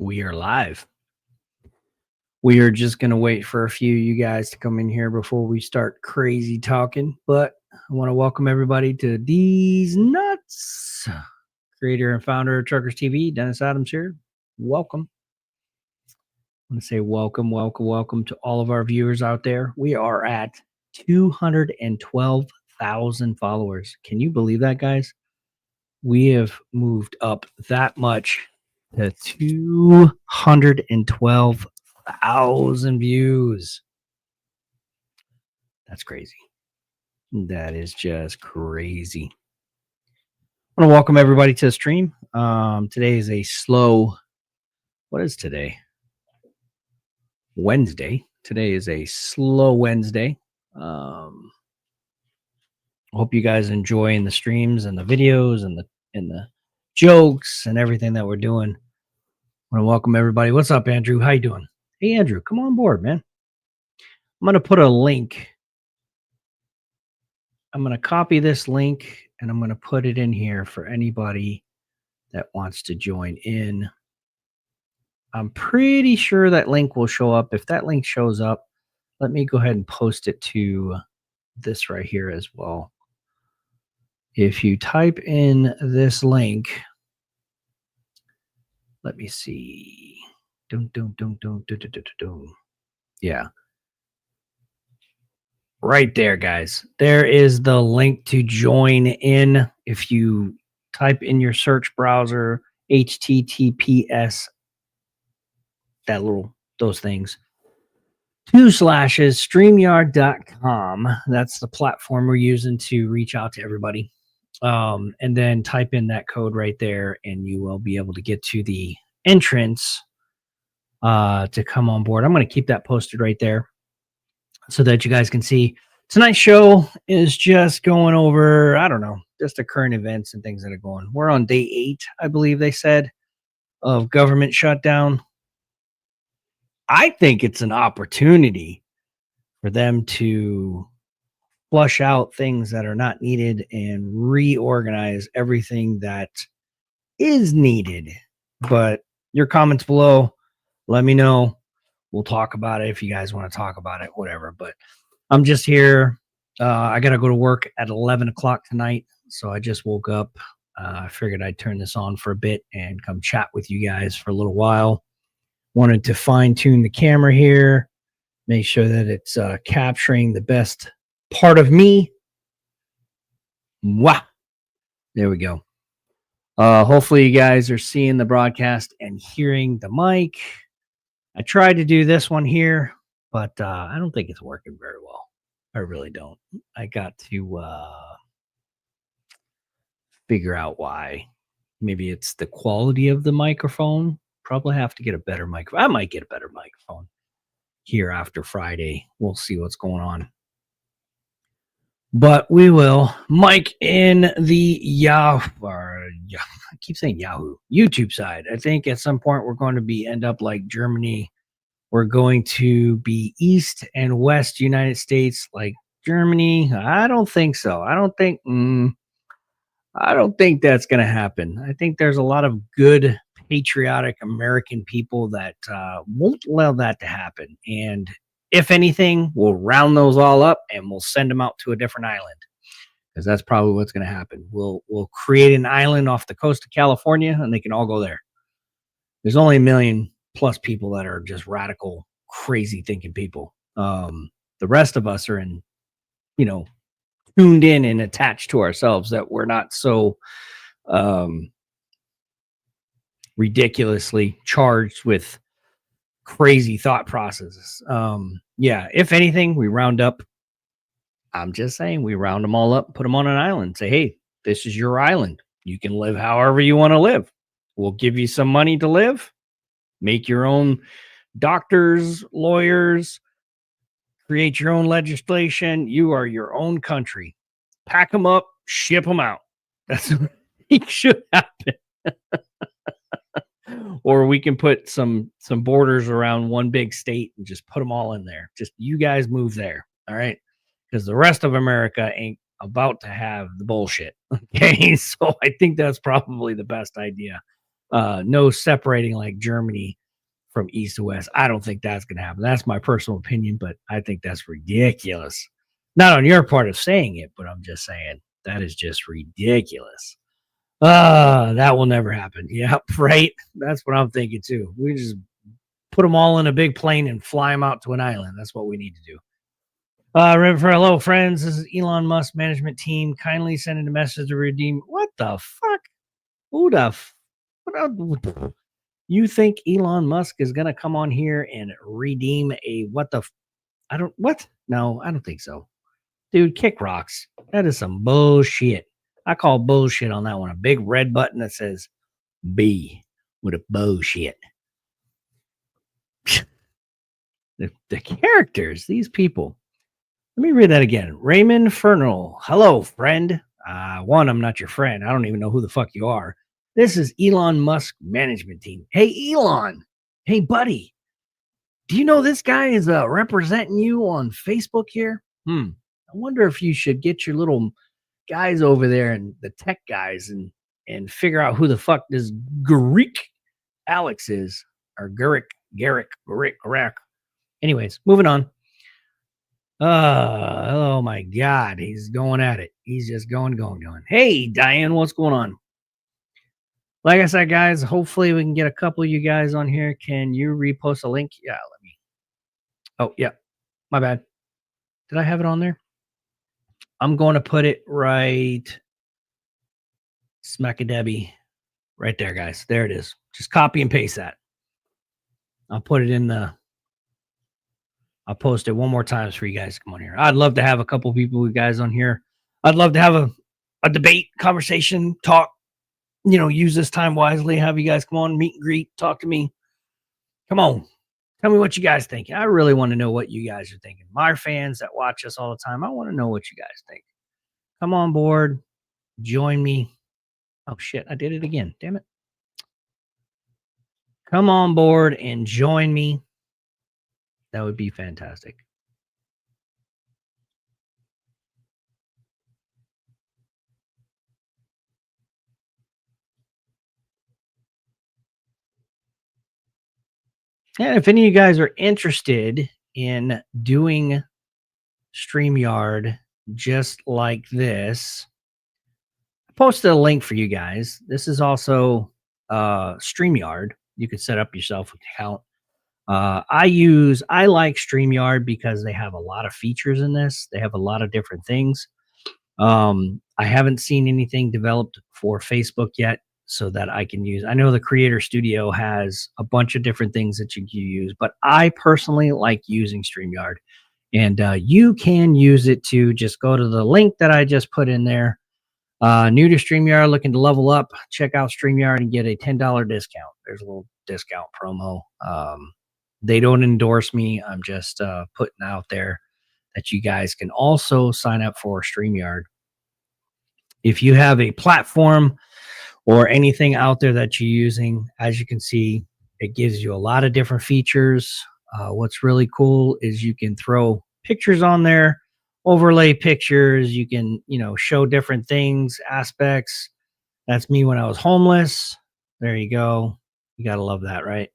We are live. We are just going to wait for a few of you guys to come in here before we start crazy talking. But I want to welcome everybody to These Nuts. Creator and founder of Truckers TV, Dennis Adams here. Welcome. I want to say welcome to all of our viewers out there. We are at 212,000 followers. Can you believe that, guys? We have moved up that much to 212,000 views. That's crazy. That is just crazy. I want to welcome everybody to the stream. Today is a slow. What is today? Wednesday. Today is a slow Wednesday. Hope you guys enjoying the streams and the videos and the jokes and everything that we're doing. I want to welcome everybody. What's up, Andrew? How you doing? Hey, Andrew, come on board, man. I'm going to put a link. I'm going to copy this link and I'm going to put it in here for anybody that wants to join in. I'm pretty sure that link will show up. If that link shows up, let me go ahead and post it to this right here as well. If you type in this link, let me see. Yeah. Right there, guys. There is the link to join in. If you type in your search browser, HTTPS, those things, /StreamYard.com. That's the platform we're using to reach out to everybody. And then type in that code right there and you will be able to get to the entrance to come on board. I'm going to keep that posted right there so that you guys can see. Tonight's show is just going over, I don't know, just the current events and things that are going. We're on day 8, I believe they said, of government shutdown. I think it's an opportunity for them to flush out things that are not needed and reorganize everything that is needed. But your comments below, let me know. We'll talk about it if you guys want to talk about it, whatever. But I'm just here. I got to go to work at 11 o'clock tonight. So I just woke up. I figured I'd turn this on for a bit and come chat with you guys for a little while. Wanted to fine tune the camera here, make sure that it's capturing the best part of me. Wow. There we go. Hopefully you guys are seeing the broadcast and hearing the mic. I tried to do this one here, but I don't think it's working very well. I really don't. I got to figure out why. Maybe it's the quality of the microphone. Probably have to get a better microphone. I might get a better microphone here after Friday. We'll see what's going on. But we will. Mike in the Yahoo, I keep saying Yahoo, YouTube side. I think at some point we're going to end up like Germany. We're going to be East and West United States like Germany. I don't think so. I don't think that's going to happen. I think there's a lot of good, patriotic American people that won't allow that to happen. And if anything, we'll round those all up and we'll send them out to a different island, because that's probably what's going to happen. We'll create an island off the coast of California and they can all go there. There's only 1 million plus people that are just radical, crazy thinking people. The rest of us are tuned in and attached to ourselves, that we're not so ridiculously charged with crazy thought processes. If anything, we round up. I'm just saying, we round them all up, put them on an island, say, hey, this is your island. You can live however you want to live. We'll give you some money to live. Make your own doctors, lawyers, create your own legislation. You are your own country. Pack them up, ship them out. That's what should happen. Or we can put some borders around one big state and just put them all in there. Just you guys move there. All right. Because the rest of America ain't about to have the bullshit. Okay. So I think that's probably the best idea. No separating like Germany from east to west. I don't think that's going to happen. That's my personal opinion, but I think that's ridiculous. Not on your part of saying it, but I'm just saying that is just ridiculous. That will never happen. Yeah, right. That's what I'm thinking too. We just put them all in a big plane and fly them out to an island. That's what we need to do. Remember, for hello, friends. This is Elon Musk management team. Kindly send a message to redeem. What the fuck? Who the? You think Elon Musk is gonna come on here and redeem a what the? I don't what? No, I don't think so, dude. Kick rocks. That is some bullshit. I call bullshit on that one. A big red button that says B with a bullshit. The characters, these people. Let me read that again. Raymond Fernal. Hello, friend. One, I'm not your friend. I don't even know who the fuck you are. This is Elon Musk management team. Hey, Elon. Hey, buddy. Do you know this guy is representing you on Facebook here? I wonder if you should get your little guys over there and the tech guys and figure out who the fuck this Greek Alex is, or Garrick. Anyways, moving on. Oh my God, he's going at it. He's just going. Hey, Diane, what's going on? Like I said, guys, hopefully we can get a couple of you guys on here. Can you repost a link? Yeah, let me. Oh, yeah, my bad. Did I have it on there? I'm going to put it right smack a Debbie right there, guys. There it is. Just copy and paste that. I'll put it in the. I'll post it one more time for you guys to come on here. I'd love to have a couple people, you guys, on here. I'd love to have a debate, conversation, talk. You know, use this time wisely. Have you guys come on, meet and greet, talk to me. Come on. Tell me what you guys think. I really want to know what you guys are thinking. My fans that watch us all the time, I want to know what you guys think. Come on board. Join me. Oh, shit. I did it again. Damn it. Come on board and join me. That would be fantastic. And if any of you guys are interested in doing StreamYard just like this, I posted a link for you guys. This is also StreamYard. You can set up yourself an account. I like StreamYard because they have a lot of features in this. They have a lot of different things. I haven't seen anything developed for Facebook yet so that I can use. I know the Creator Studio has a bunch of different things that you can use, but I personally like using StreamYard. And you can use it to just go to the link that I just put in there. New to StreamYard, looking to level up, check out StreamYard and get a $10 discount. There's a little discount promo. They don't endorse me. I'm just putting out there that you guys can also sign up for StreamYard. If you have a platform or anything out there that you're using, as you can see, it gives you a lot of different features. What's really cool is you can throw pictures on there, overlay pictures. You can, show different things, aspects. That's me when I was homeless. There you go. You got to love that, right?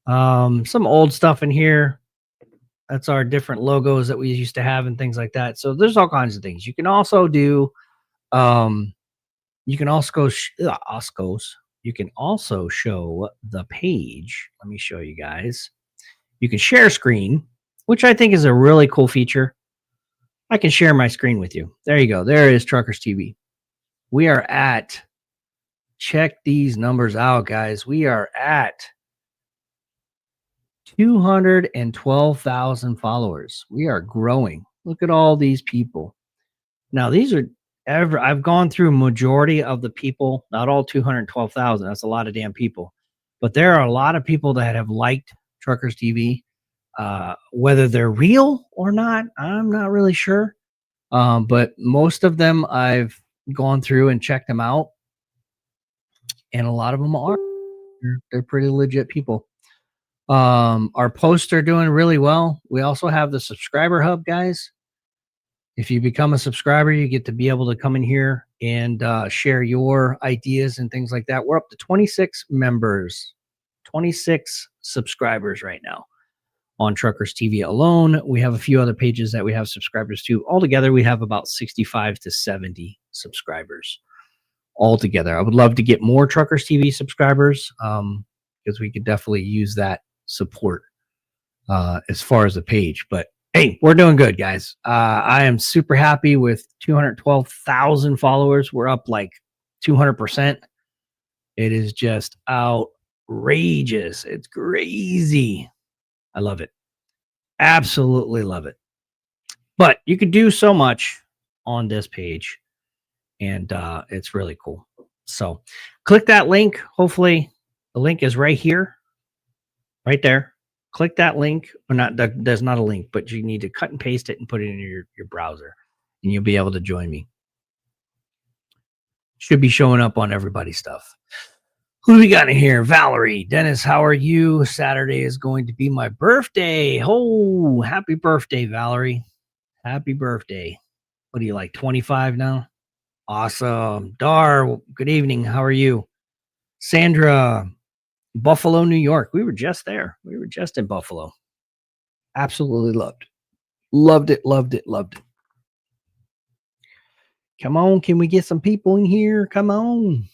Some old stuff in here. That's our different logos that we used to have and things like that. So there's all kinds of things. You can also do, you can also show the page. Let me show you guys. You can share screen, which I think is a really cool feature. I can share my screen with you. There you go. There is Truckers TV. We are at, check these numbers out, guys. We are at 212,000 followers. We are growing. Look at all these people. Now, these are I've gone through majority of the people, not all 212,000. That's a lot of damn people. But there are a lot of people that have liked Truckers TV. Whether they're real or not, I'm not really sure. But most of them I've gone through and checked them out. And a lot of them are. They're pretty legit people. Our posts are doing really well. We also have the subscriber hub, guys. If you become a subscriber, you get to be able to come in here and share your ideas and things like that. We're up to 26 members, 26 subscribers right now on Truckers TV alone. We have a few other pages that we have subscribers to. Altogether, we have about 65 to 70 subscribers altogether. I would love to get more Truckers TV subscribers because we could definitely use that support as far as the page. But hey, we're doing good, guys. I am super happy with 212,000 followers. We're up like 200%. It is just outrageous. It's crazy. I love it. Absolutely love it. But you could do so much on this page, and it's really cool. So click that link. Hopefully the link is right here, right there. Click that link, or not. There's not a link, but you need to cut and paste it and put it in your browser, and you'll be able to join me. Should be showing up on everybody's stuff. Who do we got in here? Valerie. Dennis, how are you? Saturday is going to be my birthday. Oh, happy birthday, Valerie. Happy birthday. What are you, like 25 now? Awesome. Dar, good evening. How are you? Sandra, Buffalo, New York. We were just there. We were just in Buffalo. Absolutely loved it. Loved it, loved it, loved it. Come on, can we get some people in here? Come on.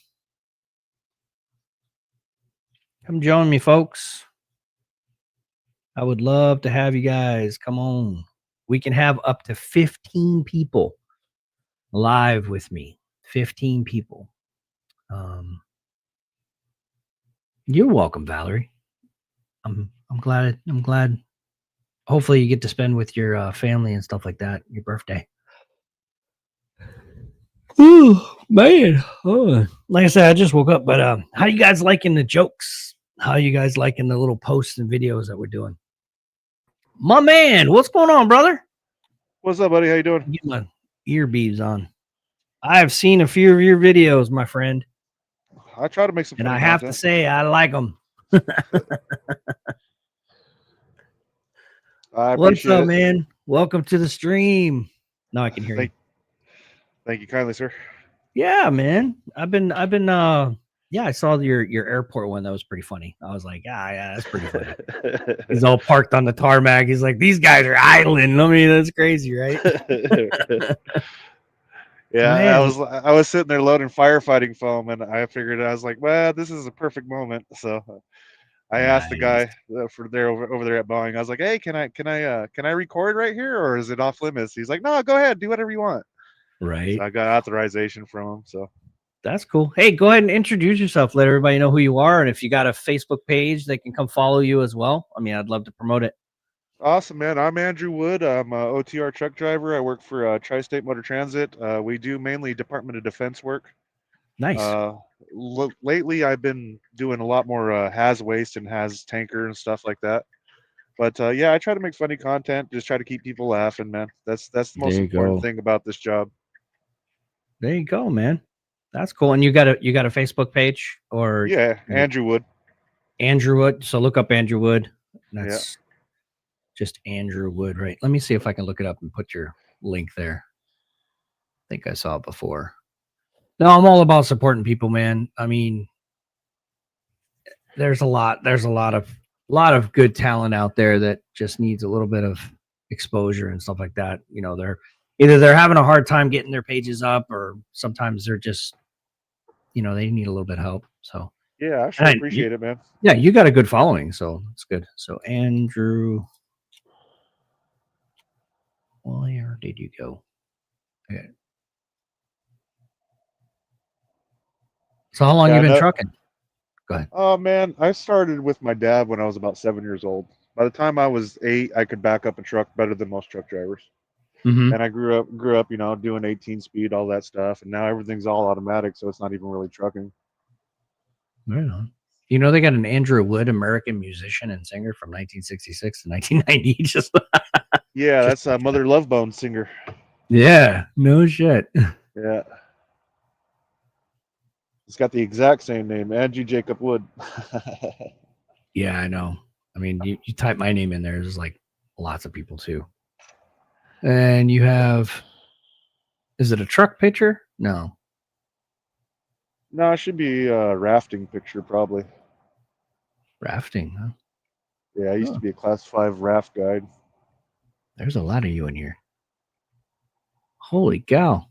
Come join me, folks. I would love to have you guys. Come on. We can have up to 15 people live with me. 15 people. You're welcome, Valerie. I'm glad. Hopefully you get to spend with your family and stuff like that. Your birthday. Oh man. Oh. Like I said, I just woke up. But how you guys liking the jokes? How you guys liking the little posts and videos that we're doing? My man, what's going on, brother? What's up, buddy? How you doing? Get my earbeads on. I have seen a few of your videos, my friend. I try to make some. And I have to say, I like them. What's up, man? Welcome to the stream. Now I can hear you. Thank you kindly, sir. Yeah, man. I've been yeah, I saw your airport one. That was pretty funny. I was like, yeah, that's pretty funny. He's all parked on the tarmac. He's like, these guys are idling. I mean, that's crazy, right? Yeah, man. I was sitting there loading firefighting foam, and I figured, I was like, well, this is a perfect moment. So I asked the guy over there at Boeing. I was like, hey, can I record right here, or is it off limits? He's like, no, go ahead, do whatever you want. Right. So I got authorization from him. So that's cool. Hey, go ahead and introduce yourself. Let everybody know who you are, and if you got a Facebook page, they can come follow you as well. I mean, I'd love to promote it. Awesome, man. I'm Andrew Wood. I'm an OTR truck driver. I work for Tri-State Motor Transit. We do mainly Department of Defense work. Nice. Lately, I've been doing a lot more has waste and has tanker and stuff like that. But yeah, I try to make funny content. Just try to keep people laughing, man. That's the most important thing about this job. There you go, man. That's cool. And you got a Facebook page, or yeah, Andrew Wood. Andrew Wood. So look up Andrew Wood. That's just Andrew Wood, right? Let me see if I can look it up and put your link there. I think I saw it before. No, I'm all about supporting people, man. I mean, there's a lot of good talent out there that just needs a little bit of exposure and stuff like that. You know, they're having a hard time getting their pages up, or sometimes they're just, you know, they need a little bit of help. So yeah, I sure appreciate it, man. Yeah, you got a good following, so that's good. So Andrew, where did you go? Okay. So how long you been trucking? Go ahead. Oh man, I started with my dad when I was about 7 years old. By the time I was 8, I could back up a truck better than most truck drivers. Mm-hmm. And I grew up, you know, doing 18 speed, all that stuff. And now everything's all automatic, so it's not even really trucking. Right on. You know, they got an Andrew Wood, American musician and singer from 1966 to 1990. Yeah, that's a Mother Love Bone singer. Yeah, no shit. Yeah. It's got the exact same name, Andrew Jacob Wood. Yeah, I know. I mean, you type my name in there, there's like lots of people too. And you have, is it a truck picture? No. No, it should be a rafting picture probably. Rafting, huh? Yeah, I used Oh, to be a class 5 raft guide. there's a lot of you in here. Holy cow.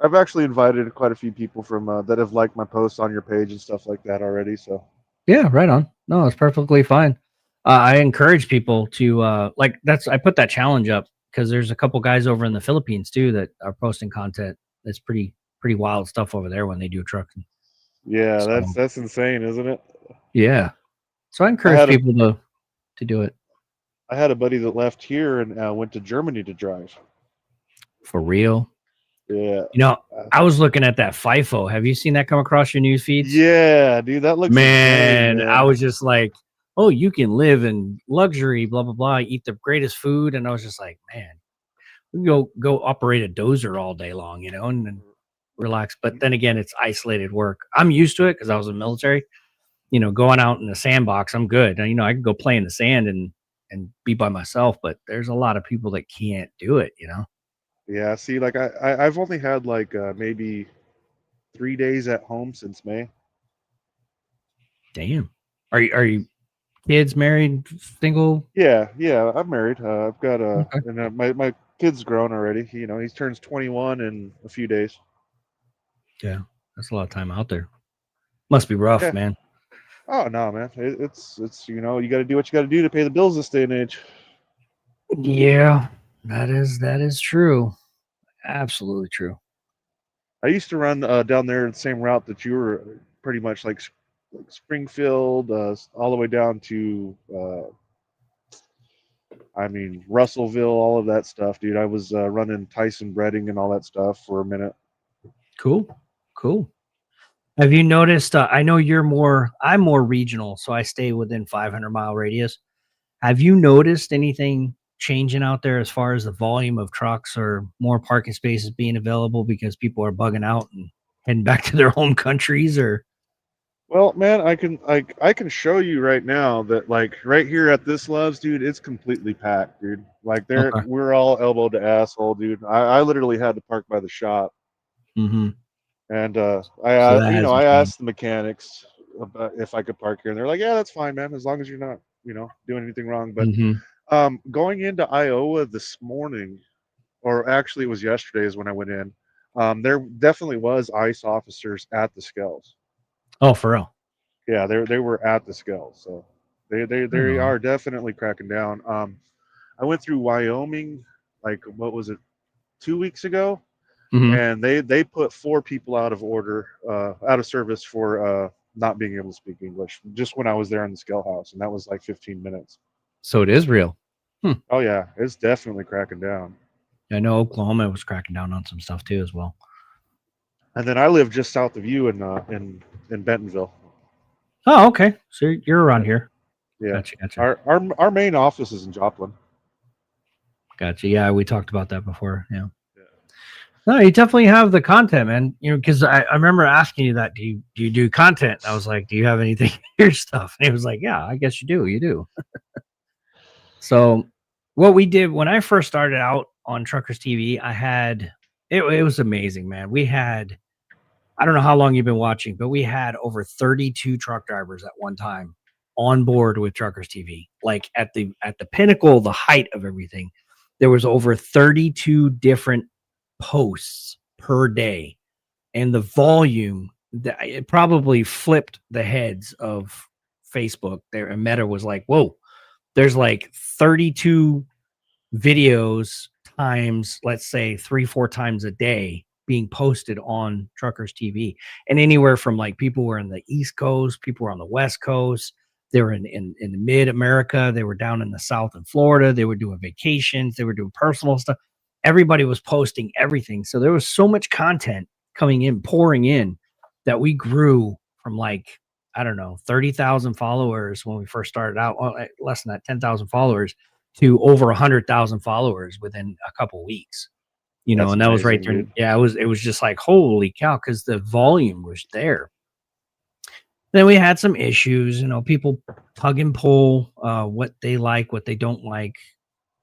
I've actually invited quite a few people from that have liked my posts on your page and stuff like that already. So Yeah, right on. No, it's perfectly fine. I encourage people to I put that challenge up because there's a couple guys over in the Philippines too that are posting content that's pretty wild stuff over there when they do trucking. yeah, So that's insane, isn't it? yeah. So I I encourage had a people to do it. I had a buddy that left here and went to Germany to drive. For real. Yeah, You know, uh, I was looking at that FIFO. Have you seen that come across your news feeds? yeah, dude, that looks insane, Man, I man. was just like, oh, you can live in luxury, blah blah blah, eat the greatest food, and I was just like, man, we can go operate a dozer all day long, and then relax. But then again, it's isolated work. I'm used to it because I was in the military. Going out in the sandbox, I'm good. And, I can go play in the sand and be by myself. But there's a lot of people that can't do it. Yeah, see, like I've only had like maybe 3 days at home since May. Damn. Are you kids married, single? Yeah, yeah, I'm married. I've got Okay. and my kid's grown already. He turns 21 in a few days. Yeah, that's a lot of time out there. Must be rough, Yeah. man. Oh no, man. It's you got to do what you got to do to pay the bills this day and age. Yeah, that is true. Absolutely true. I used to run down there the same route that you were, pretty much like Springfield, all the way down to I mean Russellville, all of that stuff, dude. I was running Tyson breading and all that stuff for a minute. Cool. Cool. Have you noticed? I know I'm more regional, so I stay within 500-mile radius. Have you noticed anything changing out there as far as the volume of trucks or more parking spaces being available because people are bugging out and heading back to their home countries? Or Well, man, I can show you right now that like right here at this Loves, dude, it's completely packed, dude. Like okay, we're all elbow to asshole, dude. I literally had to park by the shop, hmm and so that hasn't I changed. asked the mechanics about if I could park here, and they're like, yeah, that's fine, man, as long as you're not doing anything wrong. But Hmm. going into Iowa this morning, or actually it was yesterday, is when I went in. There definitely was ICE officers at the Skells. Oh, for real? Yeah, they were at the Skells, so Right they on. are definitely cracking down. I went through Wyoming, like what was it, 2 weeks ago, Hmm. and they put 4 people out of service for not being able to speak English. Just when I was there in the Skell House, and that was like 15 minutes. So it is real. Hmm. Oh yeah, it's definitely cracking down. I know Oklahoma was cracking down on some stuff too as well. And then I live just south of you in Bentonville. Oh, okay. So you're around Yeah, here. yeah. Gotcha, gotcha, Our main office is in Joplin. gotcha. Yeah, we talked about that before. Yeah. Yeah. No, you definitely have the content, man. Because I remember asking you that. Do you do content? I was like, do you have anything in your stuff? And he was like, yeah, I guess you do. You do. So what we did when I first started out on Truckers TV, it was amazing, man. We had, I don't know how long you've been watching, but we had over 32 truck drivers at one time on board with Truckers TV. Like at the pinnacle, the height of everything, there was over 32 different posts per day, and the volume that it probably flipped the heads of Facebook there. And Meta was like, whoa, there's like 32 videos times, let's say 3-4 times a day being posted on Truckers TV. And anywhere from like people were in the East Coast, people were on the West Coast, they were in the mid America, they were down in the South in Florida, they were doing vacations, they were doing personal stuff. Everybody was posting everything. So there was so much content coming in, pouring in, that we grew from like, I don't know, 30,000 followers when we first started out, well, less than that, 10,000 followers, to over 100,000 followers within a couple weeks. That's And that was right amazing, there. dude. Yeah, it was just like, holy cow, because the volume was there. Then we had some issues, people tug and pull, what they like, what they don't like,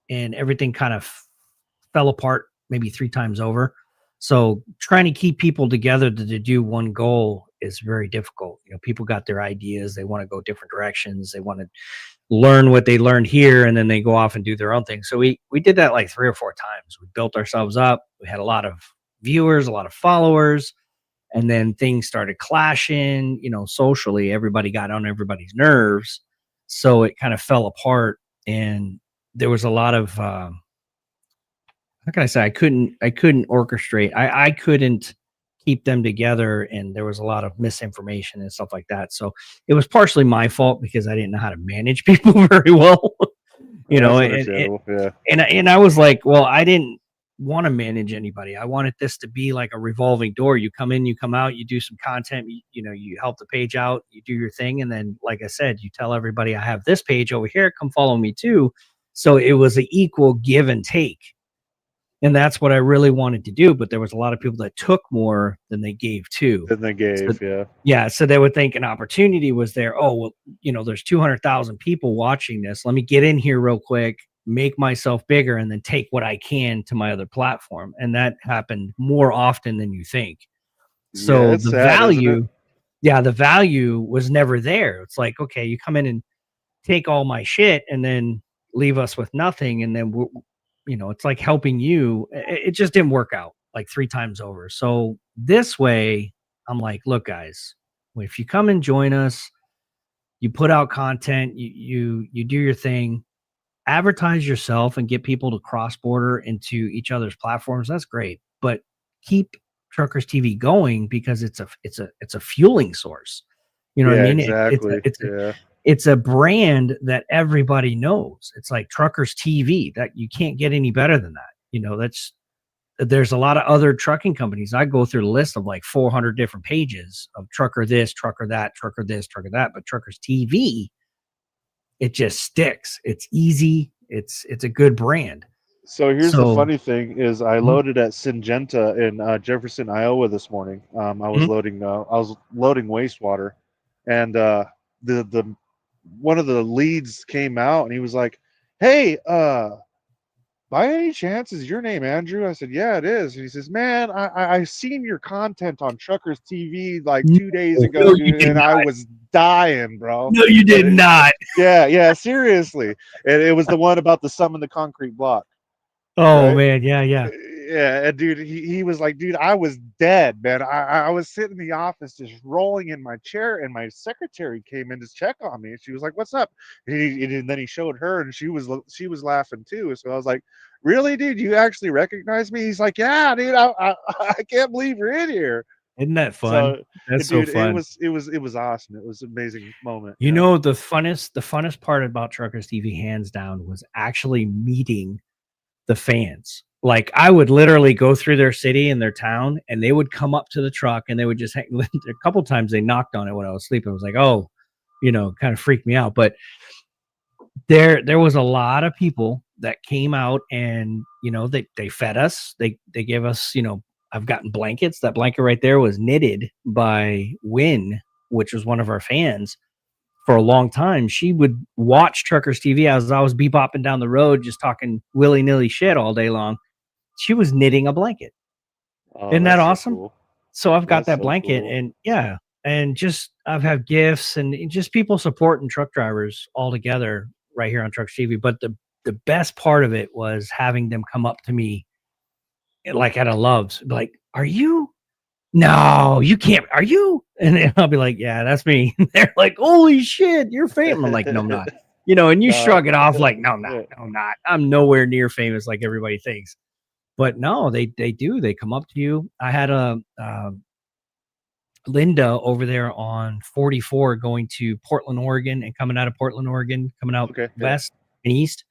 and everything kind of fell apart maybe 3 times over. So trying to keep people together to do one goal is very difficult. People got their ideas, they want to go different directions, they want to learn what they learned here, and then they go off and do their own thing. So we did that like 3 or 4 times. We built ourselves up. We had a lot of viewers, a lot of followers, and then things started clashing, socially. Everybody got on everybody's nerves. So it kind of fell apart, and there was a lot of how can I say, I couldn't orchestrate. I couldn't keep them together, and there was a lot of misinformation and stuff like that. So it was partially my fault because I didn't know how to manage people very well. That's And understandable. Yeah. and I was like, well, I didn't want to manage anybody. I wanted this to be like a revolving door. You come in, you come out, you do some content, you help the page out, you do your thing, and then, like I said, you tell everybody, I have this page over here, come follow me too. So it was an equal give and take. And that's what I really wanted to do. But there was a lot of people that took more than they gave to. Then they gave, yeah. Yeah. So they would think an opportunity was there. Oh, well, there's 200,000 people watching this. Let me get in here real quick, make myself bigger, and then take what I can to my other platform. And that happened more often than you think. So it's sad, isn't it? the value was never there. It's like, okay, you come in and take all my shit and then leave us with nothing. And then it's like helping you. It just didn't work out like 3 times over. So this way, I'm like, look, guys, if you come and join us, you put out content, you do your thing, advertise yourself and get people to cross border into each other's platforms. That's great. But keep Truckers TV going, because it's a fueling source. You know what I mean? Exactly. It's a brand that everybody knows. It's like Truckers TV, that you can't get any better than that. There's a lot of other trucking companies. I go through the list of like 400 different pages of trucker this, trucker that, trucker this, trucker that, but Truckers TV, it just sticks. It's easy. It's a good brand. So here's the funny thing is I loaded at Syngenta in Jefferson, Iowa this morning. I was loading wastewater, and the one of the leads came out, and he was like, "Hey, by any chance is your name Andrew?" I said, "Yeah, it is." And he says, "Man, I seen your content on Truckers TV like 2 days ago, dude, and I was dying, bro." No, you did not. Yeah, seriously. And it was the one about the Summon the Concrete Block. Oh, right? Man, yeah. And dude, he was like, "Dude, I was dead, man. I was sitting in the office just rolling in my chair, and my secretary came in to check on me, and she was like, 'What's up?' And then he showed her, and she was laughing too. So I was like, 'Really, dude? You actually recognize me?' He's like, 'Yeah, dude. I can't believe you're in here.' Isn't that fun? So, That's dude, so fun. it was awesome. It was an amazing moment. The funnest part about Truckers TV, hands down, was actually meeting the fans. Like, I would literally go through their city and their town, and they would come up to the truck, and they would just hang. A couple times they knocked on it when I was sleeping. I was like, oh, kind of freaked me out. But there was a lot of people that came out, and they fed us. They gave us, I've gotten blankets. That blanket right there was knitted by Win, which was one of our fans. For a long time, she would watch Truckers TV as I was bebopping down the road, just talking willy-nilly shit all day long. She was knitting a blanket. Isn't that awesome? So cool. So I've got that blanket, and and just I've had gifts and just people supporting truck drivers all together right here on Truckers TV. But the best part of it was having them come up to me like at a Love's, like, "Are you? No, you can't. Are you?" And I'll be like, "Yeah, that's me." They're like, "Holy shit, you're famous." I'm like, "No, I'm not." And you shrug it off like, "No, I'm not. No, I'm not. I'm nowhere near famous like everybody thinks." But no, they do. They come up to you. I had a Linda over there on 44 going to Portland, Oregon, and coming out of Portland, Oregon, coming out west and east.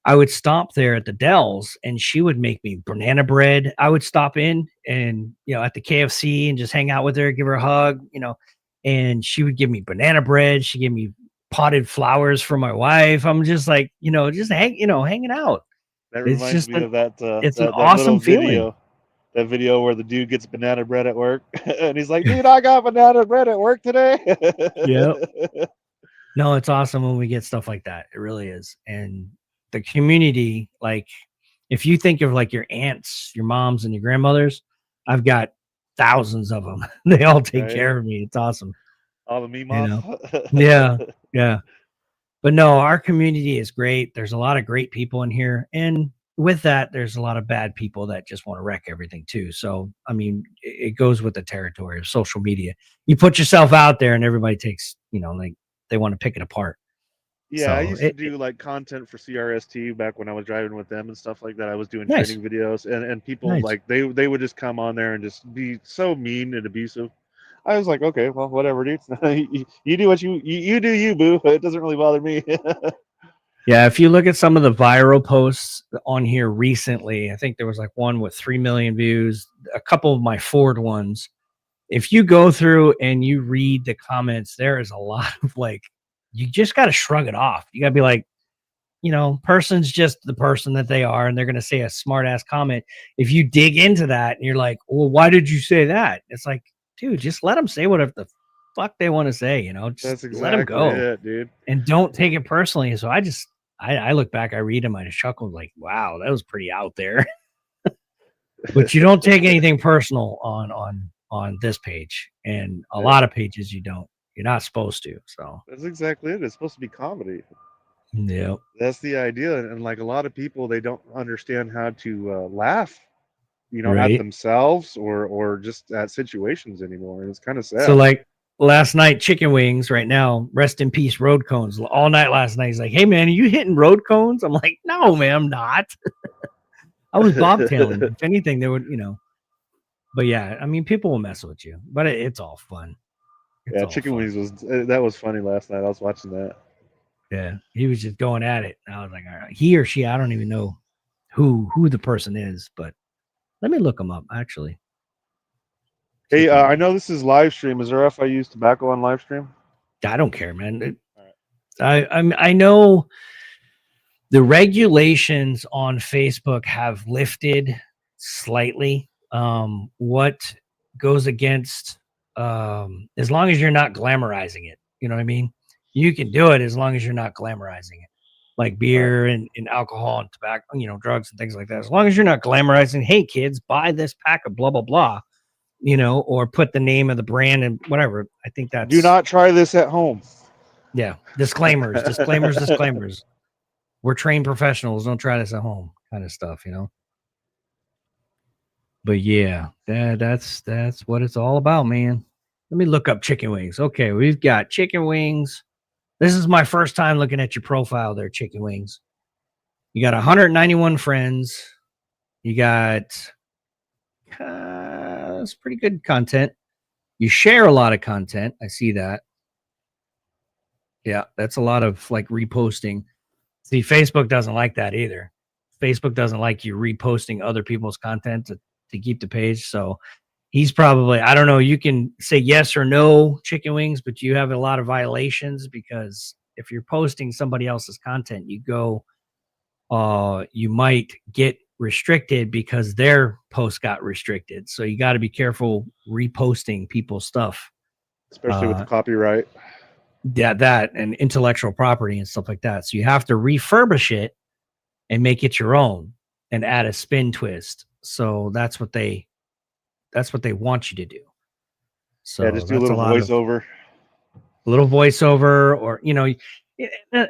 I would stop there at the Dells, and she would make me banana bread. I would stop in and, at the KFC and just hang out with her, give her a hug, and she would give me banana bread. She gave me potted flowers for my wife. I'm just like, just hanging out. That reminds me of that. It's that an awesome feeling. Video. That video where the dude gets banana bread at work, and he's like, "Dude, I got banana bread at work today." Yep. No, it's awesome when we get stuff like that. It really is. And the community, like, If you think of like your aunts, your moms, and your grandmothers, I've got thousands of them. They all take Right? care of me. It's awesome. All the meme You off. know? Yeah. Yeah. But no, our community is great. There's a lot of great people in here. And with that, there's a lot of bad people that just want to wreck everything too. So, I mean, it goes with the territory of social media. You put yourself out there and everybody takes, like they want to pick it apart. Yeah, I So, used to do like content for CRST back when I was driving with them and stuff like that. I was doing nice. training videos, and people Nice. like they would just come on there and just be so mean and abusive. I was like, okay, well, whatever, dude. You do what you do, you boo. It doesn't really bother me. Yeah, if you look at some of the viral posts on here recently, I think there was like one with 3 million views, a couple of my Ford ones. If you go through and you read the comments, there is a lot of like, you just got to shrug it off. You got to be like, person's just the person that they are, and they're going to say a smart ass comment. If you dig into that and you're like, well, why did you say that? It's like, dude, just let them say whatever the fuck they want to say, just That's let them exactly go it, dude. and don't take it personally. So I look back, I read them, I just chuckle like, wow, that was pretty out there. But you don't take anything personal on this page, and a lot of pages you don't. You're not supposed to. So That's exactly it. It's supposed to be comedy. yeah, That's the idea, and like a lot of people, they don't understand how to laugh, at right. themselves or just at situations anymore. And it's kind of So sad. like last night, chicken wings. Right now, rest in peace, road cones. All night last night, he's like, "Hey man, are you hitting road cones?" I'm like, "No, man, I'm not. I was bobtailing. If." They would. But yeah, I mean, people will mess with you, but it's all fun. It's Yeah, all chicken fun. wings that was funny last night. I was watching that. Yeah, he was just going at it. And I was like, all right, he or she, I don't even know who the person is, but let me look them up actually. Hey, Chicken I wing. know this is live stream. Is there if I use tobacco on live stream? I don't care, man. All right. I know the regulations on Facebook have lifted slightly. What goes against as long as you're not glamorizing it, you know what I mean? You can do it as long as you're not glamorizing it. Like Right. beer and alcohol and tobacco, drugs and things like that. As long as you're not glamorizing, hey kids, buy this pack of blah blah blah, or put the name of the brand and whatever. I think Do that's not try this at home. disclaimers. We're trained professionals. Don't try this at home, kind of stuff. But yeah, that's what it's all about, man. Let me look up chicken wings. Okay, we've got chicken wings. This is my first time looking at your profile there, chicken wings. You got 191 friends. You got that's pretty good content. You share a lot of content. I see that. Yeah, that's a lot of like reposting. See, Facebook doesn't like that either. Facebook doesn't like you reposting other people's content to keep the page. So he's probably, I don't know, you can say yes or no, chicken wings, but you have a lot of violations because if you're posting somebody else's content, you might get restricted because their post got restricted. So you got to be careful reposting people's stuff. Especially with the copyright. Yeah, that and intellectual property and stuff like that. So you have to refurbish it and make it your own and add a spin twist. So that's what they want you to do. So Yeah, just do a that's a little lot of voiceover. little voiceover, or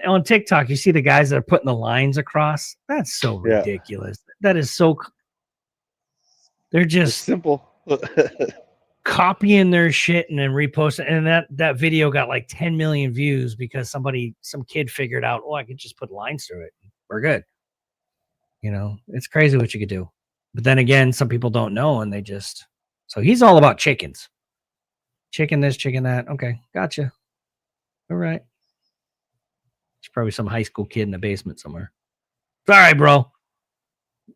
on TikTok, you see the guys that are putting the lines across. That's so ridiculous. That is so. They're just it's simple. copying their shit and then reposting, and that video got like 10 million views because some kid figured out, oh, I could just put lines through it. We're good. It's crazy what you could do. But then again, some people don't know, and so he's all about chickens. Chicken this, chicken that. Okay, gotcha. All right. It's probably some high school kid in the basement somewhere. Sorry, bro.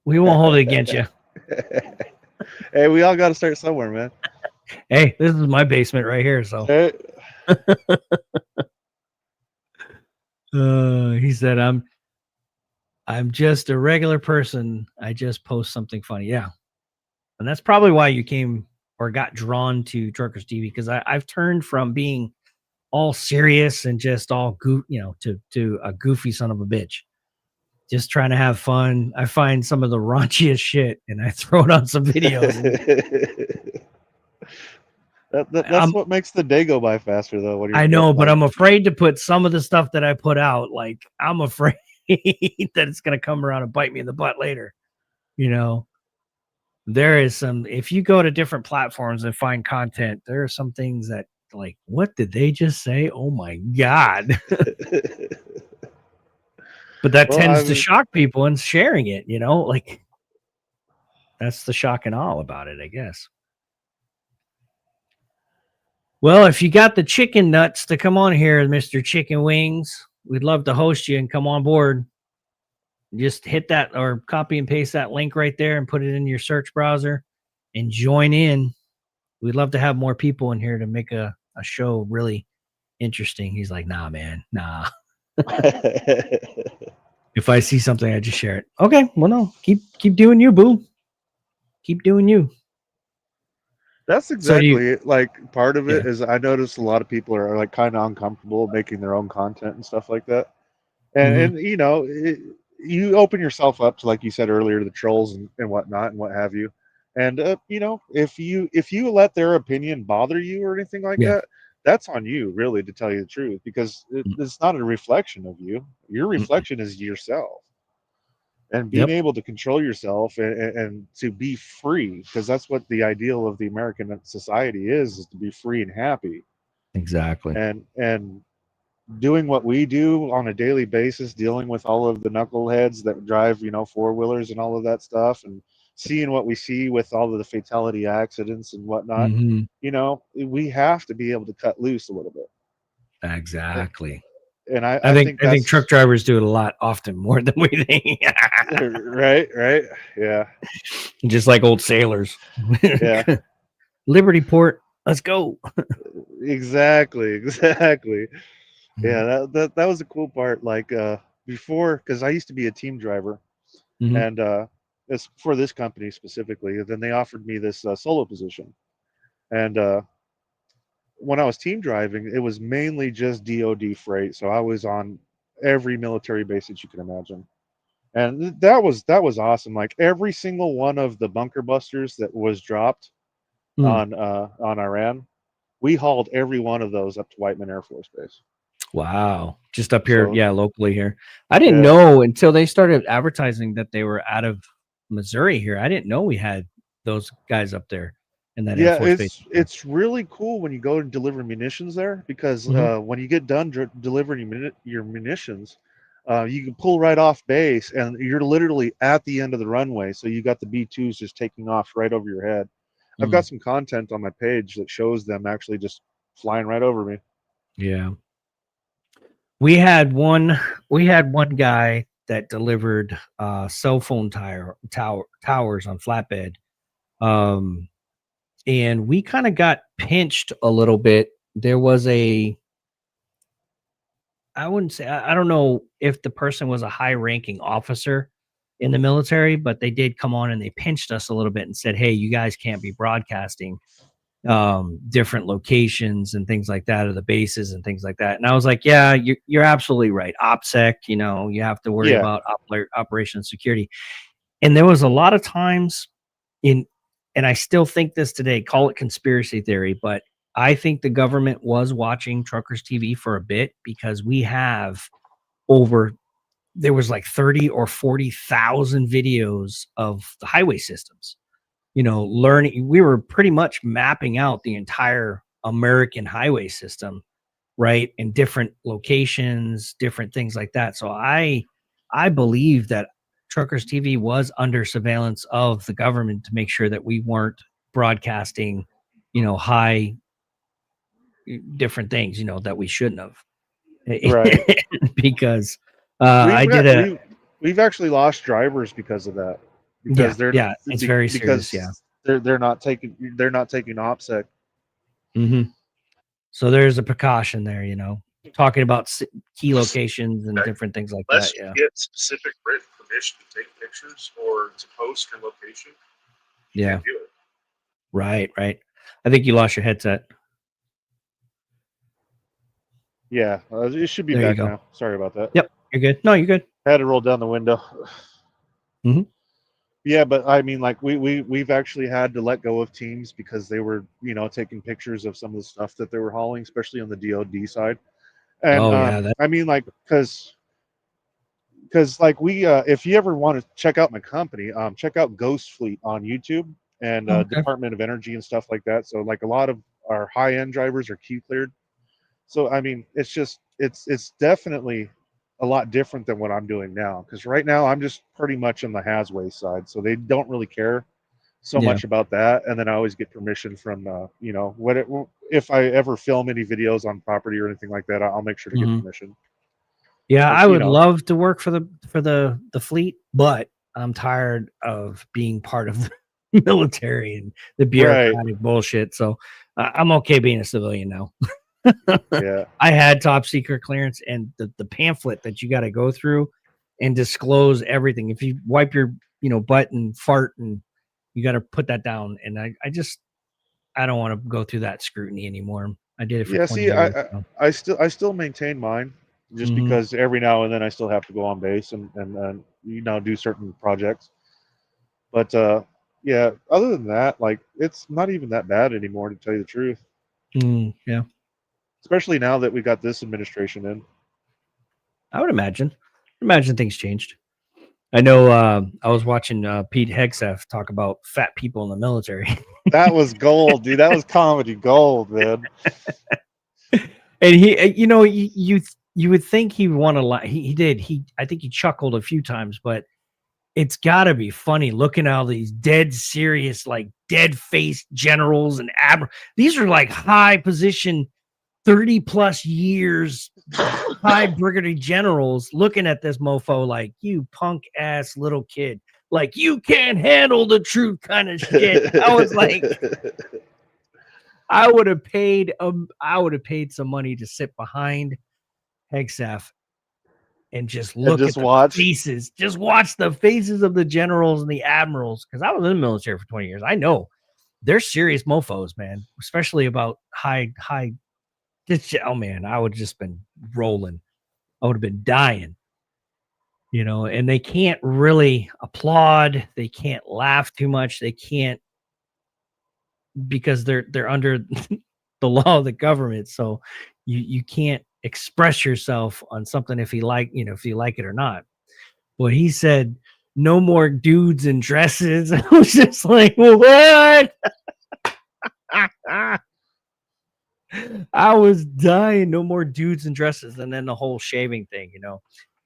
We won't hold it against you. Hey, we all got to start somewhere, man. Hey, this is my basement right here. So Hey. He said, I'm just a regular person. I just post something funny. Yeah. And that's probably why you came or got drawn to Truckers TV, because I've turned from being all serious and just all to a goofy son of a bitch. just trying to have fun. I find some of the raunchiest shit and I throw it on some videos. That's what makes the day go by faster, though. When you're I know, but I'm afraid to put some of the stuff that I put out. Like, I'm afraid that it's going to come around and bite me in the butt later. You know, there is some, if you go to different platforms and find content, there are some things that, like, what did they just say? Oh my God. But that tends to shock people and sharing it, you know, like that's the shock and awe about it, I guess. Well, if you got the chicken nuts to come on here, Mr. Chicken Wings, we'd love to host you and come on board. Just hit that or copy and paste that link right there and put it in your search browser and join in. We'd love to have more people in here to make a show really interesting. He's like, nah, man, nah. If I see something, I just share it. Okay, well, no, keep doing you, boo. Keep doing you. That's exactly like part of it. Is I notice a lot of people are like kind of uncomfortable making their own content and stuff like that. And you know, you open yourself up to, like you said earlier, the trolls and whatnot and what have you. And you know, if you let their opinion bother you or anything like that, that's on you, really, to tell you the truth, because it's not a reflection of you. Your reflection is yourself. And being able to control yourself and to be free, because that's what the ideal of the American society is to be free and happy. Exactly. And doing what we do on a daily basis, dealing with all of the knuckleheads that drive, you know, four-wheelers and all of that stuff, and seeing what we see with all of the fatality accidents and whatnot, you know, we have to be able to cut loose a little bit. Exactly. And I think truck drivers do it a lot often more than we think. Right. Yeah. Just like old sailors. Yeah. Liberty Port, let's go. Exactly. Yeah, that was a cool part. Like before, because I used to be a team driver, and it's for this company specifically. Then they offered me this solo position, and when I was team driving, it was mainly just DoD freight. So I was on every military base that you can imagine, and that was awesome. Like every single one of the bunker busters that was dropped on Iran, we hauled every one of those up to Whiteman Air Force Base. Wow. Just up here, locally here. I didn't know until they started advertising that they were out of Missouri here. I didn't know we had those guys up there in that Air Force base. It's really cool when you go and deliver munitions there, because when you get done delivering your munitions, you can pull right off base and you're literally at the end of the runway. So you got the B-2s just taking off right over your head. I've got some content on my page that shows them actually just flying right over me. Yeah. We had one guy that delivered cell phone towers on flatbed. And we kind of got pinched a little bit. There was I don't know if the person was a high ranking officer in the military, but they did come on and they pinched us a little bit and said, hey, you guys can't be broadcasting different locations and things like that, or the bases and things like that. And I was like, yeah, you're absolutely right. OPSEC, you know, you have to worry about operation security. And there was a lot of times and I still think this today, call it conspiracy theory, but I think the government was watching Truckers TV for a bit, because we have there was like 30 or 40,000 videos of the highway systems. You know, we were pretty much mapping out the entire American highway system, right? In different locations, different things like that. So I believe that Truckers TV was under surveillance of the government to make sure that we weren't broadcasting, you know, high different things, you know, that we shouldn't have. Right. Because we've actually lost drivers because of that. Because it's very serious. They're not taking OPSEC. So there's a precaution there, you know, talking about key locations and different things like that. You get specific written permission to take pictures or to post your location. You can't do it. Right. I think you lost your headset. Yeah, it should be back now. Sorry about that. Yep, you're good. No, you're good. Had to roll down the window. Mhm. Yeah, but I mean, like we've actually had to let go of teams because they were, taking pictures of some of the stuff that they were hauling, especially on the DoD side. And Oh yeah, I mean, like, because like if you ever want to check out my company, check out Ghost Fleet on YouTube and okay. Department of Energy and stuff like that. So like a lot of our high end drivers are Q cleared. So I mean, it's definitely a lot different than what I'm doing now. Because right now I'm just pretty much on the Hasway side, so they don't really care so Yeah. much about that. And then I always get permission from if I ever film any videos on property or anything like that, I'll make sure to get Mhm. permission. Yeah, I Because would love to work for the fleet, but I'm tired of being part of the military and the right, bureaucratic bullshit. So I'm okay being a civilian now. yeah. I had top secret clearance, and the pamphlet that you got to go through and disclose everything. If you wipe your butt and fart, and you got to put that down. And I don't want to go through that scrutiny anymore. I did it for Yeah, 20 see, years. So. I still maintain mine just Mhm. because every now and then I still have to go on base and do certain projects. But yeah, other than that, like it's not even that bad anymore to tell you the truth. Yeah, Especially now that we got this administration in. I would imagine. Imagine things changed. I know. I was watching Pete Hegseth talk about fat people in the military, That was gold, dude. That was comedy gold, man. and he, you would think he would want to lie. He did. I think he chuckled a few times, but it's got to be funny looking at all these dead serious, like dead faced generals and admirals. These are like high position, 30 plus years, high brigadier generals looking at this mofo like, you punk ass little kid, like you can't handle the truth kind of shit. I was like, I would have paid some money to sit behind Hegseth and just And look just at the watch. faces, just watch the faces of the generals and the admirals. Because I was in the military for 20 years. I know they're serious mofos, man, especially about high. Oh man, I would have just been rolling. I would have been dying, and they can't really applaud. They can't laugh too much. They can't, because they're under the law of the government. So you can't express yourself on something if you like it or not. Well, he said, no more dudes in dresses. I was just like, what? I was dying. No more dudes in dresses. And then the whole shaving thing,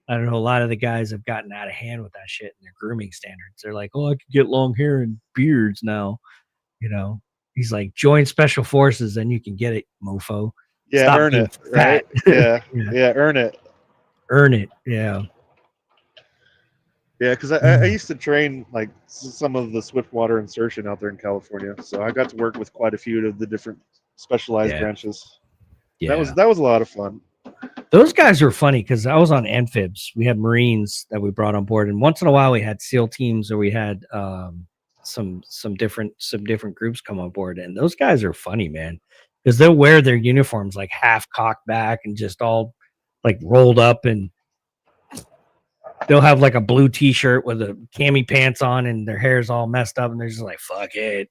I don't know. A lot of the guys have gotten out of hand with that shit and their grooming standards. They're like, oh, I could get long hair and beards now. He's like, join special forces and you can get it, mofo. Yeah, Stop earn being it, fat. right? Yeah, Yeah. yeah, earn it. Earn it. Yeah. Yeah, because I used to train like some of the swiftwater insertion out there in California, so I got to work with quite a few of the different specialized Yeah. branches. Yeah. That was a lot of fun. Those guys were funny because I was on amphibs. We had Marines that we brought on board, and once in a while we had SEAL teams, or we had some different groups come on board. And those guys are funny, man, because they'll wear their uniforms like half cocked back and just all like rolled up, and they'll have like a blue T-shirt with a cami pants on, and their hair's all messed up, and they're just like, "Fuck it,"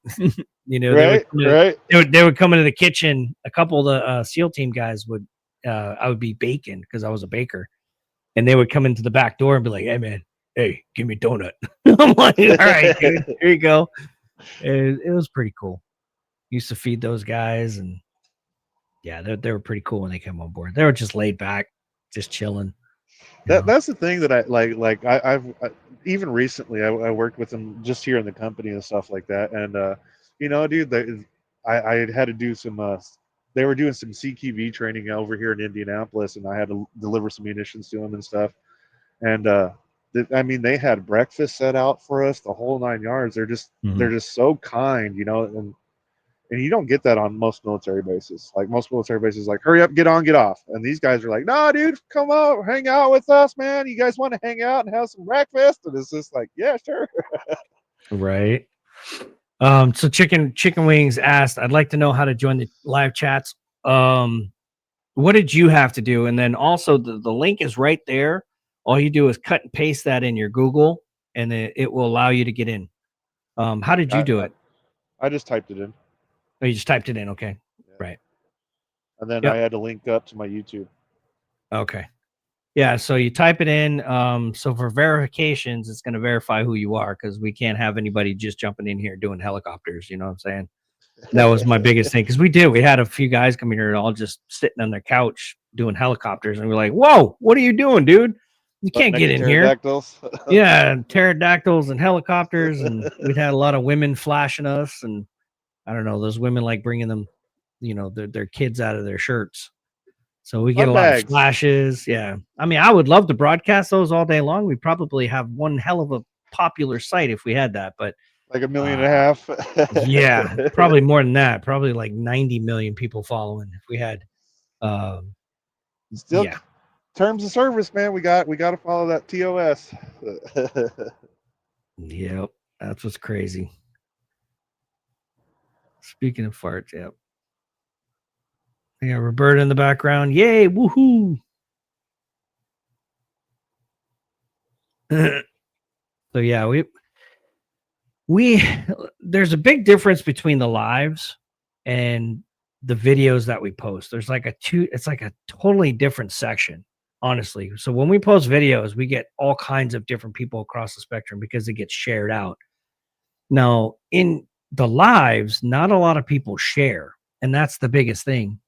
Right, right. They would come into the kitchen. A couple of the SEAL team guys would. I would be baking because I was a baker, and they would come into the back door and be like, "Hey man, hey, give me a donut." I'm like, "All right, dude, here you go." It was pretty cool. Used to feed those guys, and yeah, they were pretty cool when they came on board. They were just laid back, just chilling. That's the thing that I like. Like even recently, I worked with them just here in the company and stuff like that. And dude, I had to do some. They were doing some CQB training over here in Indianapolis, and I had to deliver some munitions to them and stuff. And I mean, they had breakfast set out for us, the whole 9 yards. They're just so kind, and you don't get that on most military bases. Like most military bases, like hurry up, get on, get off. And these guys are like, no, dude, come out, hang out with us, man. You guys want to hang out and have some breakfast? And it's just like, yeah, sure. Right. So chicken wings asked, I'd like to know how to join the live chats. What did you have to do? And then also the link is right there All you do is cut and paste that in your Google, and it will allow you to get in. How did you do it? I just typed it in. Oh, you just typed it in. Okay. Yeah. Right. And then Yep. I had to link up to my YouTube. Okay. Yeah. So you type it in. So for verifications, it's going to verify who you are, because we can't have anybody just jumping in here doing helicopters. You know what I'm saying? That was my biggest thing, because we had a few guys come in here all just sitting on their couch doing helicopters, and we're like, "Whoa, what are you doing, dude? You can't get in here." Yeah, pterodactyls and helicopters, and we'd had a lot of women flashing us, and I don't know, those women like bringing them, their kids out of their shirts. So we get a lot of flashes. Yeah, I mean, I would love to broadcast those all day long. We probably have one hell of a popular site if we had that, but like 1.5 million. Yeah, probably more than that. Probably like 90 million people following if we had. Still, terms of service, man. We got to follow that TOS. Yep, that's what's crazy. Speaking of farts, yep. I got Roberta in the background. Yay, woohoo! So yeah, we there's a big difference between the lives and the videos that we post. There's like it's like a totally different section, honestly. So when we post videos, we get all kinds of different people across the spectrum because it gets shared out. Now, in the lives, not a lot of people share, and that's the biggest thing.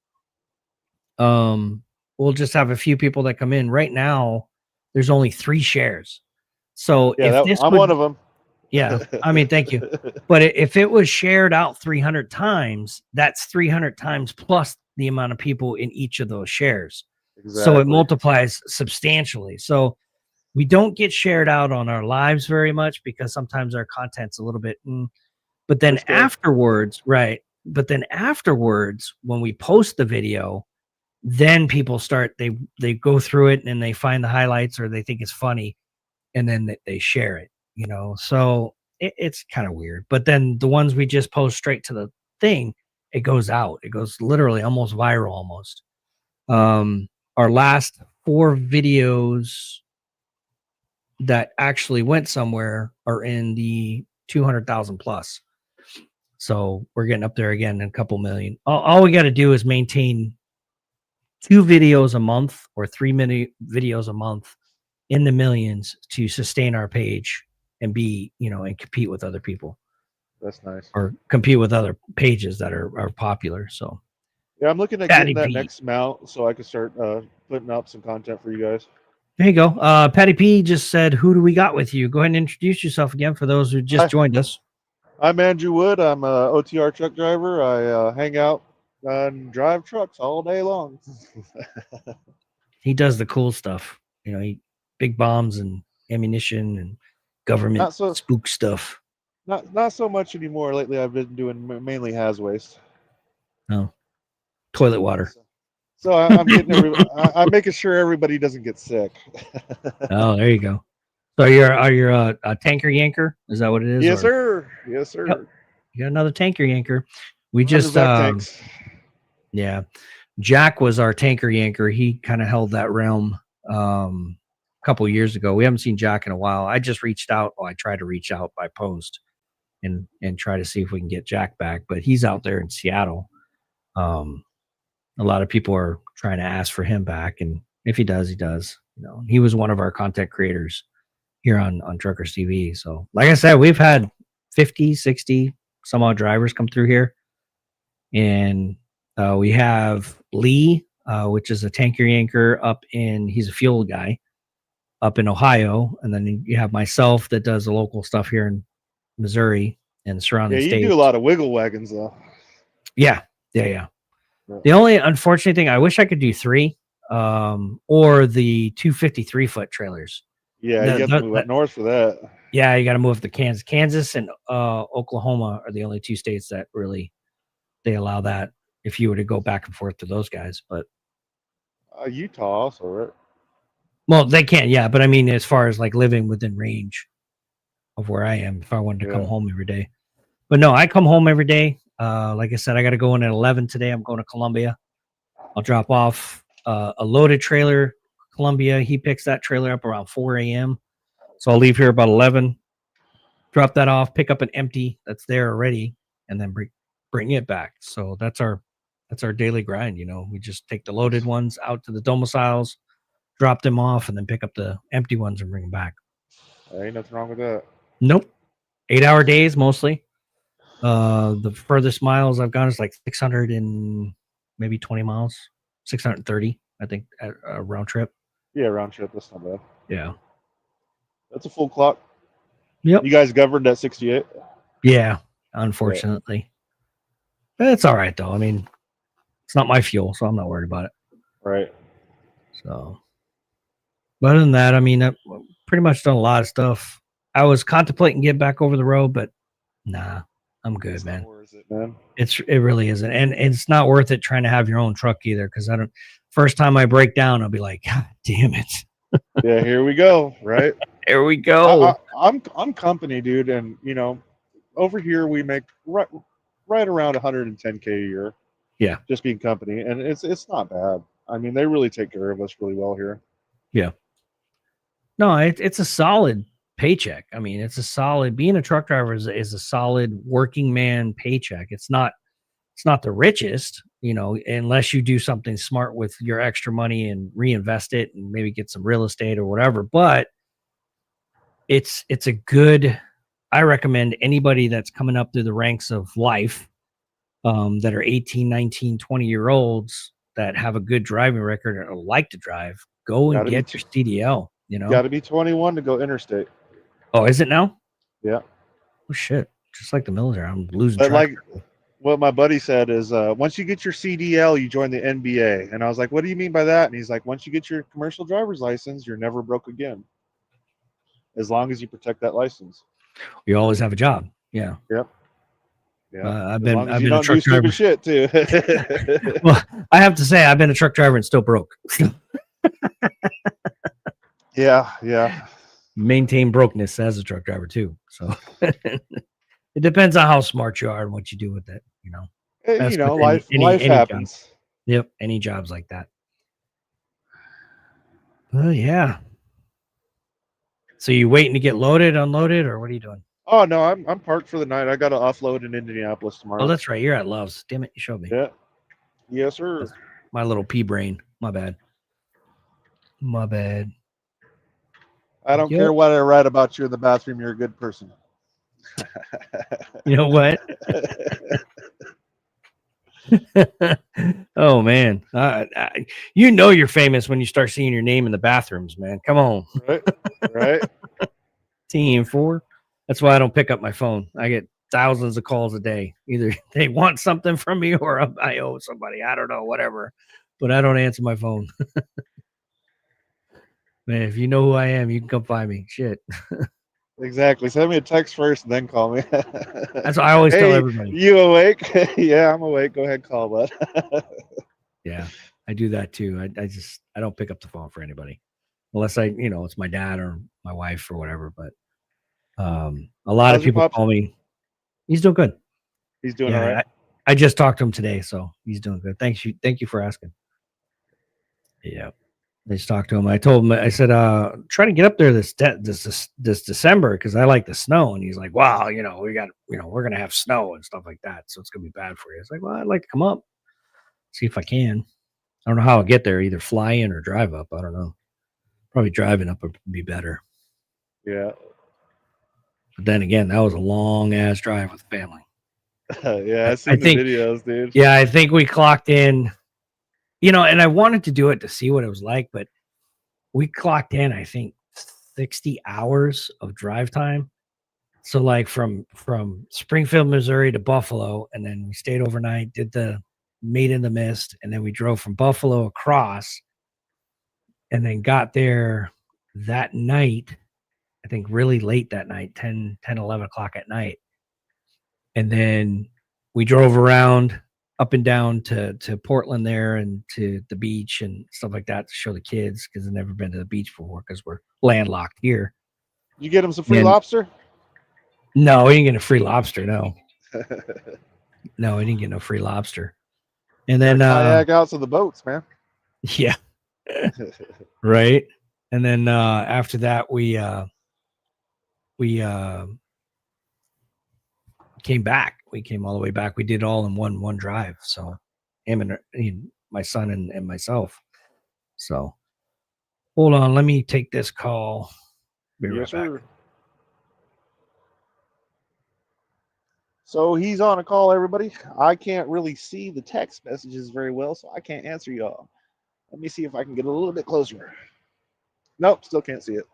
We'll just have a few people that come in. Right now, there's only 3 shares. So yeah, I'm one of them. Yeah, I mean, thank you. But if it was shared out 300 times, that's 300 times plus the amount of people in each of those shares. Exactly. So it multiplies substantially. So we don't get shared out on our lives very much because sometimes our content's a little bit, but then afterwards, right? But then afterwards, when we post the video, then people start, they go through it and they find the highlights or they think it's funny, and then they share it. So it's kind of weird. But then the ones we just post straight to the thing, it goes out. It goes literally almost viral almost. Our last 4 videos that actually went somewhere are in the 200,000 plus. So we're getting up there again in a couple million. All we got to do is maintain 2 videos a month or 3 videos a month in the millions to sustain our page and be, and compete with other people. That's nice. Or compete with other pages that are popular. So yeah, I'm looking at getting that next mount so I can start putting up some content for you guys. There you go. Patty P just said, "Who do we got with you?" Go ahead and introduce yourself again for those who just joined us. I'm Andrew Wood. I'm a OTR truck driver. I hang out and drive trucks all day long. He does the cool stuff. Big bombs and ammunition and government spook stuff. Not so much anymore. Lately, I've been doing mainly haz waste. Oh, toilet water. So I'm getting I'm making sure everybody doesn't get sick. Oh, there you go. So are you a tanker yanker? Is that what it is? Yes, sir. Yes, sir. Yep. You got another tanker yanker. We just yeah. Jack was our tanker yanker. He kind of held that realm a couple years ago. We haven't seen Jack in a while. I just reached out. Well, I tried to reach out by post and try to see if we can get Jack back, but he's out there in Seattle. A lot of people are trying to ask for him back, and if he does, he does. He was one of our content creators here on Truckers TV. So like I said, we've had 50, 60 some odd drivers come through here, and we have Lee, which is a tanker yanker he's a fuel guy up in Ohio. And then you have myself that does the local stuff here in Missouri and surrounding states. Yeah, you do a lot of wiggle wagons though. Yeah. The only unfortunate thing, I wish I could do 3 or the 253 foot trailers. Yeah, you have to move up north for that. Yeah, you got to move up to Kansas. Kansas and Oklahoma are the only 2 states that really they allow that if you were to go back and forth to those guys. But Utah also, right? Well, they can, yeah. But I mean, as far as like living within range of where I am, if I wanted to come home every day. But no, I come home every day. Like I said, I got to go in at 11 today. I'm going to Columbia. I'll drop off a loaded trailer Columbia. He picks that trailer up around 4 a.m. So I'll leave here about 11, drop that off, pick up an empty that's there already, and then bring it back. So that's our daily grind. You know, we just take the loaded ones out to the domiciles, drop them off, and then pick up the empty ones and bring them back. There ain't nothing wrong with that. Nope. 8-hour days mostly. The furthest miles I've gone is like 600 and maybe 20 miles, 630, I think, a round trip. Yeah, round trip. That's not bad. Yeah. That's a full clock. Yep. You guys governed at 68? Yeah, unfortunately. But it's all right, though. I mean, it's not my fuel, so I'm not worried about it. Right. So, but other than that, I mean, I've pretty much done a lot of stuff. I was contemplating getting back over the road, but nah, I'm good, It's man. not worth it, man. It really isn't, and it's not worth it trying to have your own truck either. Because I don't. First time I break down, I'll be like, God damn it. Yeah, here we go. Right. Here we go. I'm company, dude, and you know, over here we make right around 110K a year. Yeah. Just being company, and it's not bad. I mean, they really take care of us really well here. Yeah. No, it's a solid paycheck. I mean, it's a solid. Being a truck driver is a solid working man paycheck. It's not the richest, you know, unless you do something smart with your extra money and reinvest it and maybe get some real estate or whatever. But it's a good. I recommend anybody that's coming up through the ranks of life, that are 18, 19, 20-year-olds that have a good driving record or like to drive, go and get your CDL. You know, got to be 21 to go interstate. Oh, is it now? Yeah. Oh shit! Just like the military, I'm losing But track. like what my buddy said is, once you get your CDL, you join the NBA. And I was like, what do you mean by that? And he's like, once you get your commercial driver's license, you're never broke again, as long as you protect that license. You always have a job. Yeah. Yep. Yeah. I've been you a don't truck do stupid driver. shit too. Well, I have to say, I've been a truck driver and still broke. Yeah. Maintain brokenness as a truck driver too. So it depends on how smart you are and what you do with it. You know. You know, with life happens. Job. Yep. Any jobs like that. Yeah. So you waiting to get loaded, unloaded, or what are you doing? Oh no, I'm parked for the night. I got to offload in Indianapolis tomorrow. Oh, that's right. You're at Love's. Damn it, you showed me. Yeah. Yes, sir. That's my little pea brain. My bad. I don't care what I write about you in the bathroom. You're a good person. You know what? Oh man, you know you're famous when you start seeing your name in the bathrooms, man. Come on, right. Team 4. That's why I don't pick up my phone. I get thousands of calls a day. Either they want something from me or I owe somebody. I don't know, whatever. But I don't answer my phone. Man, if you know who I am, you can come find me. Shit. Exactly. Send me a text first and then call me. That's what I always tell everybody. You awake? Yeah, I'm awake. Go ahead, call, bud. Yeah, I do that too. I don't pick up the phone for anybody unless it's my dad or my wife or whatever. But a lot of people call me. He's doing good. He's doing all right. I just talked to him today, so he's doing good. Thank you for asking. Yeah. I just talked to him. I told him, I said, try to get up there this December because I like the snow. And he's like, wow, we're going to have snow and stuff like that. So it's going to be bad for you. It's like, well, I'd like to come up, see if I can. I don't know how I'll get there, either fly in or drive up. I don't know. Probably driving up would be better. Yeah. But then again, that was a long ass drive with the family. Yeah, I seen the videos, dude. Yeah, I think we clocked in. And I wanted to do it to see what it was like, but we clocked in, I think, 60 hours of drive time. So like from Springfield, Missouri to Buffalo, and then we stayed overnight, did the Made in the Mist, and then we drove from Buffalo across and then got there that night, I think really late that night, 10, 11 o'clock at night. And then we drove around up and down to Portland there and to the beach and stuff like that to show the kids because they've never been to the beach before because we're landlocked here. You get them some free lobster? No, we didn't get a free lobster. No, we didn't get no free lobster. And then kayak out to the boats, man. Yeah, Right. And then after that, we came back. We came all the way back. We did it all in one drive. So him and my son and myself. So hold on, let me take this call. Be right Yes, back. sir. So he's on a call, everybody. I can't really see the text messages very well, so I can't answer y'all. Let me see if I can get a little bit closer. Nope, still can't see it.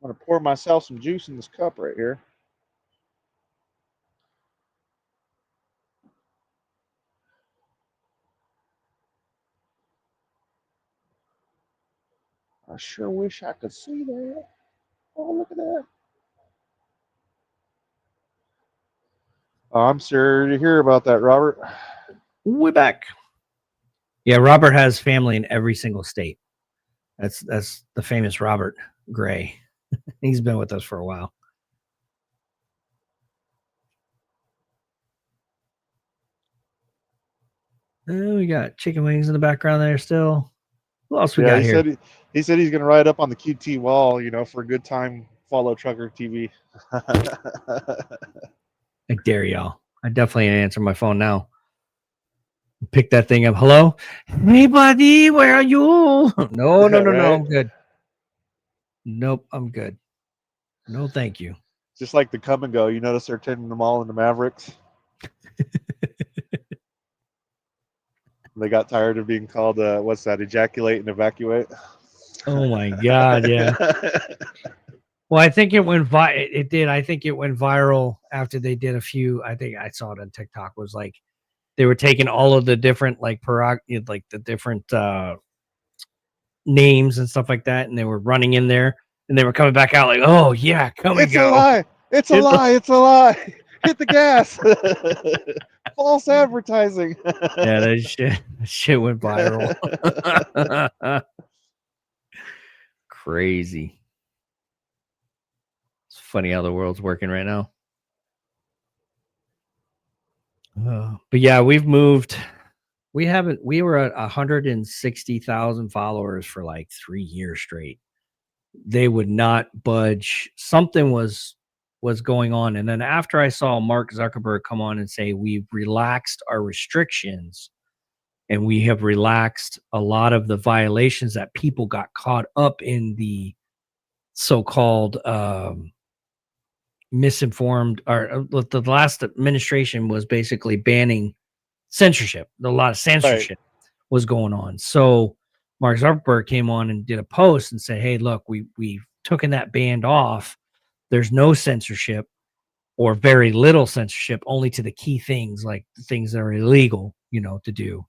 I'm going to pour myself some juice in this cup right here. I sure wish I could see that. Oh, look at that. Oh, I'm sorry to hear about that, Robert. We're back. Yeah, Robert has family in every single state. That's the famous Robert Gray. He's been with us for a while. We got chicken wings in the background there still. Who else we got here? He said he's going to ride up on the QT wall, for a good time. Follow Trucker TV. I dare y'all. I definitely answer my phone now. Pick that thing up. Hello? Hey, buddy, where are you? No, right? I'm good. Nope, I'm good. No, thank you. Just like the come and go. You notice they're turning them all into Mavericks? They got tired of being called, what's that, ejaculate and evacuate? Oh, my God, yeah. Well, I think it went it did. I think it went viral after they did a few. I think I saw it on TikTok. Was like they were taking all of the different like the different names and stuff like that, and they were running in there, and they were coming back out like, "Oh yeah, come and go." A lie. It's a lie. It's a lie. Hit the gas. False advertising. Yeah, that shit went viral. Crazy. It's funny how the world's working right now. But yeah, we've moved. We were at 160,000 followers for like 3 years straight. They would not budge. Something was going on. And then after I saw Mark Zuckerberg come on and say, we've relaxed our restrictions and we have relaxed a lot of the violations that people got caught up in the so-called misinformed, or the last administration was basically banning censorship. A lot of censorship was going on. So Mark Zuckerberg came on and did a post and said, hey, look, we've taken that ban off. There's no censorship or very little censorship, only to the key things, like the things that are illegal, to do.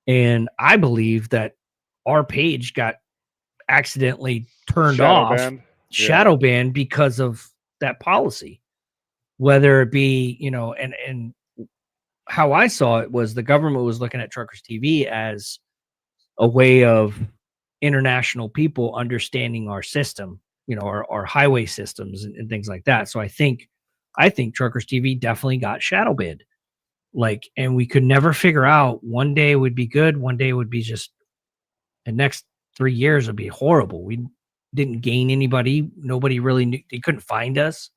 And I believe that our page got accidentally turned off, shadow banned because of that policy, whether it be, and how I saw it was the government was looking at Truckers TV as a way of international people understanding our system, our highway systems and things like that. So I think Truckers TV definitely got shadow banned. And we could never figure out, one day would be good, one day would be just, the next 3 years would be horrible. We didn't gain anybody. Nobody really knew. They couldn't find us.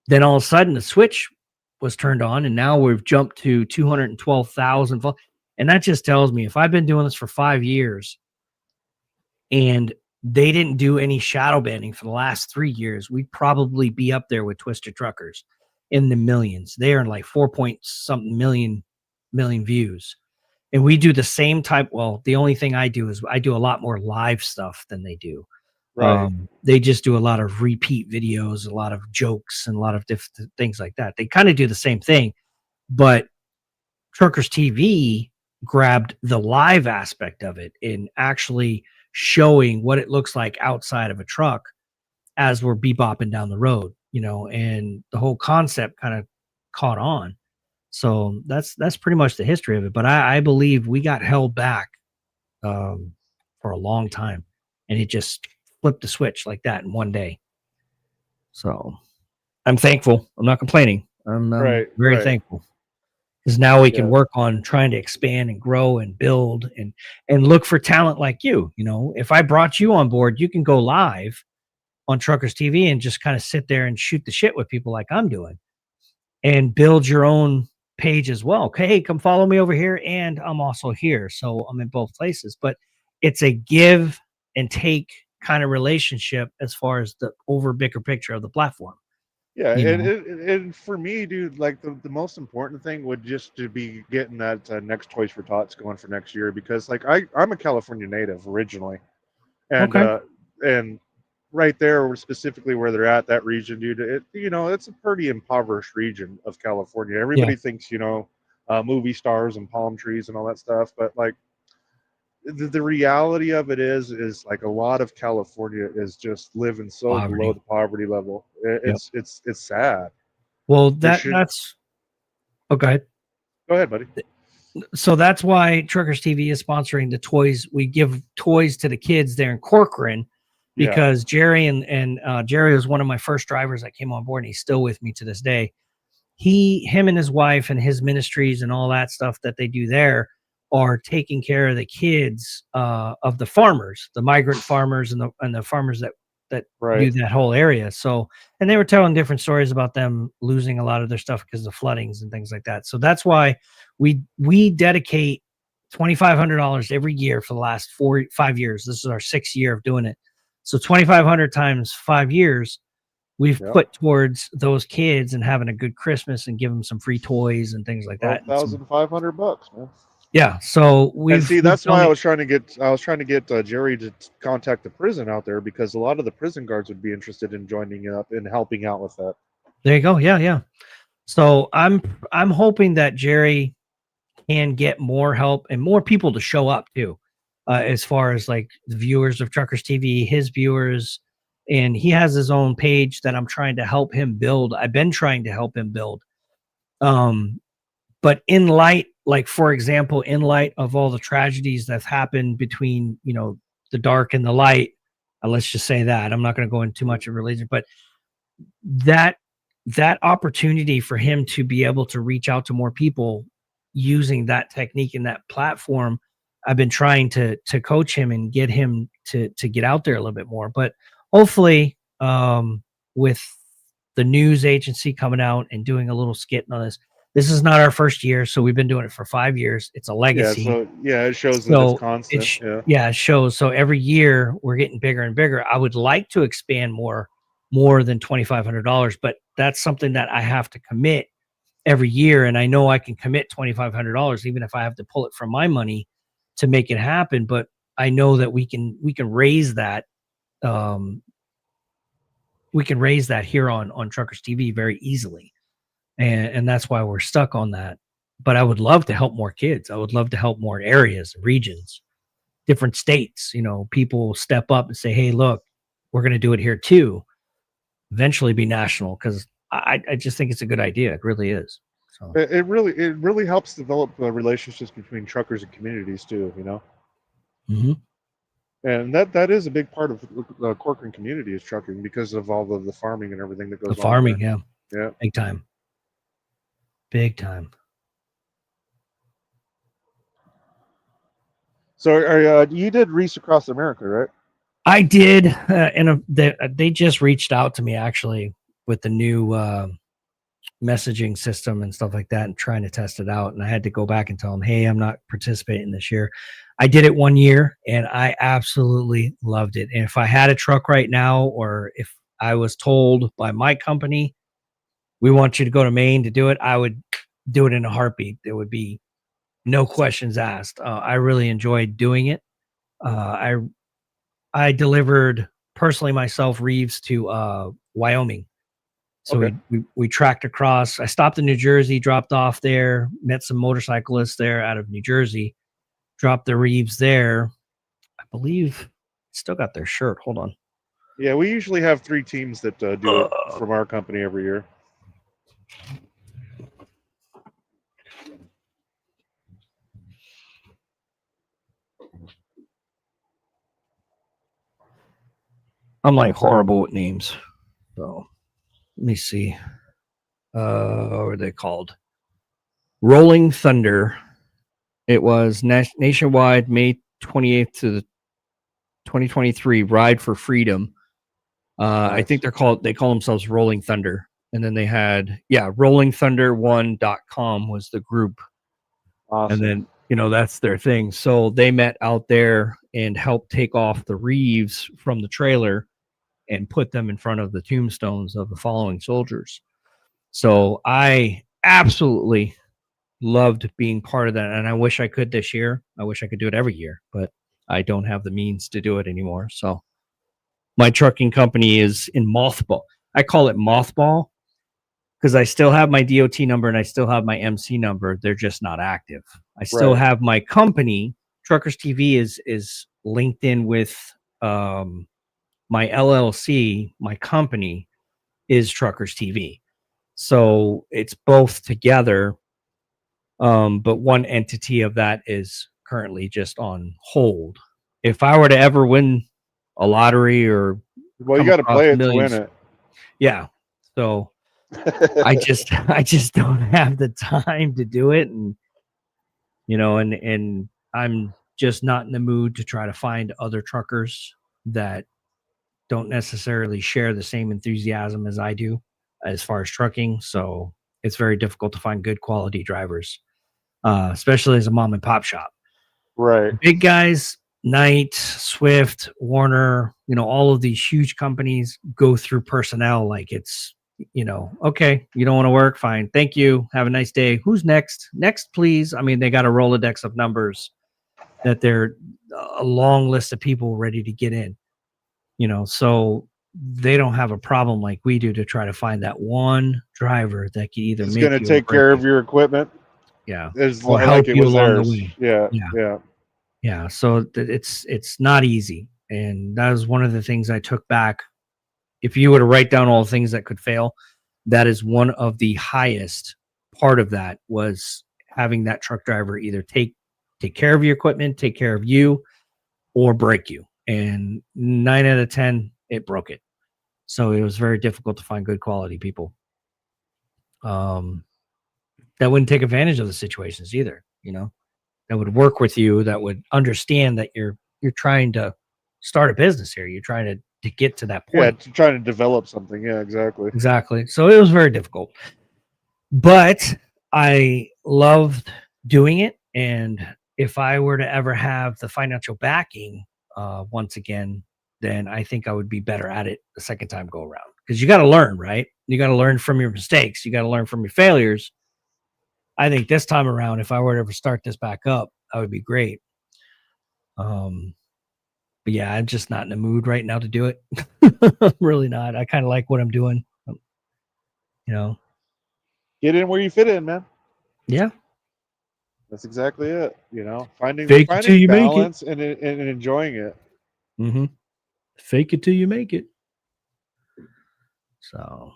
Then all of a sudden the switch was turned on, and now we've jumped to 212,000. And that just tells me, if I've been doing this for 5 years and they didn't do any shadow banning for the last 3 years, we'd probably be up there with Twisted Truckers in the millions. They're in like 4-point-something million views. And we do the same type. Well, the only thing I do is I do a lot more live stuff than they do. Right. They just do a lot of repeat videos, a lot of jokes, and a lot of different things like that. They kind of do the same thing, but Truckers TV grabbed the live aspect of it in actually showing what it looks like outside of a truck as we're bebopping down the road, and the whole concept kind of caught on. So that's pretty much the history of it. But I believe we got held back for a long time, and it just flipped the switch like that in one day. So I'm thankful. I'm not complaining. I'm very thankful, because now we can work on trying to expand and grow and build and look for talent like you. You know, if I brought you on board, you can go live on Truckers TV and just kind of sit there and shoot the shit with people like I'm doing, and build your own page as well. Okay, hey, come follow me over here, and I'm also here, so I'm in both places. But it's a give and take kind of relationship as far as the bigger picture of the platform. Yeah, and for me, dude, like the most important thing would just to be getting that next Toys for Tots going for next year, because like I'm a California native originally, and Okay. And right there, specifically where they're at, that region, dude, it's a pretty impoverished region of California. Everybody thinks, movie stars and palm trees and all that stuff, but like the reality of it is like a lot of California is just living so below the poverty level. It's sad. Well, that's okay. Go ahead, buddy. So that's why Truckers TV is sponsoring the toys. We give toys to the kids there in Corcoran, because Jerry and Jerry was one of my first drivers that came on board, and he's still with me to this day. Him and his wife and his ministries and all that stuff that they do there are taking care of the kids of the farmers, the migrant farmers, and the farmers that do that whole area. So, and they were telling different stories about them losing a lot of their stuff because of floodings and things like that. So that's why we dedicate $2,500 every year for the last 5 years. This is our 6th year of doing it. So 2,500 times 5 years, we've put towards those kids and having a good Christmas and give them some free toys and things like that. $1,500, man. Yeah, so that's why I was trying to get Jerry to contact the prison out there, because a lot of the prison guards would be interested in joining up and helping out with that. There you go. Yeah. So I'm hoping that Jerry can get more help and more people to show up too, as far as like the viewers of Truckers TV, his viewers, and he has his own page that I'm trying to help him build. I've been trying to help him build. But in light, like for example, in light of all the tragedies that have happened between, the dark and the light, let's just say that. I'm not going to go into too much of religion, but that opportunity for him to be able to reach out to more people using that technique and that platform, I've been trying to coach him and get him to get out there a little bit more. But hopefully, with the news agency coming out and doing a little skit on this is not our first year, so we've been doing it for 5 years. It's a legacy. It shows that it's constant. It shows. So every year we're getting bigger and bigger. I would like to expand more than $2,500, but that's something that I have to commit every year. And I know I can commit $2,500, even if I have to pull it from my money to make it happen. But I know that we can raise that. We can raise that here on Truckers TV very easily. And that's why we're stuck on that. But I would love to help more kids. I would love to help more areas, regions, different states. People step up and say, hey, look, we're going to do it here too. Eventually be national, because I just think it's a good idea. It really is. So it really helps develop relationships between truckers and communities too, Mm-hmm. And that is a big part of the Corcoran community is trucking, because of all of the farming and everything that goes on. The farming, yeah. Big time. Big time. So you did Reese Across America, right? I did. And they just reached out to me actually with the new messaging system and stuff like that, and trying to test it out. And I had to go back and tell them, hey, I'm not participating this year. I did it 1 year and I absolutely loved it. And if I had a truck right now, or if I was told by my company, we want you to go to Maine to do it, I would do it in a heartbeat. There would be no questions asked. I really enjoyed doing it. I delivered personally myself Reeves to Wyoming. So we tracked across. I stopped in New Jersey, dropped off there, met some motorcyclists there out of New Jersey, dropped the Reeves there. I believe still got their shirt. Hold on. Yeah, we usually have 3 teams that do it from our company every year. I'm like horrible with names. So let me see. What are they called? Rolling Thunder. It was nationwide May 28th to the 2023 Ride for Freedom. I think they call themselves Rolling Thunder. And then they had, rollingthunder1.com was the group. Awesome. And then, that's their thing. So they met out there and helped take off the reeves from the trailer and put them in front of the tombstones of the following soldiers. So I absolutely loved being part of that. And I wish I could this year. I wish I could do it every year, but I don't have the means to do it anymore. So my trucking company is in mothball. I call it mothball because I still have my DOT number and I still have my MC number. They're just not active. I still have my company. Truckers TV is linked in with my LLC. My company is Truckers TV. So it's both together. But one entity of that is currently just on hold. If I were to ever win a lottery or Well, you got to play it to win it. Yeah. So I just don't have the time to do it. And, and I'm just not in the mood to try to find other truckers that don't necessarily share the same enthusiasm as I do as far as trucking. So it's very difficult to find good quality drivers, especially as a mom and pop shop. Right. Big guys, Knight, Swift, Warner, all of these huge companies go through personnel like it's, okay, you don't want to work, fine, thank you, have a nice day. Who's next? Next, please. I mean, they got a Rolodex of numbers that they're a long list of people ready to get in, so they don't have a problem like we do to try to find that one driver that can either it's going to take care of your equipment. Yeah. Or help you along the way. Yeah. So it's not easy. And that was one of the things I took back. If you were to write down all the things that could fail, that is one of the highest part of that was having that truck driver either take care of your equipment, take care of you, or break you. And 9 out of 10, it broke it. So it was very difficult to find good quality people. That wouldn't take advantage of the situations either, that would work with you, that would understand that you're trying to start a business here. You're trying to get to that point. Yeah, trying to develop something. Yeah, exactly. Exactly. So it was very difficult. But I loved doing it. And if I were to ever have the financial backing once again, then I think I would be better at it the second time go around. Because you got to learn, right? You got to learn from your mistakes. You got to learn from your failures. I think this time around, if I were to ever start this back up, that would be great. But yeah, I'm just not in the mood right now to do it. I'm really not. I kind of like what I'm doing. Get in where you fit in, man. Yeah. That's exactly it. Finding balance and enjoying it. Mm-hmm. Fake it till you make it. So,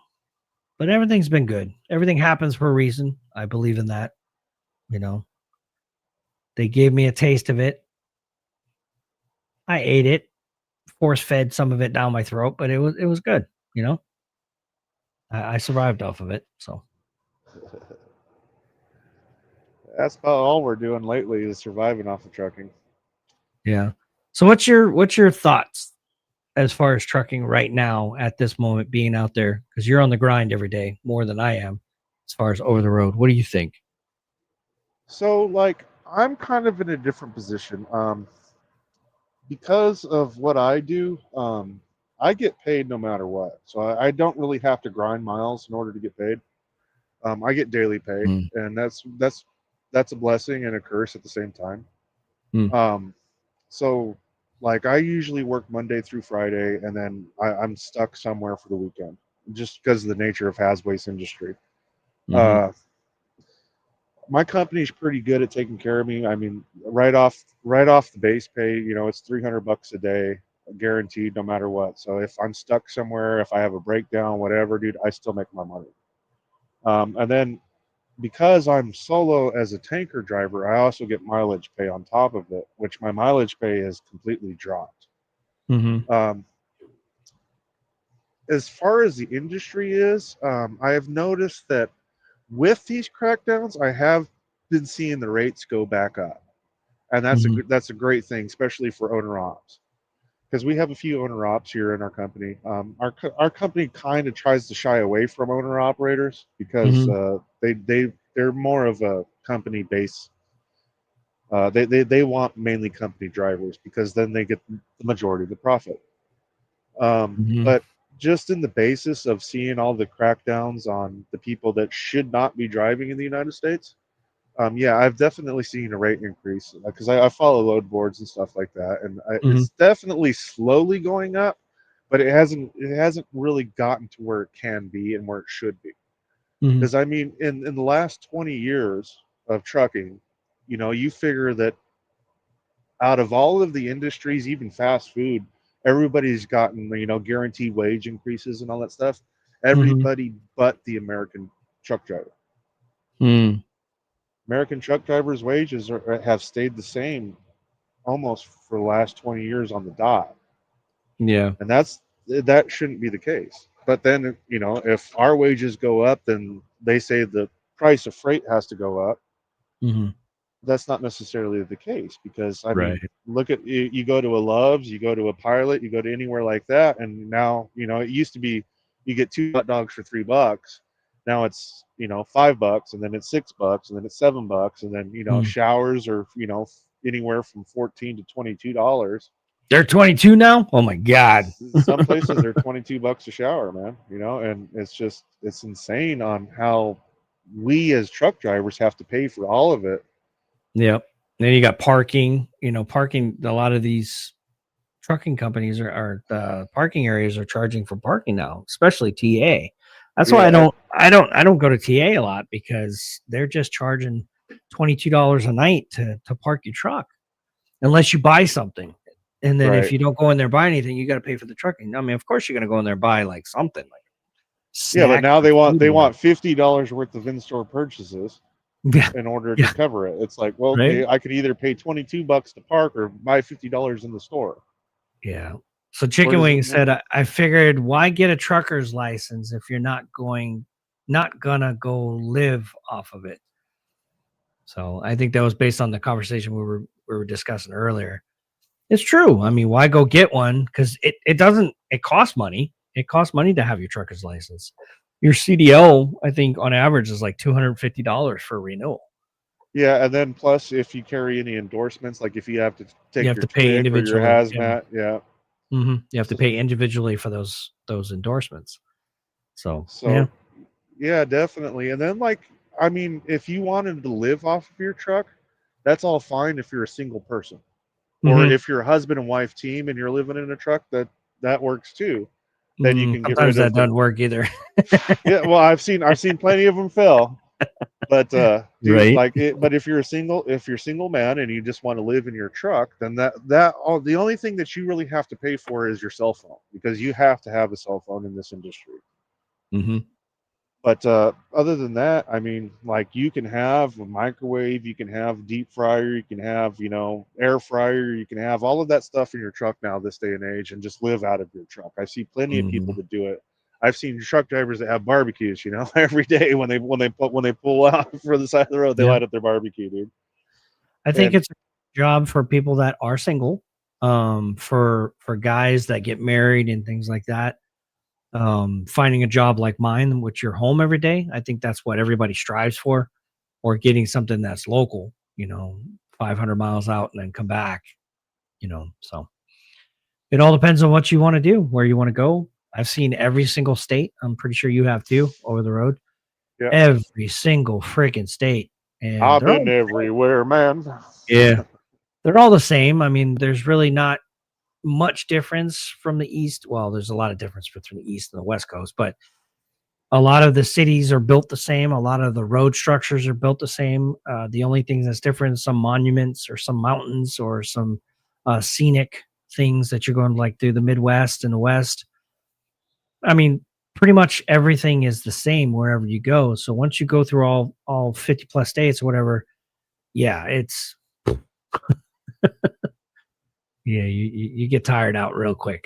but everything's been good. Everything happens for a reason. I believe in that. They gave me a taste of it. I ate it, force fed some of it down my throat, but it was good. I survived off of it. So that's about all we're doing lately is surviving off of trucking. Yeah. So what's your thoughts as far as trucking right now at this moment, being out there? Because you're on the grind every day more than I am as far as over the road. What do you think? So I'm kind of in a different position. Because of what I do, I get paid no matter what. So I don't really have to grind miles in order to get paid. I get daily pay, and that's a blessing and a curse at the same time. So I usually work Monday through Friday, and then I'm stuck somewhere for the weekend, just because of the nature of Hasway's industry. My company's pretty good at taking care of me. I mean, right off the base pay, it's $300 a day, guaranteed, no matter what. So if I'm stuck somewhere, if I have a breakdown, whatever, dude, I still make my money. And then because I'm solo as a tanker driver, I also get mileage pay on top of it, which my mileage pay has completely dropped. as far as the industry is, I have noticed that with these crackdowns, I have been seeing the rates go back up, and that's a great thing, especially for owner ops, because we have a few owner ops here in our company. Our company kind of tries to shy away from owner operators because they're more of a company base. They want mainly company drivers because then they get the majority of the profit. But just in the basis of seeing all the crackdowns on the people that should not be driving in the United States, yeah, I've definitely seen a rate increase because I follow load boards and stuff like that, and it's definitely slowly going up, but it hasn't really gotten to where it can be and where it should be. Because I mean, in the last 20 years of trucking, you figure that out of all of the industries, even fast food, everybody's gotten guaranteed wage increases and all that stuff. Everybody but the American truck driver. American truck drivers' wages have stayed the same almost for the last 20 years on the dot. Yeah. And that shouldn't be the case. But then, if our wages go up, then they say the price of freight has to go up. That's not necessarily the case because, I mean, look at you go to a Love's, you go to a Pilot, you go to anywhere like that, and now, it used to be you get 2 hot dogs for $3. Now it's $5, and then it's $6, and then it's $7, and then showers are anywhere from $14 to $22. They're 22 now. Oh my God! Some places are $22 a shower, man. And it's insane on how we as truck drivers have to pay for all of it. Yep. Then you got parking. Parking. A lot of these trucking companies are the parking areas are charging for parking now, especially TA. That's why I don't go to TA a lot because they're just charging $22 a night to park your truck, unless you buy something. And then if you don't go in there and buy anything, you got to pay for the trucking. I mean, of course you're going to go in there and buy like something like but now they want $50 worth of in-store purchases in order to cover it. It's like, well, okay, I could either pay $22 to park or buy $50 in the store. Yeah. So Chicken Wing said, I figured why get a trucker's license if you're not gonna go live off of it. So I think that was based on the conversation we were discussing earlier. It's true. I mean, why go get one? Because it costs money. It costs money to have your trucker's license. Your CDL, I think, on average is like $250 for renewal. Yeah, and then plus if you carry any endorsements, like if you have to take your pay individually, or your hazmat, you have to pay individually for those endorsements. So yeah, definitely. And then I mean, if you wanted to live off of your truck, that's all fine if you're a single person. Or if you're a husband and wife team and you're living in a truck, that works too. Then you can sometimes get rid that of doesn't work either. Yeah, well, I've seen plenty of them fail. But but if you're a single man and you just want to live in your truck, then the only thing that you really have to pay for is your cell phone, because you have to have a cell phone in this industry. But other than that, I mean, you can have a microwave, you can have deep fryer, you can have air fryer, you can have all of that stuff in your truck now this day and age, and just live out of your truck. I see plenty of people that do it. I've seen truck drivers that have barbecues, every day when they pull out for the side of the road, they light up their barbecue, dude. I think it's a job for people that are single, for guys that get married and things like that. Finding a job like mine, which you're home every day. I think that's what everybody strives for, or getting something that's local, 500 miles out and then come back, so it all depends on what you want to do, where you want to go. I've seen every single state. I'm pretty sure you have too, over the road. Yeah. Every single freaking state. And I've been everywhere, man. Yeah. They're all the same. I mean, there's really not much difference from the east. Well, there's a lot of difference between the east and the west coast, but a lot of the cities are built the same. A lot of the road structures are built the same. The only thing that's different is some monuments or some mountains or some scenic things that you're going through the Midwest and the West. I mean, pretty much everything is the same wherever you go. So once you go through all 50 plus states or whatever, yeah, it's yeah, you get tired out real quick,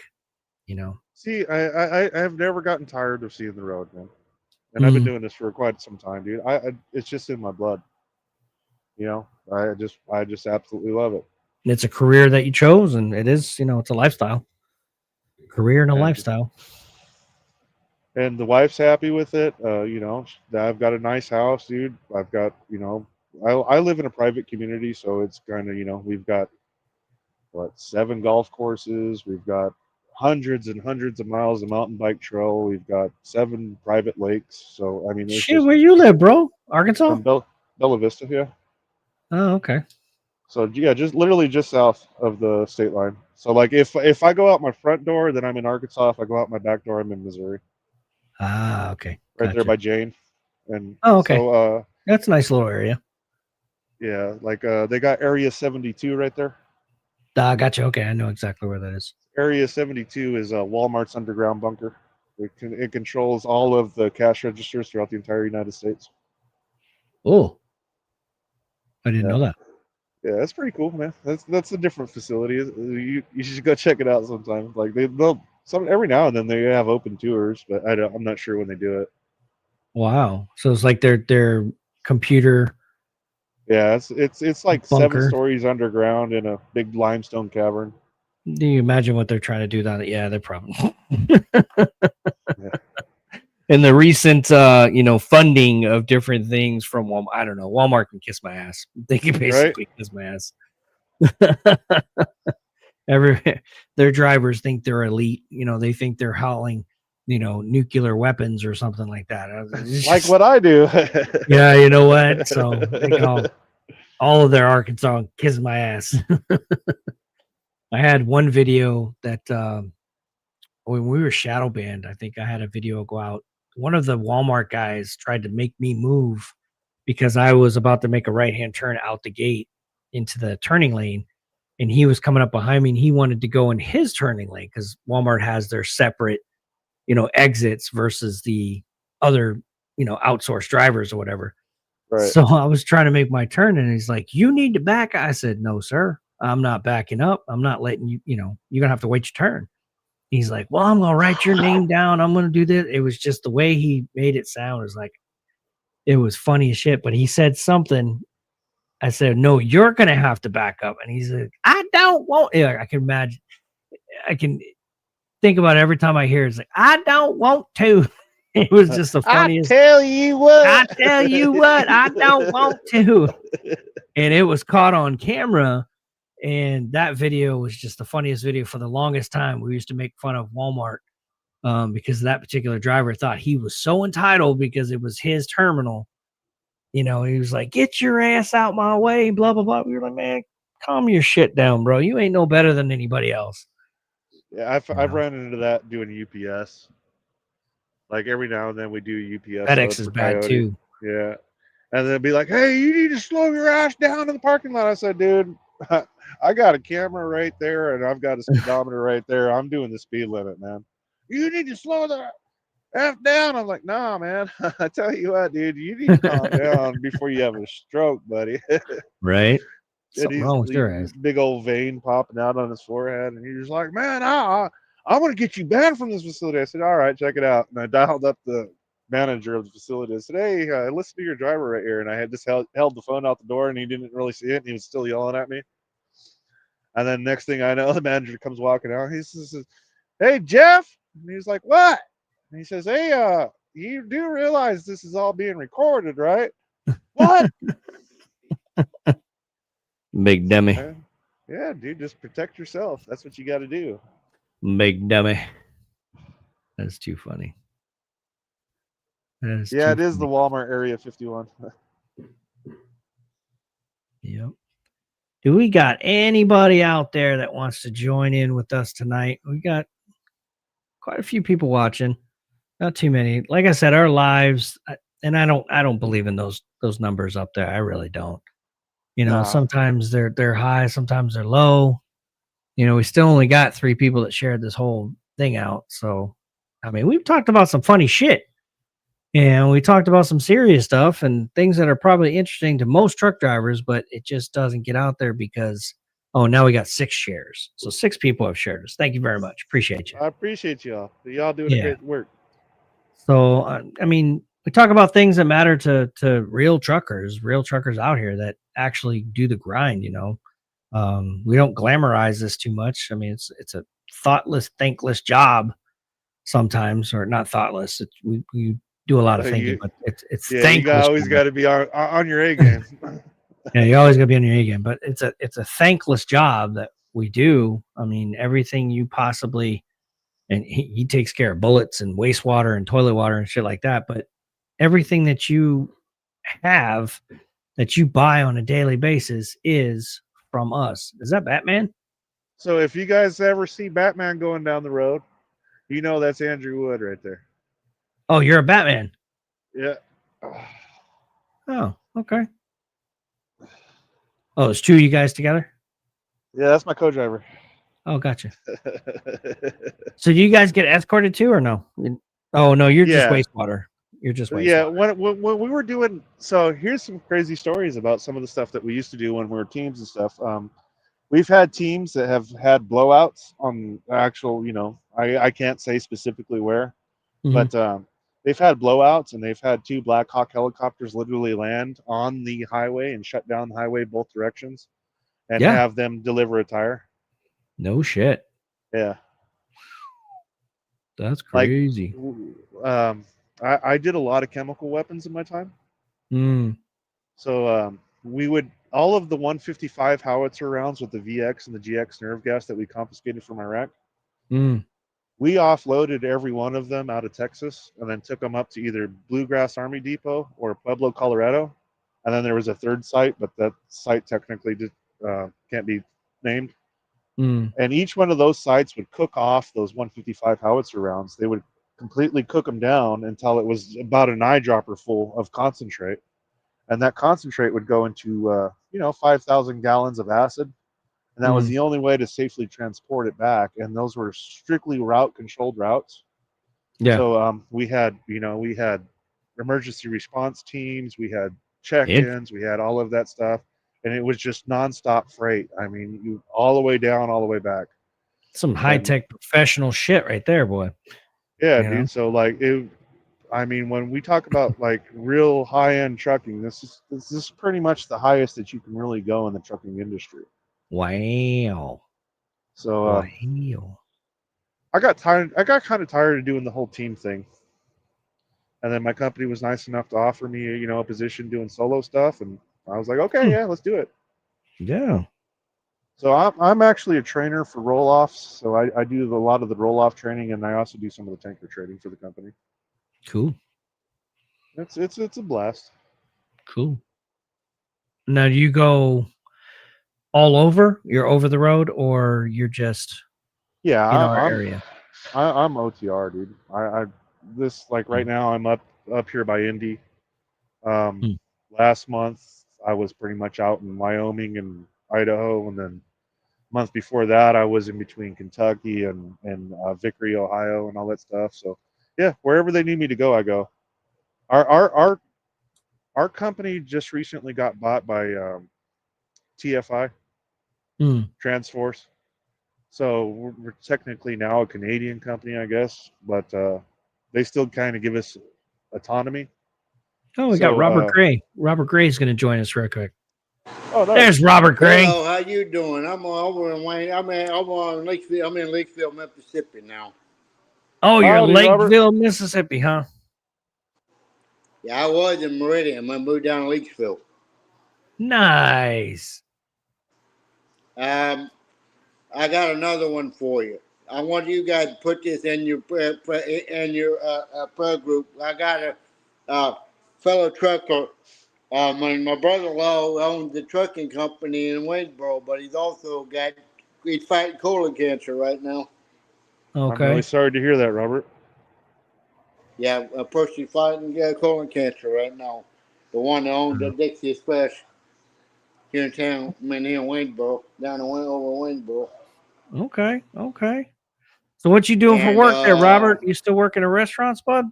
See, I have never gotten tired of seeing the road, man. And I've been doing this for quite some time, dude. It's just in my blood. You know, I just absolutely love it. It's a career that you chose, and it is, it's a lifestyle. Career and a And, lifestyle. and the wife's happy with it. You know, I've got a nice house, dude. I've got, I live in a private community, so it's kind of, we've got 7 golf courses. We've got hundreds and hundreds of miles of mountain bike trail. We've got 7 private lakes. So I mean, there's Shit, just where you live, bro? Arkansas? Bella Vista, yeah. Oh, okay. So yeah, just literally just south of the state line. So like if I go out my front door, then I'm in Arkansas. If I go out my back door, I'm in Missouri. Ah, okay. Right Gotcha. there by Jane. And oh, okay. So that's a nice little area. yeah, like they got Area 72 right there. Gotcha. Okay, I know exactly where that is. Area 72 is Walmart's underground bunker. It controls all of the cash registers throughout the entire United States. Oh, I didn't know that. Yeah, that's pretty cool, man. That's a different facility. You should go check it out sometime. Like they'll every now and then they have open tours, but I'm not sure when they do it. Wow. So it's like their computer. Yeah, it's like bunker. 7 stories underground in a big limestone cavern. Do you imagine what they're trying to do down there? Yeah, they're probably. Yeah. And the recent, funding of different things from Walmart, I don't know. Walmart can kiss my ass. They can basically kiss my ass. Their drivers think they're elite. They think they're hauling, nuclear weapons or something like that. Like what I do. Yeah, you know what? So they call all of their Arkansas kiss my ass. I had one video that when we were shadow banned, I think I had a video go out. One of the Walmart guys tried to make me move because I was about to make a right-hand turn out the gate into the turning lane, and he was coming up behind me, and he wanted to go in his turning lane because Walmart has their separate, exits versus the other, outsourced drivers or whatever. Right. So I was trying to make my turn, and he's like, "You need to back." I said, "No, sir. I'm not backing up. I'm not letting you, you're going to have to wait your turn." He's like, "Well, I'm going to write your name down. I'm going to do this." It was just the way he made it sound. It was like, it was funny as shit. But he said something. I said, "No, you're going to have to back up." And he's like, "I don't want." Yeah, I can imagine. I can think about it every time I hear it. It's like, "I don't want to." It was just the funniest. I tell you what, I don't want to. And it was caught on camera. And that video was just the funniest video for the longest time. We used to make fun of Walmart because that particular driver thought he was so entitled because it was his terminal. He was like, "Get your ass out my way," blah, blah, blah. We were like, "Man, calm your shit down, bro. You ain't no better than anybody else." Yeah, I've run into that doing UPS. Like every now and then we do UPS. FedEx is bad too. Yeah. And they'll be like, "Hey, you need to slow your ass down in the parking lot." I said, "Dude, I got a camera right there and I've got a speedometer right there. I'm doing the speed limit, man. You need to slow the F down." I'm like, "Nah, man. I tell you what, dude, you need to calm down before you have a stroke, buddy." Right? Something wrong with your ass. Big old vein popping out on his forehead. And he was like, "Man, I'm going to get you banned from this facility." I said, "All right, check it out." And I dialed up the manager of the facility. I said, "Hey, listen to your driver right here." And I had just held the phone out the door and he didn't really see it. And he was still yelling at me. And then next thing I know, the manager comes walking out. He says, "Hey, Jeff." And he's like, "What?" And he says, "Hey, you do realize this is all being recorded, right?" "What?" Big dummy. Yeah, dude, just protect yourself. That's what you got to do. Big dummy. That's too funny. Yeah, it is the Walmart Area 51. Yep. Do we got anybody out there that wants to join in with us tonight? We got quite a few people watching. Not too many. Like I said, our lives, and I don't believe in those numbers up there. I really don't. Sometimes they're high, sometimes they're low. We still only got 3 people that shared this whole thing out. So, I mean, we've talked about some funny shit. And we talked about some serious stuff and things that are probably interesting to most truck drivers, but it just doesn't get out there because Oh, now we got 6 shares. So 6 people have shared us. Thank you very much. Appreciate you. I appreciate y'all. Y'all doing Yeah. a great work. So, I mean, we talk about things that matter to real truckers out here that actually do the grind, you know. We don't glamorize this too much. I mean, it's a thoughtless, thankless job sometimes, or not thoughtless. We do a lot of thinking, but it's Yeah, thankless. always got to be on your A game. Yeah, you always gotta be on your A game, but it's a thankless job that we do. I mean, everything you possibly, and he takes care of bullets and wastewater and toilet water and shit like that. But everything that you have that you buy on a daily basis is from us. Is that Batman? So if you guys ever see Batman going down the road, you know that's Andrew Wood right there. Oh, you're a Batman. Yeah. Oh, okay. Oh, it's 2 of you guys together? Yeah, that's my co-driver. Oh, gotcha. So do you guys get escorted too, or no? Oh no, you're just wastewater. You're just wastewater. Yeah, when we were doing, so here's some crazy stories about some of the stuff that we used to do when we were teams and stuff. We've had teams that have had blowouts on actual, you know, I can't say specifically where, but they've had blowouts, and they've had 2 Black Hawk helicopters literally land on the highway and shut down the highway both directions and have them deliver a tire. No shit. Yeah. That's crazy. Like, I did a lot of chemical weapons in my time. So we would, all of the 155 howitzer rounds with the VX and the GX nerve gas that we confiscated from Iraq, we offloaded every one of them out of Texas and then took them up to either Bluegrass Army Depot or Pueblo, Colorado. And then there was a third site, but that site technically can't be named. And each one of those sites would cook off those 155 howitzer rounds. They would completely cook them down until it was about an eyedropper full of concentrate. And that concentrate would go into, 5,000 gallons of acid. And that was the only way to safely transport it back. And those were strictly controlled routes. Yeah. So we had emergency response teams, we had check-ins, we had all of that stuff. And it was just nonstop freight. I mean, you all the way down, all the way back. Some high-tech professional shit right there, boy. Yeah, dude. Know? So like when we talk about like real high-end trucking, this is pretty much the highest that you can really go in the trucking industry. Wow. So I got kind of tired of doing the whole team thing. And then my company was nice enough to offer me, a position doing solo stuff, and I was like, okay, yeah, let's do it. Yeah. So I'm actually a trainer for roll-offs. So I do a lot of the roll-off training, and I also do some of the tanker training for the company. Cool. It's a blast. Cool. Now, do you go all over? You're over the road, or you're just in our area? I'm OTR, dude. I this like right now I'm up here by Indy. Last month I was pretty much out in Wyoming and Idaho, and then month before that I was in between Kentucky and Vickery, Ohio, and all that stuff. So yeah, wherever they need me to go, I go. Our company just recently got bought by TFI, Transforce. So we're technically now a Canadian company, I guess, but they still kind of give us autonomy. Oh, we got Robert Gray. Robert Gray is going to join us real quick. Oh, nice. There's Robert Gray. Hello, how you doing? I'm over in Wayne. I'm in Lakeville. I'm in Lakeville, Mississippi now. Oh, you're in Lakeville, Robert? Mississippi, huh? Yeah, I was in Meridian. I moved down to Lakeville. Nice. I got another one for you. I want you guys to put this in your prayer group. I got a fellow trucker. My brother-in-law owns the trucking company in Waynesboro, but he's fighting colon cancer right now. Okay. I'm really sorry to hear that, Robert. Yeah, a person fighting colon cancer right now. The one that owns the Dixie Express here in town, here in Waynesboro, over Waynesboro. Okay. So what you doing for work there, Robert? You still working in restaurants, bud?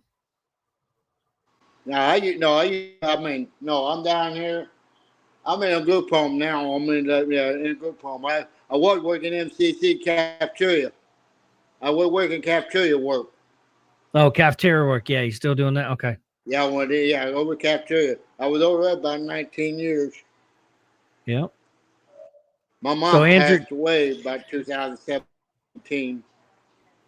I'm down here. I'm in a group home now. I'm in a group home. I was working MCC cafeteria. I was working cafeteria work. Oh, cafeteria work. Yeah, you still doing that? Okay. Yeah, over cafeteria. I was over there about 19 years. Yep. My mom So Andrew, passed away about 2017.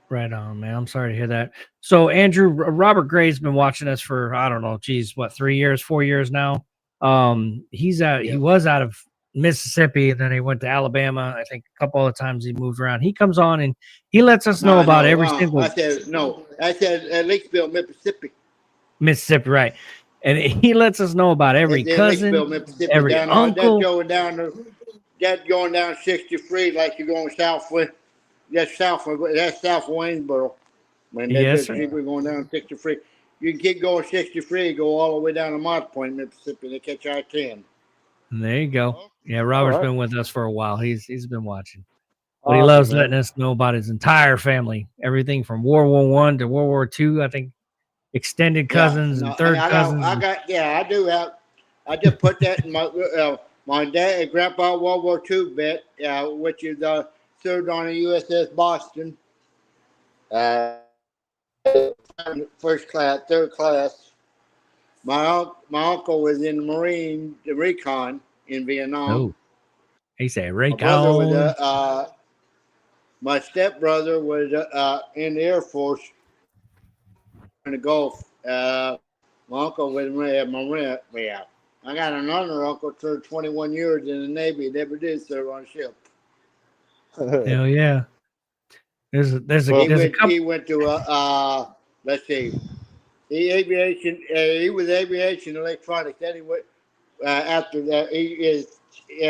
right on, man. I'm sorry to hear that. So Andrew, Robert Gray's been watching us for, I don't know, geez, what, 3 years, 4 years now. He was out of Mississippi, and then he went to Alabama. I think a couple of times he moved around. He comes on and he lets us know about every single. I said Lakesville, Mississippi, right? And he lets us know about every cousin, every uncle. That's going down 63 like you're going southwest. That's south of Waynesboro. Man, Yes, sir. We're going down 63. You can keep going 63, go all the way down to Mott Point, Mississippi, to catch I-10. There you go. Yeah, Robert's been with us for a while. He's been watching. But Awesome, he loves man. letting us know about his entire family, everything from World War I to World War II. I think extended cousins and third cousins. I just put that in my dad and grandpa World War II vet, which is served on the USS Boston. First class, third class. My uncle was in the recon in Vietnam. Oh, he said recon. My stepbrother was in the Air Force in the Gulf. My uncle was Marine. Yeah, I got another uncle served 21 years in the Navy. Never did serve on a ship. Hell yeah. He went to let's see. He was aviation electronics. Then he went after that. He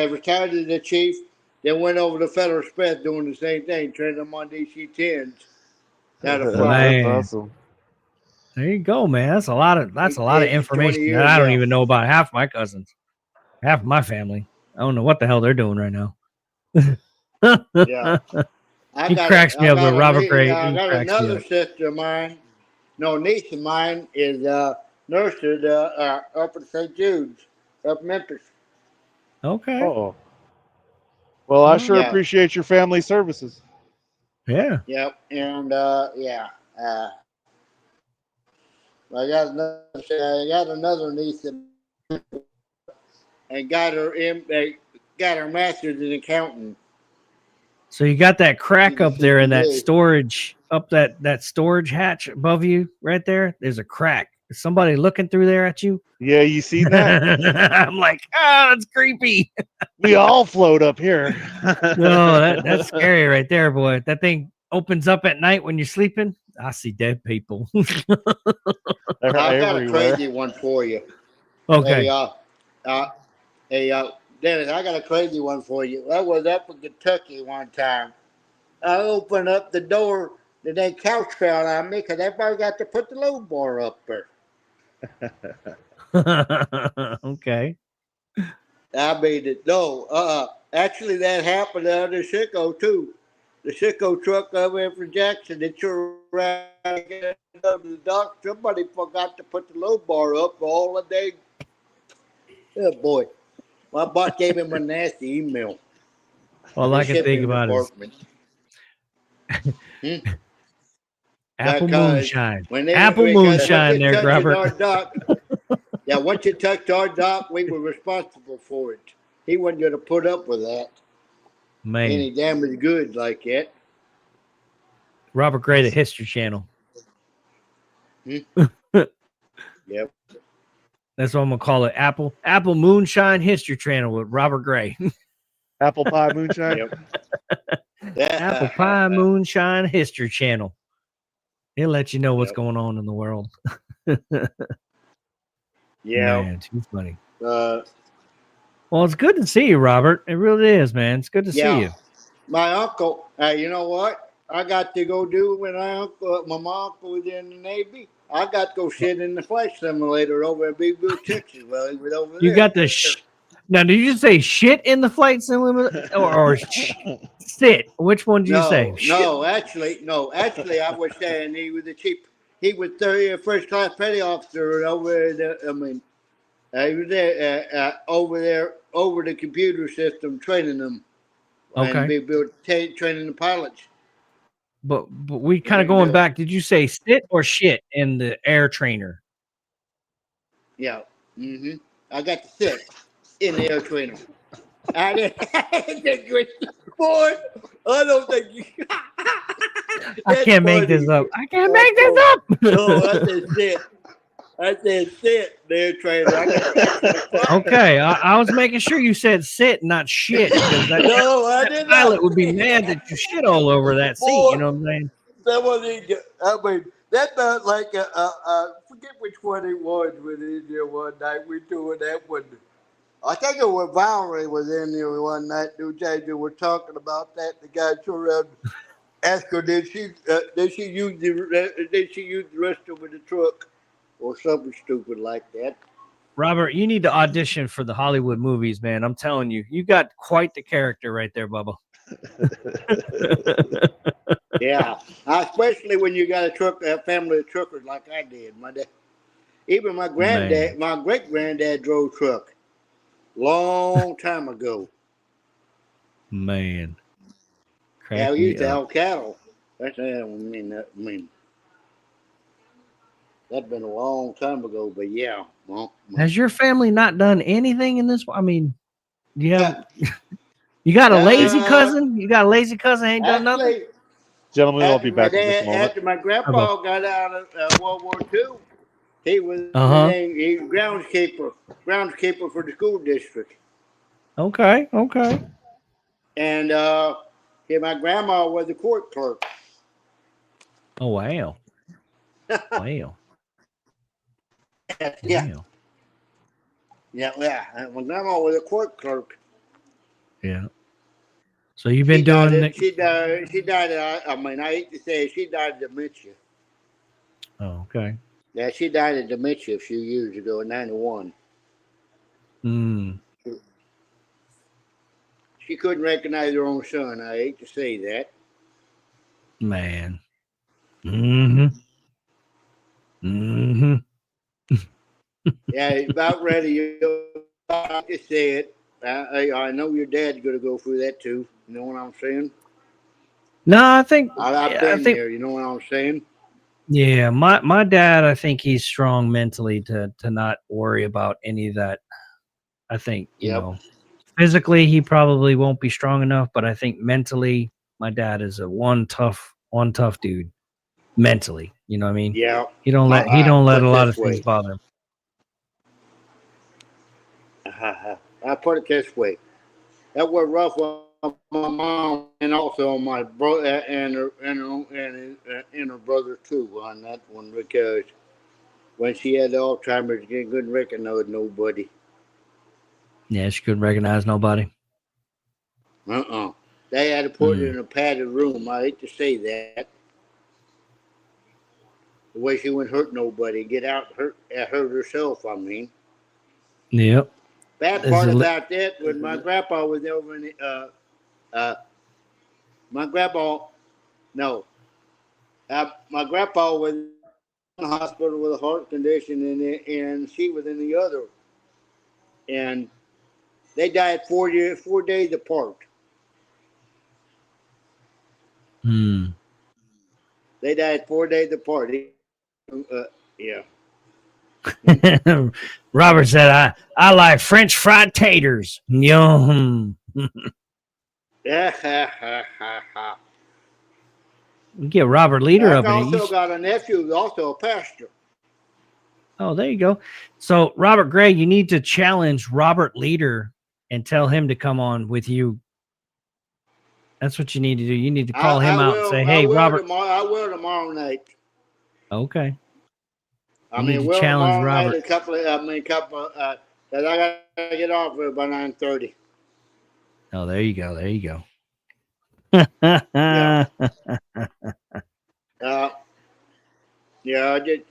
retired as the chief. Then went over to Federal Express doing the same thing, training them on DC-10s. That's awesome. There you go, man. That's a lot of information that I don't even know about half my cousins, half of my family. I don't know what the hell they're doing right now. Yeah. He cracks me up with Robert Gray. I got another sister of mine. No, niece of mine is nurse up at St. Jude's, up Memphis. Okay. Oh. Well, I sure appreciate your family services. Yeah. Yep. And I got another niece and got her master's in accounting. So you got that crack up there in that storage, up that storage hatch above you right there. There's a crack. Is somebody looking through there at you? Yeah, you see that? I'm like, that's creepy. We all float up here. No, that's scary right there, boy. That thing opens up at night when you're sleeping. I see dead people. I got a crazy one for you. Okay. Dennis, I got a crazy one for you. I was up in Kentucky one time. I opened up the door, and then couch fell on me because everybody got to put the low bar up there. Okay. I mean, actually, that happened out of Chico, too. The Chico truck over from Jackson, they turned around and get to the dock. Somebody forgot to put the low bar up for all the day. Oh, boy. My boss gave him a nasty email. All I can think about is apple moonshine. Apple moonshine there, Robert. Yeah, once you touched our dock, we were responsible for it. He wasn't going to put up with that. Man. Any damaged goods like that. Robert Gray, the History Channel. Yep. That's what I'm gonna call it. Apple Moonshine History Channel with Robert Gray. Apple Pie Moonshine. Yep. Apple Pie Moonshine History Channel. He'll let you know what's going on in the world. Yeah. Man, too funny. Well, it's good to see you, Robert. It really is, man. It's good to see you. My uncle, you know what? I got to go do when my uncle was in the Navy. I got to go sit in the flight simulator over in Beeville, Texas. Well, he was over there. You got the now, did you say shit in the flight simulator or sit? Which one did you say? No, actually, I was saying he was the chief. He was first class petty officer over He was there over the computer system, training them, and Okay. be built training the pilots. But we kind of going back. Did you say sit or shit in the air trainer? Yeah. I got to sit in the air trainer. I didn't boy. I don't think you. I can't make this up. I can't make this up. No, I said sit. I said sit there, trainer. I got Okay, I was making sure you said sit, not shit, because that, no, I did not. pilot would be mad that you shit all over that seat. You know what I'm saying? That wasn't. I mean, that felt like forget which one it was. When in there one night we doing that one. I think it was Valerie was in there one night. They were talking about that. The guy turned around, asked her, did she use the restroom in the truck, or something stupid like that. Robert, you need to audition for the Hollywood movies, man. I'm telling you, you got quite the character right there, Bubba. Yeah, especially when you got a family of truckers like I did. My dad, even my granddad, my great granddad drove truck. Long time ago. Man. Yeah, we used to have cattle. That's I mean, that's been a long time ago, but yeah. Has your family not done anything in this? I mean, you have you got a lazy cousin? You got a lazy cousin ain't done nothing? Gentlemen, I'll be back in just a moment. After my grandpa got out of World War II, he was he was groundskeeper for the school district. Okay. And my grandma was a court clerk. Oh wow. Wow. Yeah. Wow. Yeah. My grandma was a court clerk. Yeah. So you've been doing. She died. I mean, I hate to say it, she died of dementia. Oh, okay. Yeah, she died of dementia a few years ago, in 91. She couldn't recognize her own son. I hate to say that. Man. Yeah, about ready to say it. I know your dad's going to go through that too. You know what I'm saying? No, I think I've been there. You know what I'm saying? Yeah, my dad, I think he's strong mentally to not worry about any of that. I think, you know, physically he probably won't be strong enough, but I think mentally my dad is a one tough dude mentally, you know what I mean? Yeah. He don't let a lot of things bother him. I put it this way. That was rough on my mom and also on my brother and her brother too on that one, because when she had Alzheimer's, she couldn't recognize nobody. Yeah, she couldn't recognize nobody. They had to put her in a padded room. I hate to say that. The way she wouldn't hurt nobody, hurt herself, I mean. Yep. Bad part about that when my grandpa was over in my grandpa was in the hospital with a heart condition, and she was in the other. And they died 4 days apart. They died 4 days apart. Yeah. Robert said, I like French fried taters. Yum. We get Robert Leader up. I've also got a nephew who's also a pastor. Oh, there you go. So, Robert Gray, you need to challenge Robert Leader and tell him to come on with you. That's what you need to do. You need to call him out and say, hey, Robert. I will tomorrow night. Okay. I mean, we'll challenge Robert. Because I got to get off by 9:30. Oh, there you go. There you go. Yeah. I did.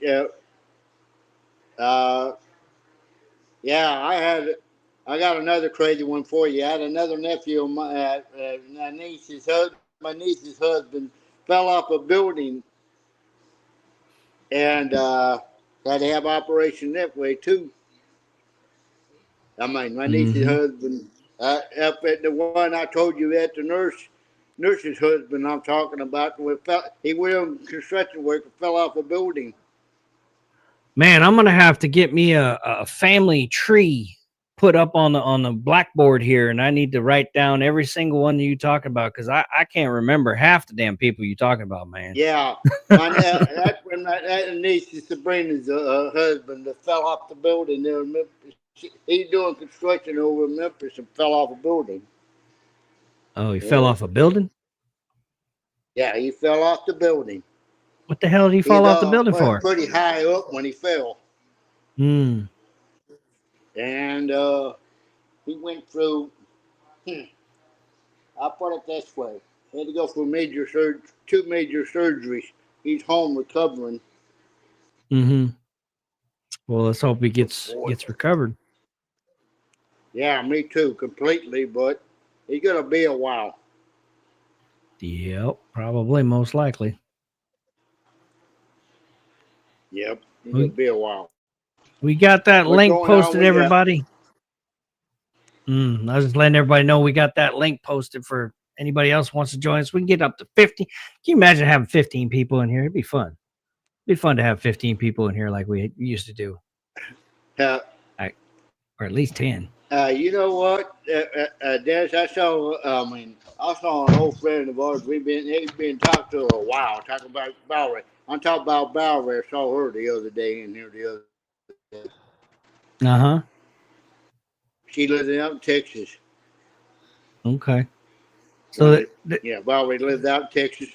I got another crazy one for you. I had another nephew of my niece's husband. My niece's husband fell off a building, and had to have operation that way too. I mean, my niece's husband, up at the one I told you at the nurse's husband I'm talking about, he went on construction work and fell off a building. Man, I'm gonna have to get me a family tree put up on the blackboard here, and I need to write down every single one that you talk about because I can't remember half the damn people you talking about, man. Yeah, that's when that niece is Sabrina's husband that fell off the building there in Memphis. He's doing construction over in Memphis and fell off a building. Oh, he fell off a building? Yeah, he fell off the building. What the hell did he fall off the building for? Pretty high up when he fell. And he went through, I'll put it this way. He had to go for two major surgeries. He's home recovering. Well, let's hope he gets recovered. Yeah, me too, completely, but he's going to be a while. Yep, probably, most likely. Yep, he's going to be a while. We got that link posted, everybody. I was just letting everybody know we got that link posted for anybody else who wants to join us. We can get up to 50. Can you imagine having 15 people in here? It'd be fun. It'd be fun to have 15 people in here like we used to do. Or at least 10. You know what, Dennis? I saw an old friend of ours. He's been talked to a while. Talking about Bowery. I'm talking about Bowery. I saw her the other day in here the other day. She lives out in Texas. Okay. So Bowery lives out in Texas.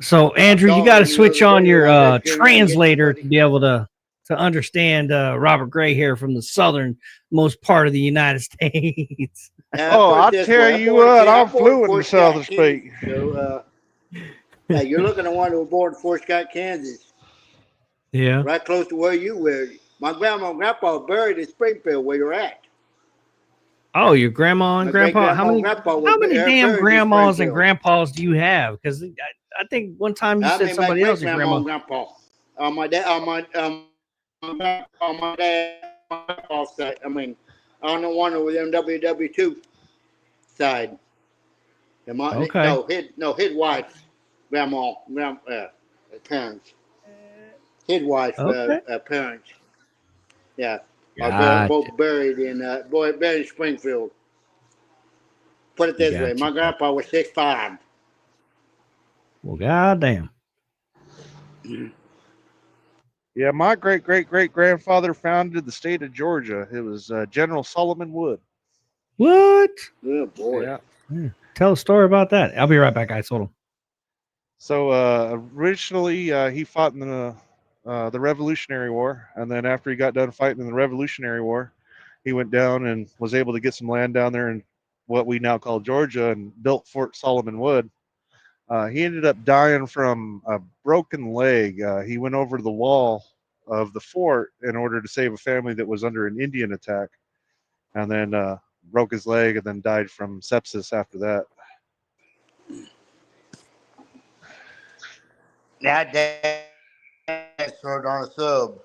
So Andrew, you got to switch on your translator to be able to understand Robert Gray here from the southernmost part of the United States. I'll tell you what, I'm fluent in Southern speak. So, you're looking at one who was born in Fort Scott, Kansas. Yeah. Right close to where you were. My grandma and grandpa buried in Springfield where you're at. Oh, your grandma and grandpa? How many damn grandmas and grandpas do you have? Because I think one time you said somebody else. Your grandma and grandpa. On my dad's side. I mean, on the one with MWW2 side. His wife's parents. His wife's parents. Yeah. Are both buried in Springfield. Put it this way, my grandpa was 6'5". Well, goddamn. Yeah, my great-great-great-grandfather founded the state of Georgia. It was General Solomon Wood. What? Good boy. Yeah. Tell a story about that. I'll be right back, guys. Hold on. So originally he fought in the Revolutionary War, and then after he got done fighting in the Revolutionary War, he went down and was able to get some land down there in what we now call Georgia and built Fort Solomon Wood. He ended up dying from a broken leg. He went over to the wall of the fort in order to save a family that was under an Indian attack, and then broke his leg and then died from sepsis after that. Now Dad served on a sub.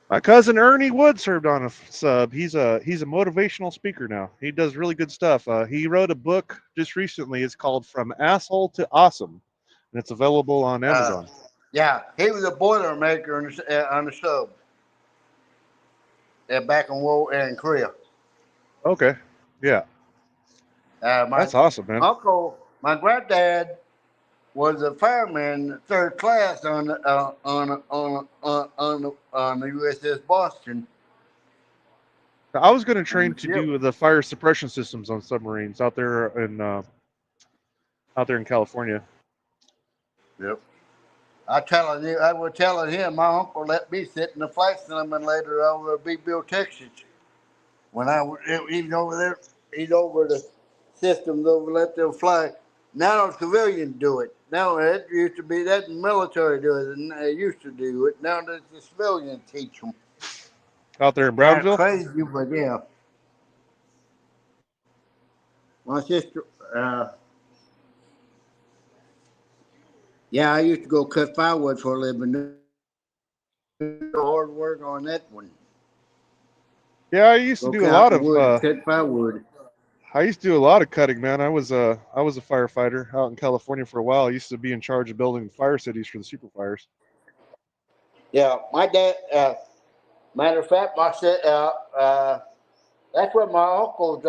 My cousin Ernie Wood served on a sub. He's a motivational speaker now. He does really good stuff. He wrote a book just recently. It's called From Asshole to Awesome, and it's available on Amazon. Yeah, he was a boilermaker on the sub. Back in Korea. Okay, yeah, that's awesome, man. My granddad was a fireman, third class on the USS Boston. I was going to train to do the fire suppression systems on submarines out there in California. Yep. I was telling him my uncle let me sit in the flight simulator over at Beeville, Texas. When he's over there, he's over the systems over, let them fly. Now the civilians do it. Now it used to be that the military do it, and they used to do it. Now the civilians teach them. Out there in Brownsville? That's crazy, but yeah. My sister, I used to go cut firewood for a living. Hard work on that one. Yeah, I used to Go do a cut lot of wood, cut firewood. I used to do a lot of cutting, man. I was a firefighter out in California for a while. I used to be in charge of building fire cities for the super fires. Yeah, my dad. Matter of fact, that's what my uncle's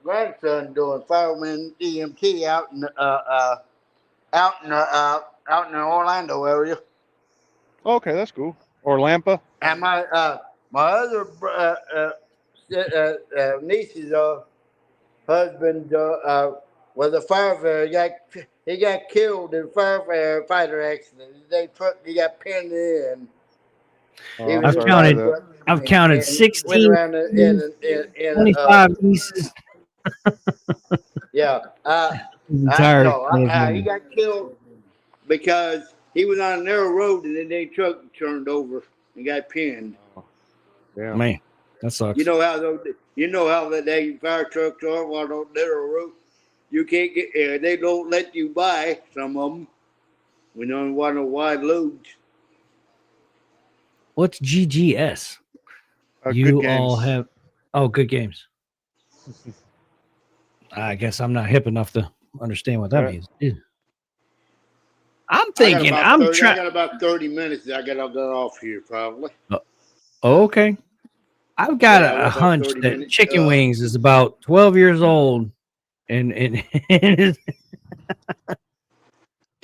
grandson doing, fireman EMT out in the Orlando area. Okay, that's cool. Or Lampa. And my other niece's husband was a firefighter. He got killed in a firefighter accident. He got pinned in. Oh, He I'm was I've a sorry to hear counted. that. I've counted and went 16, around in 25 nieces. yeah. Entire He got killed because he was on a narrow road and then their truck turned over and got pinned. Damn. man, that sucks. You know how the dang fire trucks are on those narrow roads. You can't get. They don't let you buy some of them. We don't want no wide loads. What's GGS? Good You games. all have. Oh, good games. I guess I'm not hip enough to understand what that Right. means. Ew. I'm thinking. I I'm trying. got about 30 minutes. I gotta go off here probably. Oh, okay. I've got Yeah, I got a about hunch 30 that minutes. chicken wings is about 12 years old, and because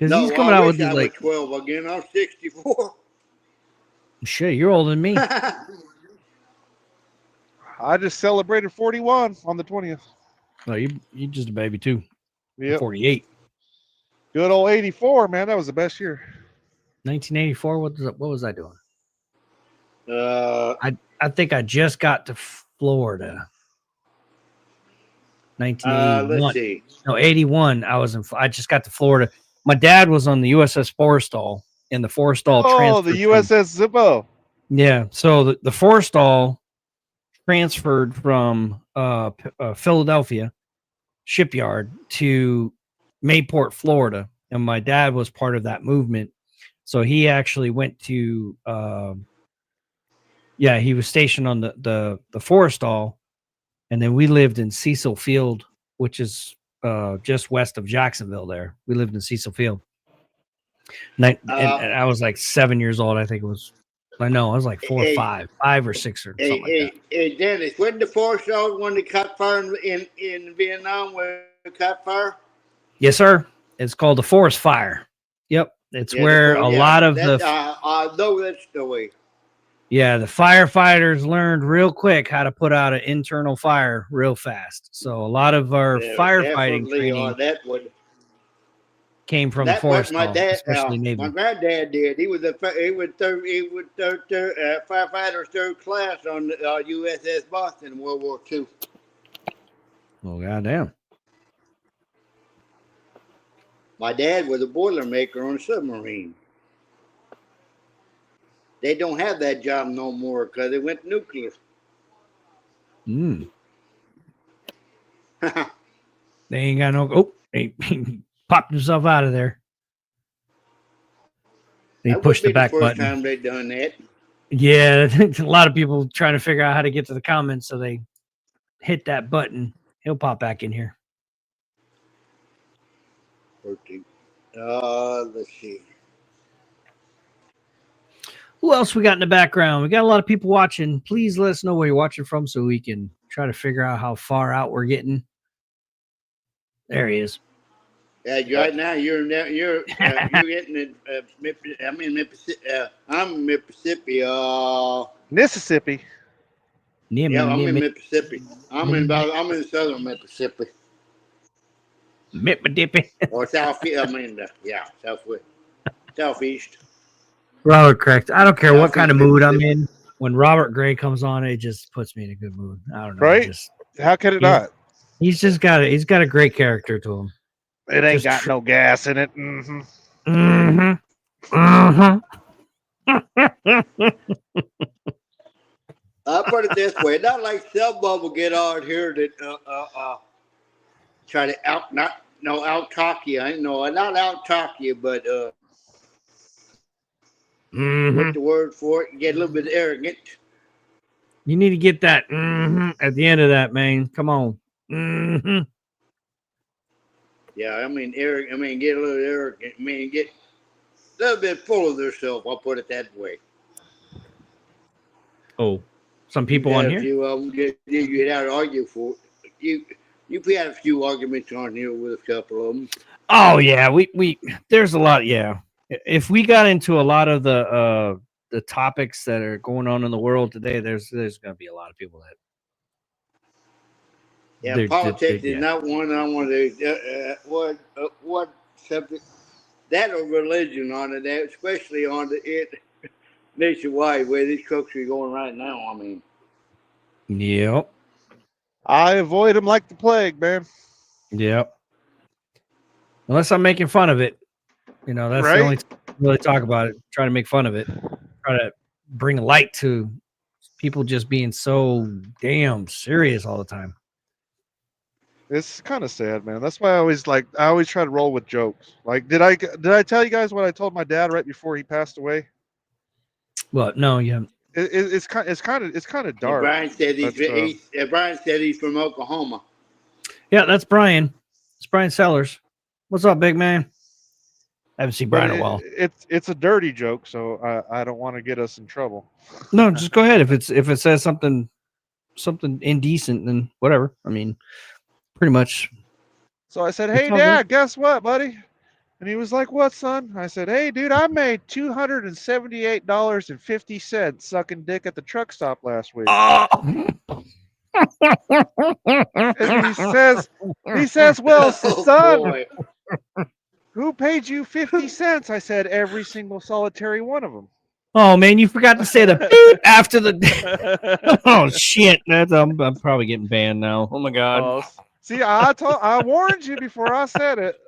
No, he's coming I out wish with these I was like 12 again. I'm 64. shit. You're older than me. I just celebrated 41 on the 20th. No, you just a baby too. Yep. 48. Good old 84, man. That was the best year. 1984. What was I doing? Uh, I think I just got to Florida. 1981. let's see. No, 81. I just got to Florida. My dad was on the USS Forrestal, and the Forrestal Oh, transferred. the USS Zippo. Yeah, so the Forrestal transferred from Philadelphia shipyard to Mayport, Florida, and my dad was part of that movement. So he actually went to he was stationed on the Forrestal, and then we lived in Cecil Field, which is just west of Jacksonville. There, we lived in Cecil Field. And I was like 7 years old. I think it was. I know I was like 4 or 5 or 6 or something like that. Hey, Dennis, when the Forest Dog when they caught fire in Vietnam, where they caught fire? Yes, sir. It's called the forest fire. Yep, it's where a lot of I know that story. Yeah, the firefighters learned real quick how to put out an internal fire real fast. So a lot of our firefighting training came from the forest, my dad, especially Navy. my granddad did. He was firefighter third class on the USS Boston in World War II. Oh goddamn! My dad was a boilermaker on a submarine. They don't have that job no more because they went nuclear. They ain't got no. Oh, he popped himself out of there. He pushed the back button. First time they done that. Yeah, a lot of people trying to figure out how to get to the comments, so they hit that button. He'll pop back in here. Let's see. Who else we got in the background? We got a lot of people watching. Please let us know where you're watching from so we can try to figure out how far out we're getting. There he is. Yeah, right now you're getting it. I'm in Mississippi. I'm Mississippi. Mississippi. Yeah, I'm in Mississippi. I'm in southern Mississippi. Mississippi. Or southeast. Southwest, southeast. Robert, correct. I don't care what kind of mood I'm in. When Robert Gray comes on, it just puts me in a good mood. I don't know. Right? How can it not? He's got a great character to him. It ain't got no gas in it. Mm-hmm. I'll put it this way: not like some bubble get on here that try to out talk you. I know not out talk you, but what's the word for it? Get a little bit arrogant. You need to get that at the end of that, man. Come on. Yeah, I mean, get a little arrogant. Get a little bit full of themselves. I'll put it that way. Oh, some people on a here? few of them, you had to argue for you. You've had a few arguments on here with a couple of them. Oh yeah, we there's a lot. Yeah, if we got into a lot of the topics that are going on in the world today, there's going to be a lot of people that. Yeah, politics is not one I want to. What subject? That or religion on it, especially on it nationwide where these trucks are going right now. I mean. Yep. I avoid them like the plague, man. Yep. Unless I'm making fun of it, that's the only time I really talk about it. Try to make fun of it. Try to bring light to people just being so damn serious all the time. It's kind of sad, man. That's why I always try to roll with jokes. Like, did I tell you guys what I told my dad right before he passed away? Well, no, you haven't. It's kind of dark. Brian said he's from Oklahoma. Yeah, that's Brian. It's Brian Sellers. What's up, big man? I haven't seen Brian in a while. It's a dirty joke, so I don't want to get us in trouble. No, just go ahead. If it says something indecent, then whatever. I mean, pretty much. So I said, "Hey, Dad, guess what, buddy?" And he was like, "What, son?" I said, "Hey, dude, I made $278.50 sucking dick at the truck stop last week." Oh. And he says, "Well, son, who paid you 50 cents?" I said, "Every single solitary one of them." Oh man, you forgot to say the beep after the. Oh shit! I'm probably getting banned now. Oh my god. See, I warned you before I said it.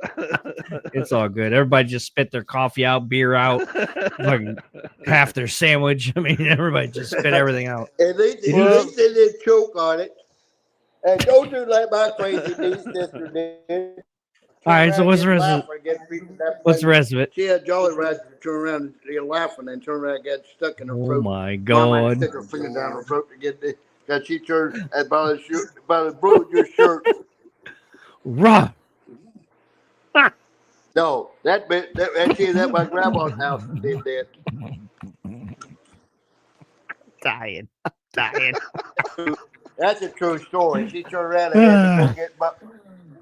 It's all good. Everybody just spit their coffee out, beer out, fucking half their sandwich. I mean, everybody just spit everything out. At least they didn't choke on it. And don't do like my crazy niece sister did. All right, so what's the rest of it? What's the rest of it? She had Jolly Rancher turn around and laughing and turn around and get stuck in her throat. Oh my god! Stick her finger down her throat to get this. That she turned about the blue of your shirt. Rah! No, that my grandma's house did that. Dying. That's a true story. She turned around and had to go get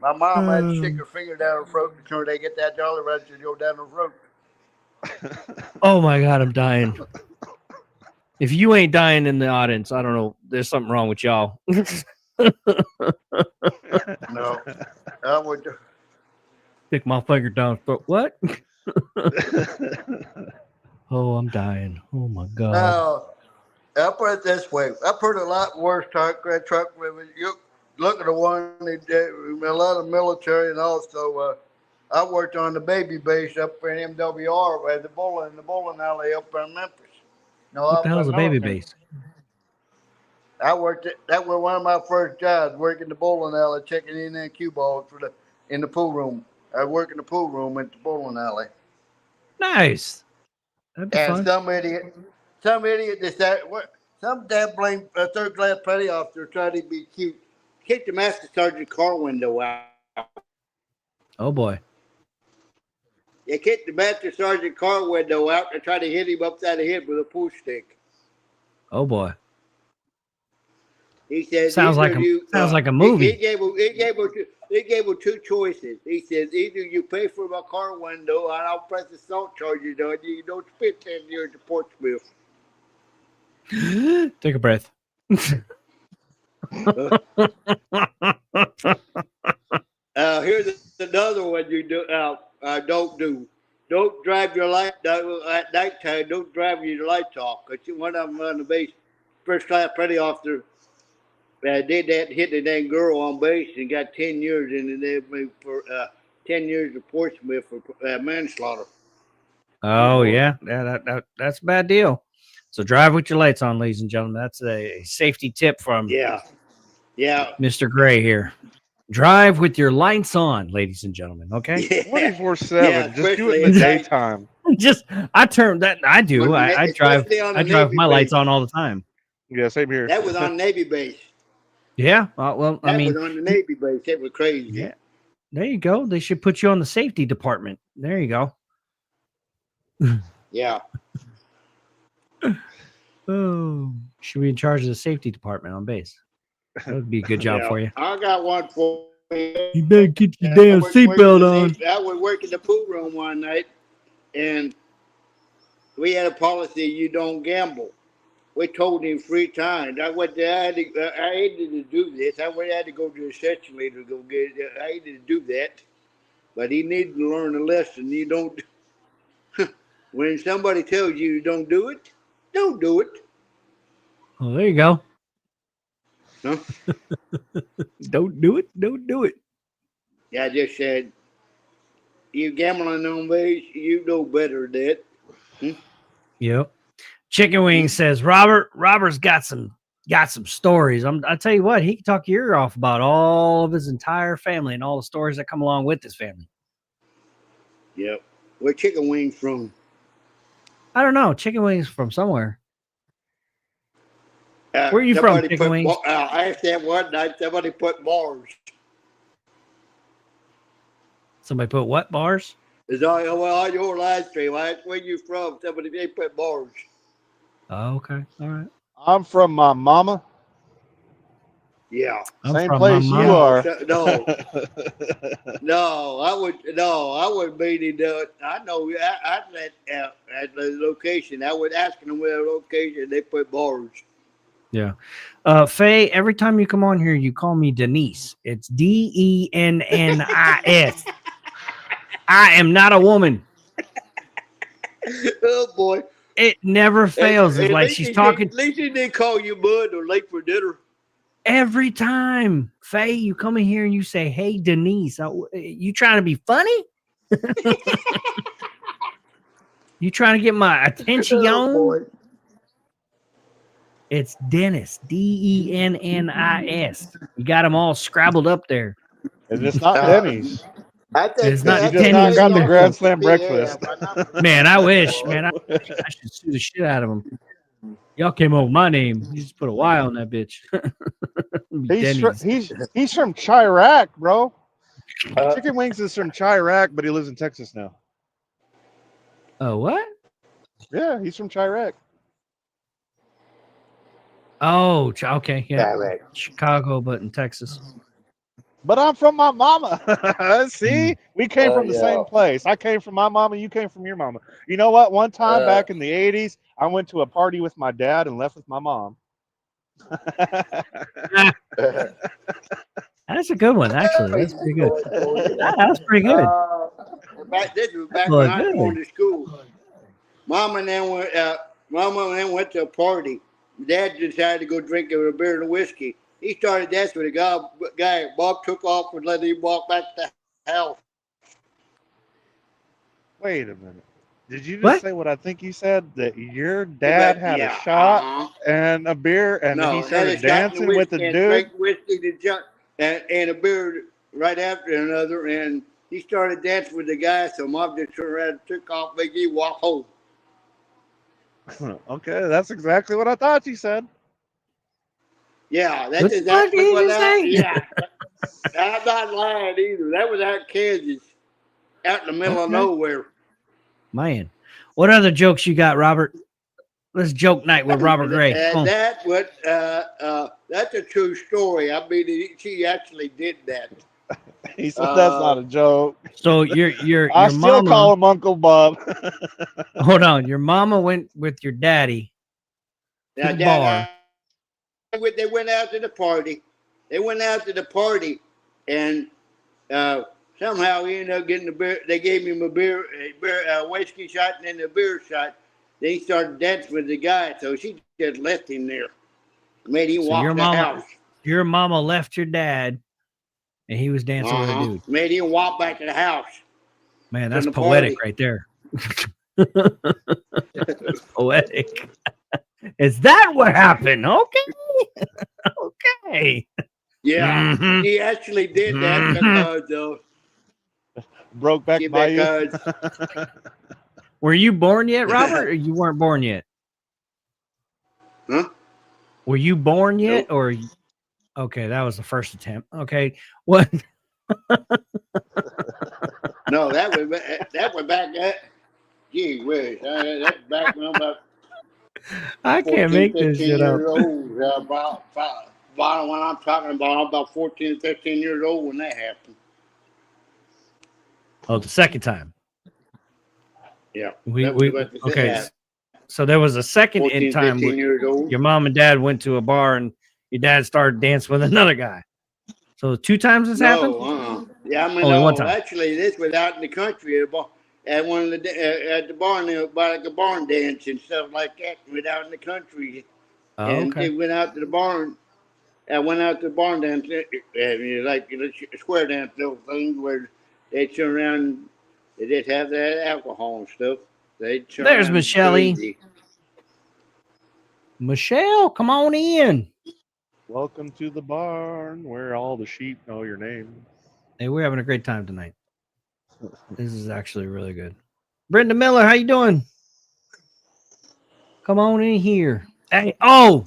my mom had to stick her finger down her throat to turn. They get that Jolly Rancher to go down her throat. Oh my god, I'm dying. If you ain't dying in the audience, I don't know. There's something wrong with y'all. No, I would. Stick my finger down. What? Oh, I'm dying. Oh my god. I'll put it this way. I put a lot worse truck with you. Look at the one that did a lot of military, and also I worked on the baby base up in MWR at the bowling alley up in Memphis. No, what the hell is a baby base? I worked that was one of my first jobs, working the bowling alley, checking in and cue balls in the pool room. I work in the pool room at the bowling alley. Nice. That'd be fun. Some idiot decided some damn blame third class petty officer tried to be cute. Kicked the master sergeant car window out. Oh boy. They kicked the master sergeant car window out and tried to hit him upside the head with a push stick. Oh boy. He said, sounds like a movie. He gave him two choices. He says, either you pay for my car window and I'll press assault charges on you. You don't spend 10 years to Portsmouth. Take a breath. Here's another one you don't do. Don't drive your light at nighttime. Don't drive your lights off. Because one of them on the base, first class petty officer, did that, hit the dang girl on base and got 10 years in it for 10 years to Portsmouth for manslaughter. Oh yeah, that's a bad deal. So drive with your lights on, ladies and gentlemen. That's a safety tip from Mr. Gray here. Drive with your lights on, ladies and gentlemen. Okay, 24/7. Just do it in the daytime. I drive my lights on all the time. Yeah, same here. That was on Navy base. Yeah. Well, I That mean, was on the Navy base. It was crazy. yeah. There you go. They should put you on the safety department. There you go. Yeah. Oh, should be in charge of the safety department on base. That would be a good job Yeah. for you. I got one for you. You better get your I damn was working seatbelt on. I was working the pool room one night, and we had a policy: you don't gamble. We told him 3 times. I hated to do this. I had to go to the section leader to go get it. I hated to do that, but he needed to learn a lesson. You don't. When somebody tells you don't do it, don't do it. Oh, there you go. Huh? Don't do it. Don't do it. Yeah, I just said, you gambling on base, you know better than that. Yep. Chicken Wing says Robert's got some stories. I tell you what, he can talk your ear off about all of his entire family and all the stories that come along with his family. Yep. Where Chicken Wings from? I don't know. Chicken Wings from somewhere. Where are you from, Chicken Wings? I asked that one night. Somebody put bars. Somebody put what bars? It's on your live stream. I asked where you from. Somebody they put bars. Oh, okay. All right. I'm from my mama. Yeah. I'm Same from place my you mama. are. I would mean it. I know. At the location. I was asking them where the location. They put bars. Yeah. Faye, every time you come on here, you call me Denise. It's Dennis. I am not a woman. Oh boy. It never fails. It's like she's talking. At least he didn't call you Bud or late for dinner. Every time, Faye, you come in here and you say, "Hey, Denise, you trying to be funny? You trying to get my attention?" boy. It's Dennis, Dennis. You got them all scrabbled up there. And it's not Denny's. It's not You just not got the Grand Slam breakfast. Man, I wish. Man, I should sue the shit out of them. Y'all came up with my name. You just put a Y on that bitch. He's from Chirac, bro. Chicken Wings is from Chirac, but he lives in Texas now. Oh, what? Yeah, he's from Chirac. Oh, okay, yeah. Right. Chicago, but in Texas. But I'm from my mama. See, we came from the same place. I came from my mama. You came from your mama. You know what? One time back in the 80s, I went to a party with my dad and left with my mom. That's a good one, actually. That's pretty good. That's pretty good. This was back when I was going to school. Mama and them went to a party. Dad decided to go drink a beer and a whiskey. He started dancing with a guy. Bob took off and let him walk back to the house. Wait a minute. Did you just say what I think you said? That your dad had a shot and a beer, and he started dancing with the dude? Drank whiskey and a beer right after another, and he started dancing with the guy, so Mom just turned around and took off, made him walk home. Okay, that's exactly what I thought you said. Yeah, that's exactly what I'm not lying either. That was out in Kansas, out in the middle of nowhere. Man, what other jokes you got, Robert? Let's joke night with Robert Gray. That's a true story. I mean, she actually did that. He said that's not a joke. So your I still call him Uncle Bob. Hold on, your mama went with your daddy to the bar. They went out to the party. And somehow he ended up getting the beer. They gave him a whiskey shot, and then a beer shot. Then he started dancing with the guy, so she just left him there. Made him walk to the house. Your mama left your dad, and he was dancing with a dude. Made him walk back to the house. Man, that's poetic right there. That's poetic. Is that what happened? Okay. Okay. Yeah, he actually did that because broke back by you. Were you born yet, Robert, or you weren't born yet? Huh? Were you born yet, Nope. or okay? That was the first attempt. Okay, what? No, that was back that. Gee whiz, that's back when I'm about I can't 14, make this 15 shit up. years old. About when I'm talking about, I'm about 14, 15 years old when that happened. Oh, the second time. Yeah. We That was we about the okay. yeah, So there was a second 14, time 15 years old. your mom and dad went to a bar and your dad started dancing with another guy. So 2 times this happened? No, yeah, I mean, Only one no, time. actually, this was out in the country at one of at the barn, like a barn dance and stuff like that. Went out in the country, Oh, and okay. they went out to the barn. I went out to the barn dance, like the square dance, those things where they turn around, they just have that alcohol and stuff. They turn There's around Michelle. crazy. Michelle, come on in. Welcome to the barn where all the sheep know your name. Hey, we're having a great time tonight. This is actually really good. Brenda Miller, how you doing? Come on in here. Hey, oh,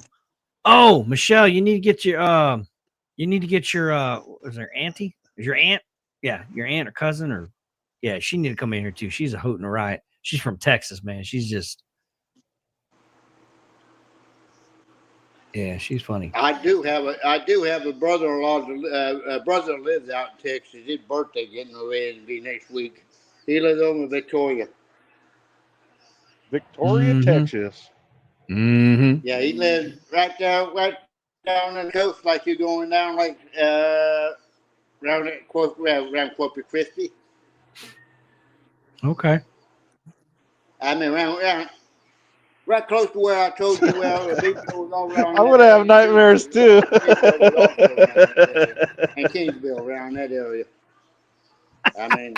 Michelle, you need to get your is there auntie? Is your aunt? Yeah, your aunt or cousin or yeah, she need to come in here too. She's a hoot and a riot. She's from Texas, man. She's just yeah, she's funny. I do have a brother-in-law. A brother that lives out in Texas. His birthday getting ready to be next week. He lives over in Victoria. Victoria, Texas. Mm-hmm. Yeah, he lives right down the coast, like you're going down like around Corpus Christi. Okay. I mean, around right close to where I told you where the beach goes all around. I'm gonna have nightmares too. And Kingsville around that area. I mean,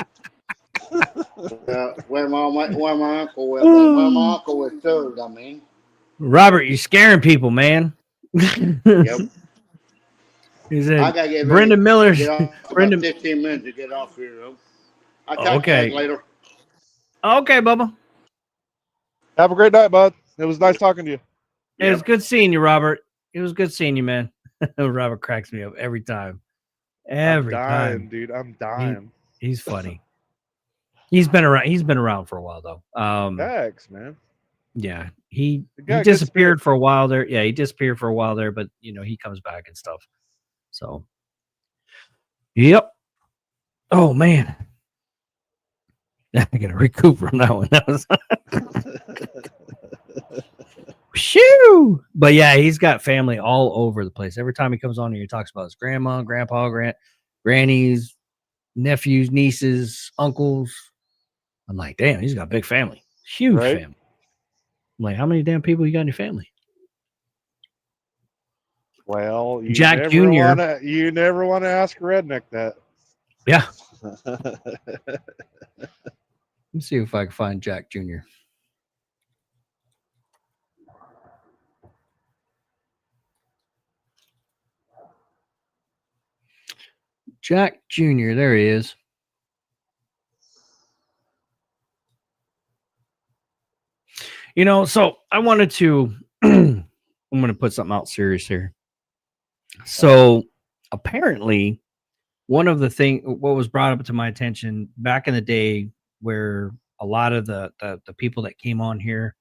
where my uncle was served. I mean, Robert, you're scaring people, man. yep. He I said, gotta get Brenda ready. Miller's Get off Brenda. about 15 minutes to get off here, though. I'll talk to you later. Okay, Bubba. Have a great night, bud. It was nice talking to you. It was good seeing you, Robert. It was good seeing you, man. Robert cracks me up every time. Every I'm dying, time, dude. I'm dying. He's funny. He's been around for a while though. Thanks, man. Yeah, he got good disappeared spirit. for a while there. Yeah, he disappeared for a while there, but you know he comes back and stuff. So, yep. Oh man, I gotta recoup from that one. That was shoo. But yeah, he's got family all over the place. Every time he comes on here, he talks about his grandma, grandpa, grannies, nephews, nieces, uncles. I'm like, damn, he's got a big family, huge Right? family. I'm like, how many damn people you got in your family? Well, you Jack never Jr. want to ask a redneck that. Yeah. Let me see if I can find Jack Jr. Jack Jr. There he is. You know, so I wanted to I'm going to put something out serious here. So apparently one of the what was brought up to my attention back in the day where a lot of the people that came on here,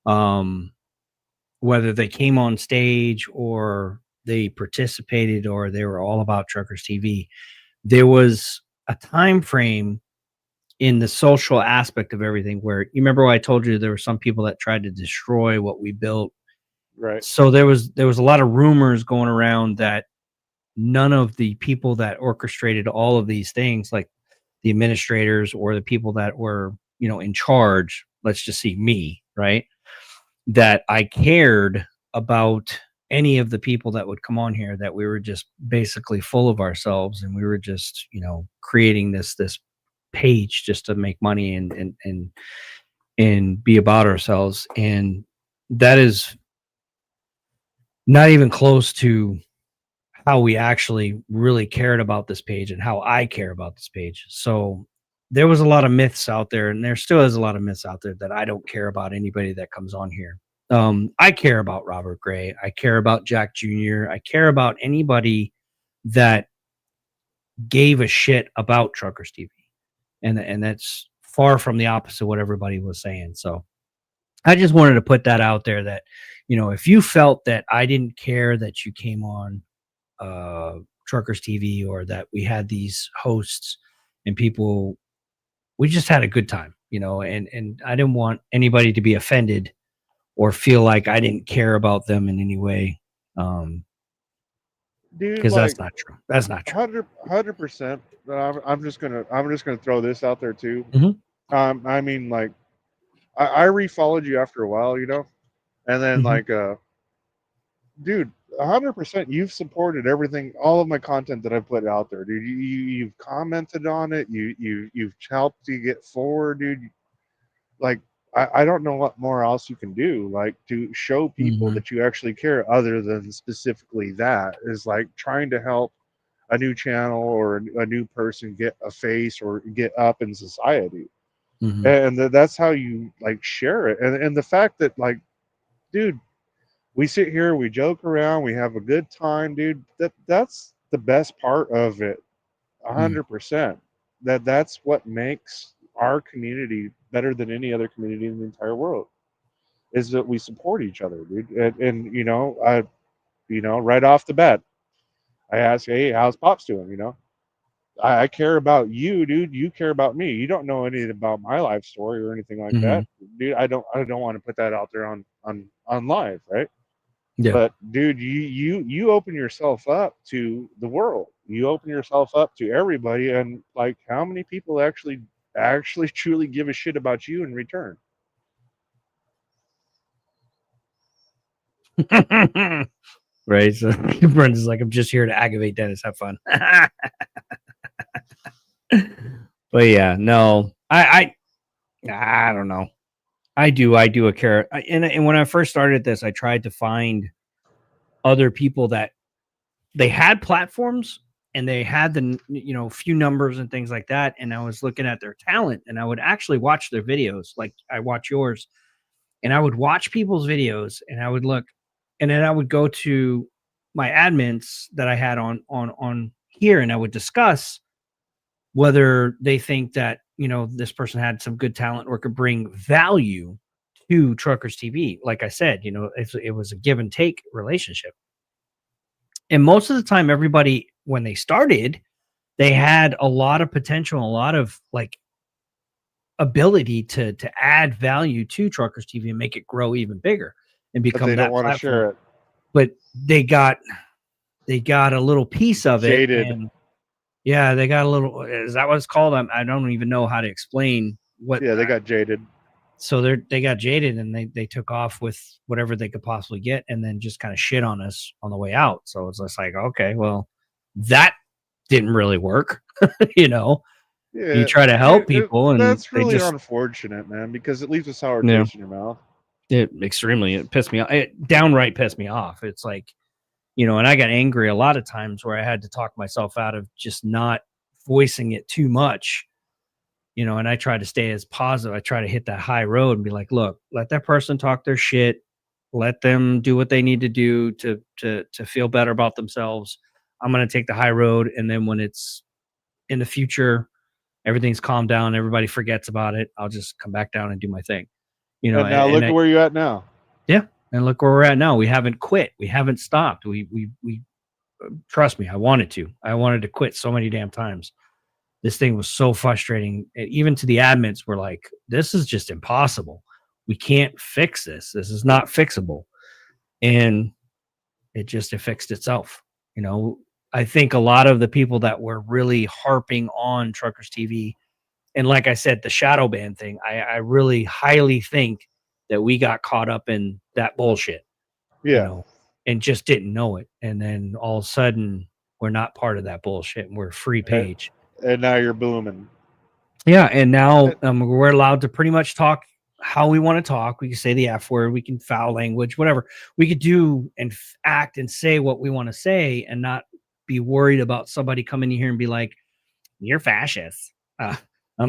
whether they came on stage or they participated or they were all about Truckers TV, there was a time frame in the social aspect of everything where you remember I told you there were some people that tried to destroy what we built. Right. So there was a lot of rumors going around that none of the people that orchestrated all of these things, like the administrators or the people that were, you know, in charge, let's just see me, right? That I cared about any of the people that would come on here, that we were just basically full of ourselves and we were just, you know, creating this page just to make money and be about ourselves. And that is not even close to how we actually really cared about this page and how I care about this page. So there was a lot of myths out there, and there still is a lot of myths out there that I don't care about anybody that comes on here. I care about Robert Gray. I care about Jack Jr. I care about anybody that gave a shit about Truckers TV. And that's far from the opposite of what everybody was saying. So I just wanted to put that out there that, if you felt that I didn't care that you came on Truckers TV, or that we had these hosts and people, we just had a good time, and I didn't want anybody to be offended or feel like I didn't care about them in any way. Dude, Because like, that's not true. That's not true. 100%. I'm just gonna throw this out there too. Mhm. I mean, like, I refollowed you after a while, and then Mhm. dude, 100%. You've supported everything, all of my content that I've put out there, dude. You've commented on it. You've helped to get forward, dude. Like, I don't know what more else you can do, like, to show people Mhm. that you actually care, other than specifically that is like trying to help a new channel or a new person get a face or get up in society. Mhm. And that's how you like share it. And the fact that, like, dude, we sit here, we joke around, we have a good time, dude. That's the best part of it. Mhm. 100%. That's what makes our community better than any other community in the entire world, is that we support each other, dude. And right off the bat, I ask, hey, how's Pops doing? I care about you, dude. You care about me. You don't know anything about my life story or anything like that, Mhm. dude. I don't want to put that out there on live, right? Yeah. But dude, you open yourself up to the world. You open yourself up to everybody, and like, how many people actually truly give a shit about you in return? Right. So Brenda's like, I'm just here to aggravate Dennis. Have fun. But yeah, no, I don't know. I do a care. And when I first started this, I tried to find other people that they had platforms and they had the few numbers and things like that. And I was looking at their talent, and I would actually watch their videos, like I watch yours, and I would watch people's videos, and I would look, and then I would go to my admins that I had on here, and I would discuss whether they think that this person had some good talent or could bring value to Truckers TV. Like I said, it was a give and take relationship. And most of the time, everybody, when they started, they had a lot of potential, a lot of like ability to add value to Truckers TV and make it grow even bigger and But they become don't that want to platform. share it. But they got a little piece of it, Jaded. and yeah, they got a little. Is that what it's called? I don't even know how to explain what. Yeah, they got jaded. So they got jaded, and they took off with whatever they could possibly get, and then just kind of shit on us on the way out. So it's just like, okay, well, that didn't really work. you know, you Yeah, try to help people, and that's they really just unfortunate, man, because it leaves a sour yeah, taste in your mouth. it pissed me off. It downright pissed me off. It's like, and I got angry a lot of times where I had to talk myself out of just not voicing it too much. And I try to stay as positive. I try to hit that high road and be like, look, let that person talk their shit. Let them do what they need to do to feel better about themselves. I'm going to take the high road. And then when it's in the future, everything's calmed down, everybody forgets about it, I'll just come back down and do my thing. And now look at where you're at now. Yeah. And look where we're at now. We haven't quit. We haven't stopped. We trust me. I wanted to quit so many damn times. This thing was so frustrating. Even to the admins were like, this is just impossible. We can't fix this. This is not fixable. And it fixed itself. I think a lot of the people that were really harping on Truckers TV, and like I said, the shadow ban thing, I really highly think that we got caught up in that bullshit, Yeah. And just didn't know it. And then all of a sudden, we're not part of that bullshit, and we're a free page. And now you're booming. Yeah, and now we're allowed to pretty much talk how we want to talk. We can say the F word, we can foul language, whatever. We could do and act and say what we want to say, and not be worried about somebody coming in here and be like, "You're fascist." I'm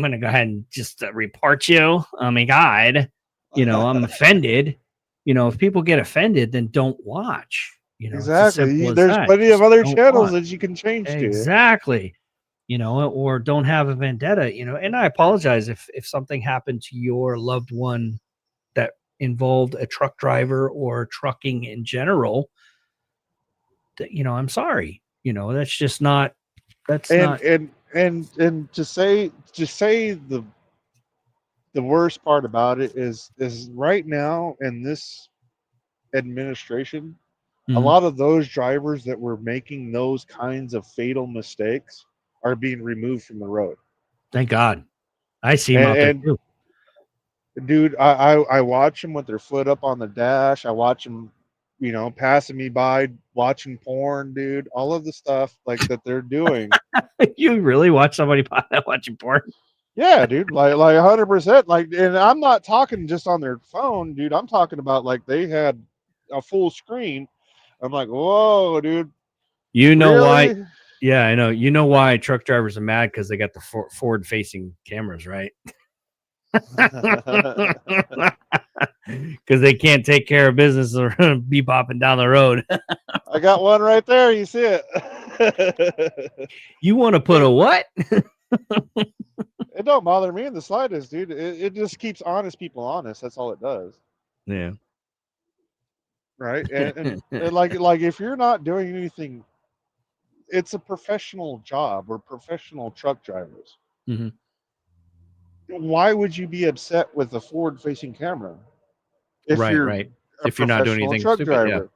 gonna go ahead and just report you. Oh my god, I'm offended. if people get offended, then don't watch. It's as Exactly. simple as There's that. plenty Just of other don't channels watch. that you can change to. Exactly. Or don't have a vendetta, and I apologize if something happened to your loved one that involved a truck driver or trucking in general. I'm sorry. That's just not, And to say the worst part about it is right now in this administration, a Mhm. lot of those drivers that were making those kinds of fatal mistakes are being removed from the road. Thank God. I see them out there And too. dude, I watch them with their foot up on the dash. I watch them, passing me by, watching porn, dude. All of the stuff like that they're doing. You really watch somebody watching porn? Yeah, dude, like 100%. Like, and I'm not talking just on their phone, dude. I'm talking about like they had a full screen. I'm like, whoa, dude, You know why? really? Yeah, I know. You know why truck drivers are mad? Because they got the forward-facing cameras, right? Because they can't take care of business or be bopping down the road. I got one right there. You see it? You want to put a what? It don't bother me in the slightest, dude. It just keeps honest people honest. That's all it does, Yeah. right? And like if you're not doing anything, it's a professional job. We're professional truck drivers. hmm Why would you be upset with a forward-facing camera if Right, you're right. a If you're not doing professional anything truck stupid, yeah. driver?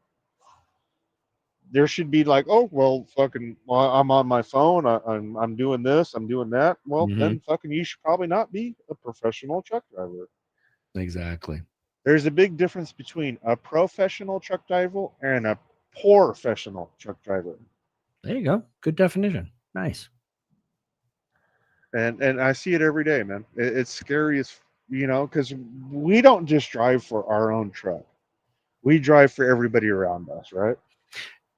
There should be like, oh well, fucking, well, I'm on my phone. I'm doing this. I'm doing that. Well, hmm then fucking, you should probably not be a professional truck driver. Exactly. There's a big difference between a professional truck driver and a professional truck driver. There you go. Good definition. Nice. And I see it every day, man. It's scary as because we don't just drive for our own truck. We drive for everybody around us, right?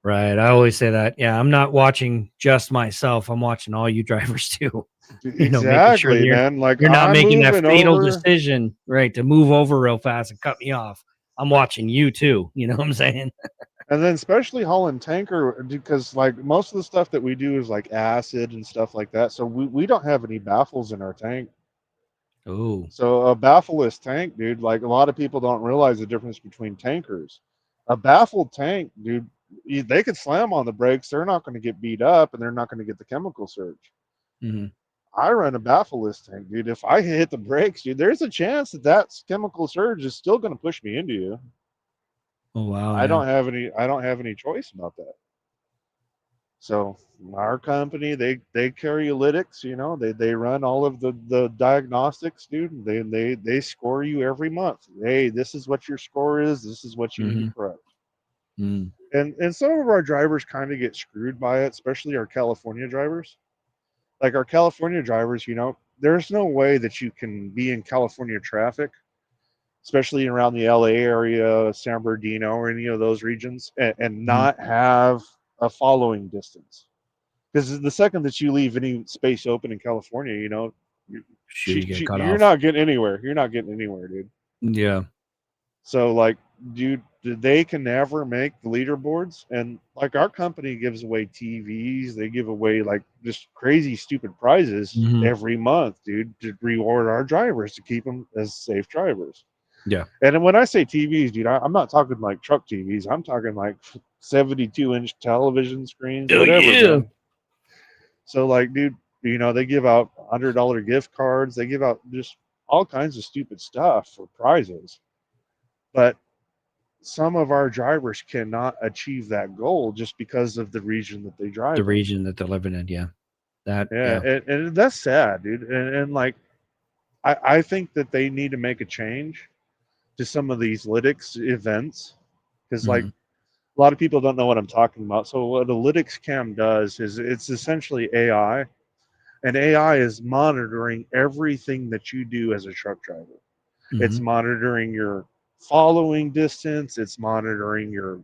Right. I always say that. Yeah, I'm not watching just myself. I'm watching all you drivers too. Making sure that Exactly, man. Like, you're not I'm making that moving fatal over. decision, right, to move over real fast and cut me off. I'm watching you too. You know what I'm saying? And then especially hauling tanker, because like most of the stuff that we do is like acid and stuff like that. So we don't have any baffles in our tank. Oh. So a baffleless tank, dude, like a lot of people don't realize the difference between tankers. A baffled tank, dude, they could slam on the brakes. They're not going to get beat up and they're not going to get the chemical surge. hmm I run a baffleless tank, dude. If I hit the brakes, dude, there's a chance that that chemical surge is still going to push me into you. Oh wow. I Yeah. don't have any choice about that. So our company, they carry lytics, they run all of the diagnostics, dude. They score you every month. Hey, this is what your score is. This is what you need to hmm correct. mm And some of our drivers kind of get screwed by it, especially our California drivers. Like our California drivers, there's no way that you can be in California traffic, especially around the LA area, San Bernardino, or any of those regions, and not have a following distance. Because the second that you leave any space open in California, Shoot, you get cut you're off. not getting anywhere. You're not getting anywhere, dude. Yeah. So, like, dude, they can never make the leaderboards. And, like, our company gives away TVs. They give away, like, just crazy, stupid prizes hmm every month, dude, to reward our drivers to keep them as safe drivers. Yeah. And when I say TVs, dude, I'm not talking like truck TVs. I'm talking like 72-inch television screens, Oh whatever, yeah. man. So, like, dude, they give out $100 gift cards. They give out just all kinds of stupid stuff for prizes. But some of our drivers cannot achieve that goal just because of the region that they drive The in. region that they're living in. Yeah. That. Yeah, Yeah. and that's sad, dude. And like, I think that they need to make a change to some of these lytics events because, like, hmm a lot of people don't know what I'm talking about. So what a lytics cam does is it's essentially AI. And AI is monitoring everything that you do as a truck driver. It's hmm monitoring your following distance. It's monitoring your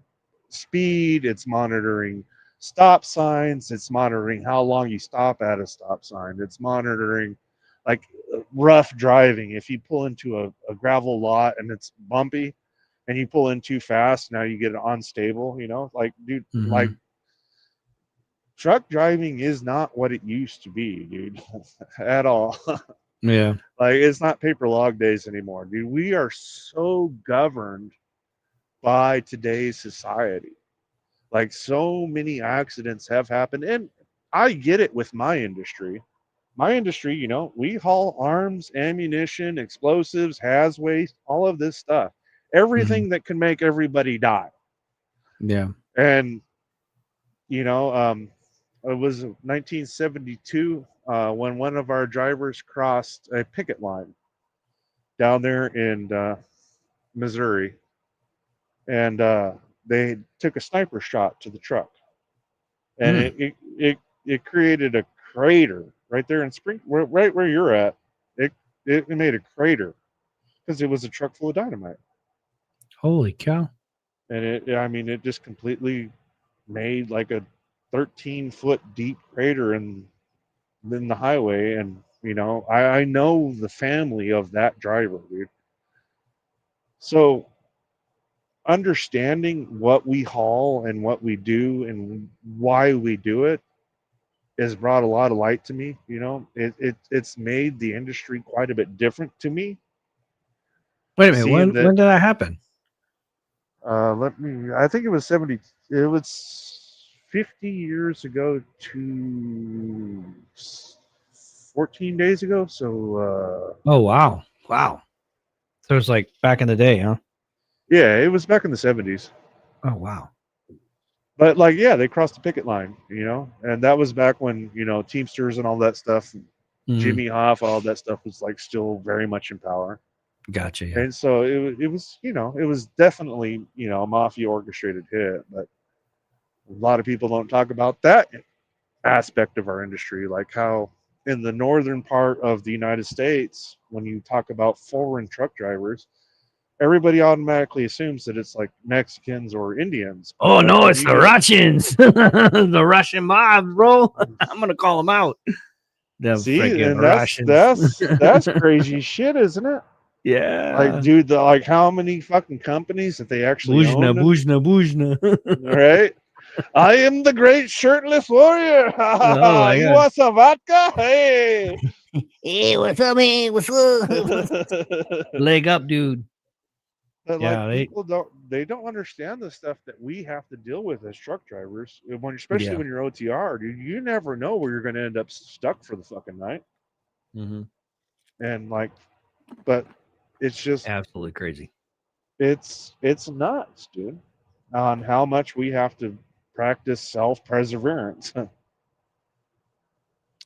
speed. It's monitoring stop signs. It's monitoring how long you stop at a stop sign. It's monitoring like rough driving. If you pull into a gravel lot and it's bumpy, and you pull in too fast, now you get it unstable, you know? Like, dude, like truck driving is not what it used to be, dude, at all. Yeah. Like, it's not paper log days anymore, dude. We are so governed by today's society. Like, so many accidents have happened, and I get it with my industry. My industry, you know, we haul arms, ammunition, explosives, haz waste, all of this stuff, everything that can make everybody die. Yeah. And you know, it was 1972 when one of our drivers crossed a picket line down there in Missouri, and they took a sniper shot to the truck, and it created a crater right there in Spring, right where you're at. It made a crater because it was a truck full of dynamite, Holy cow. and I mean, it just completely made like a 13-foot deep crater in the highway. And you know, I know the family of that driver, dude. So understanding what we haul and what we do and why we do it has brought a lot of light to me. You know, it's made the industry quite a bit different to me. Wait a minute. Seeing that, When did that happen? I think it was 70. It was 50 years ago to 14 days ago. So, Oh, wow. Wow. So it's like back in the day, huh? yeah, it was back in the 70s. Oh, wow. But like, yeah, they crossed the picket line, you know, and that was back when, you know, Teamsters and all that stuff, Jimmy Hoff, all that stuff was like still very much in power. Gotcha. Yeah. And so it was, you know, it was definitely, you know, a mafia orchestrated hit. But a lot of people don't talk about that aspect of our industry, like how in the northern part of the United States, when you talk about foreign truck drivers, everybody automatically assumes that it's like Mexicans or Indians. Oh, But no, when it's you the go- Russians. The Russian mob, bro. I'm going to call them out. The See, freaking and Russians. that's crazy shit, isn't it? Yeah. Like, dude, like how many fucking companies that they actually own? Buzna. Right? I am the great shirtless warrior. Oh, my You God. want some vodka? Hey. Hey, what's up, man? What's up? Leg up, dude. But Yeah, like, people don't understand the stuff that we have to deal with as truck drivers. Especially when you're OTR, dude, you never know where you're going to end up stuck for the fucking night. And like, but it's just absolutely crazy. It's nuts, dude, on how much we have to practice self-perseverance.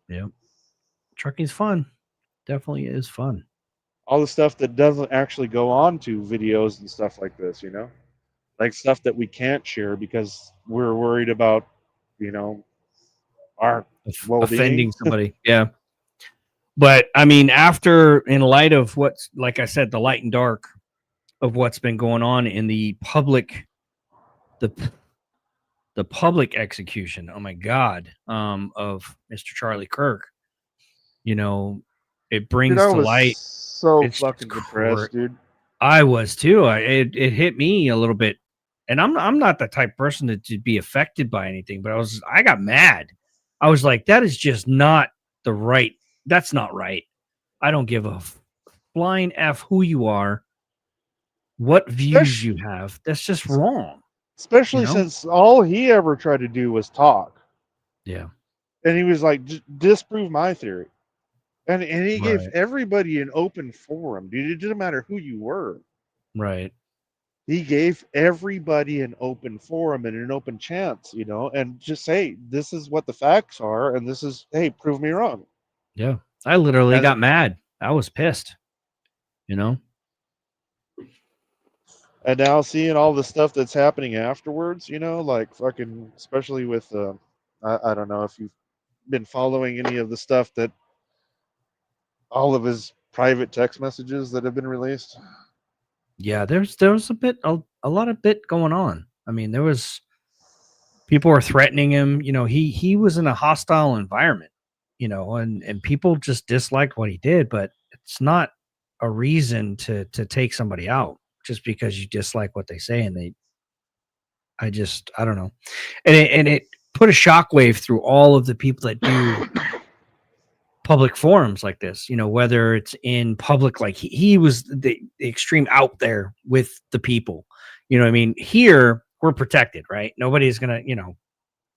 Yep. Trucking's fun. Definitely is fun. All the stuff that doesn't actually go on to videos and stuff like this, you know, like stuff that we can't share because we're worried about, you know, our well-being. Offending somebody. Yeah. But I mean, in light of what's, like I said, the light and dark of what's been going on in the public execution, oh my God, of Mr. Charlie Kirk, you know, it brings Dude, I to was light. so It's fucking depressed, dude. I was too. It hit me a little bit, and I'm not the type of person to be affected by anything, but I got mad. I was like, that is just not the right. That's not right. I don't give a flying F who you are, what views you have. That's just wrong. Especially since all he ever tried to do was talk. Yeah. And he was like, disprove my theory. And he gave everybody an open forum, dude. It didn't matter who you were. Right. He gave everybody an open forum and an open chance, you know, and just say, this is what the facts are. And this is, hey, prove me wrong. Yeah. I literally got mad. I was pissed, you know. And now seeing all the stuff that's happening afterwards, you know, like fucking, especially with, I don't know if you've been following any of the stuff that all of his private text messages that have been released. Yeah, there was a lot of bit going on. I mean, there was people were threatening him. You know, he was in a hostile environment, you know, and people just disliked what he did, but it's not a reason to take somebody out just because you dislike what they say, and I don't know, and it put a shockwave through all of the people that do public forums like this, whether it's in public, like he was the extreme out there with the people, what I mean? Here we're protected, right? Nobody's gonna,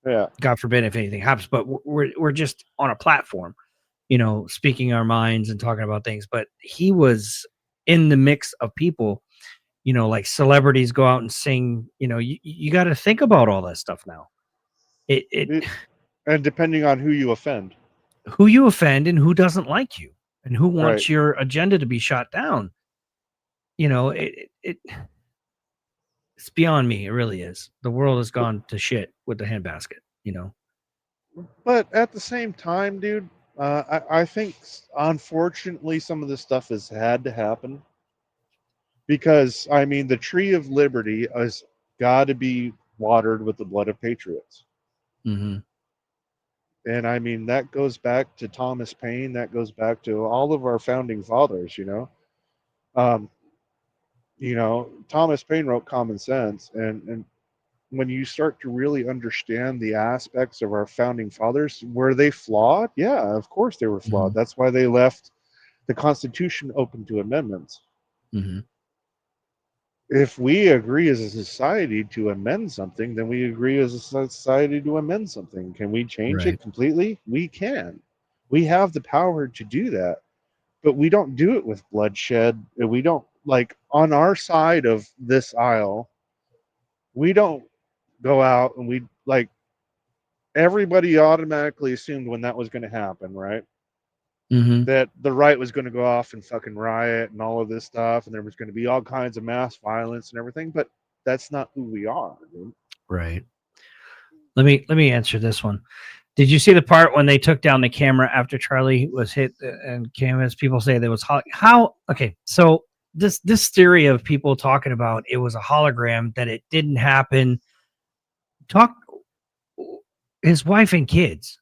Yeah. God forbid if anything happens, but we're just on a platform, speaking our minds and talking about things. But he was in the mix of people, like celebrities go out and sing, you got to think about all that stuff now. And depending on who you offend, who you offend and who doesn't like you and who wants Right. your agenda to be shot down, it's beyond me. It really is. The world has gone to shit with the handbasket, But at the same time, dude, I think unfortunately some of this stuff has had to happen because I mean the tree of liberty has got to be watered with the blood of patriots. Mm-hmm. And I mean that goes back to Thomas Paine, that goes back to all of our founding fathers, Thomas Paine wrote Common Sense, and when you start to really understand the aspects of our founding fathers, were they flawed? Yeah, of course they were flawed. Mm-hmm. That's why they left the Constitution open to amendments. Mm-hmm. If we agree as a society to amend something, then we agree as a society to amend something. Can we change Right. it completely? We can. We have the power to do that, but we don't do it with bloodshed. We don't, like, on our side of this aisle, we don't go out and we, like, everybody automatically assumed when that was going to happen, right? Mm-hmm. That the right was going to go off and fucking riot and all of this stuff, and there was going to be all kinds of mass violence and everything. But that's not who we are, dude. Right. Let me answer this one. Did you see the part when they took down the camera after Charlie was hit and canvas? People say there was how. Okay, so this theory of people talking about it was a hologram, that it didn't happen. Talk his wife and kids.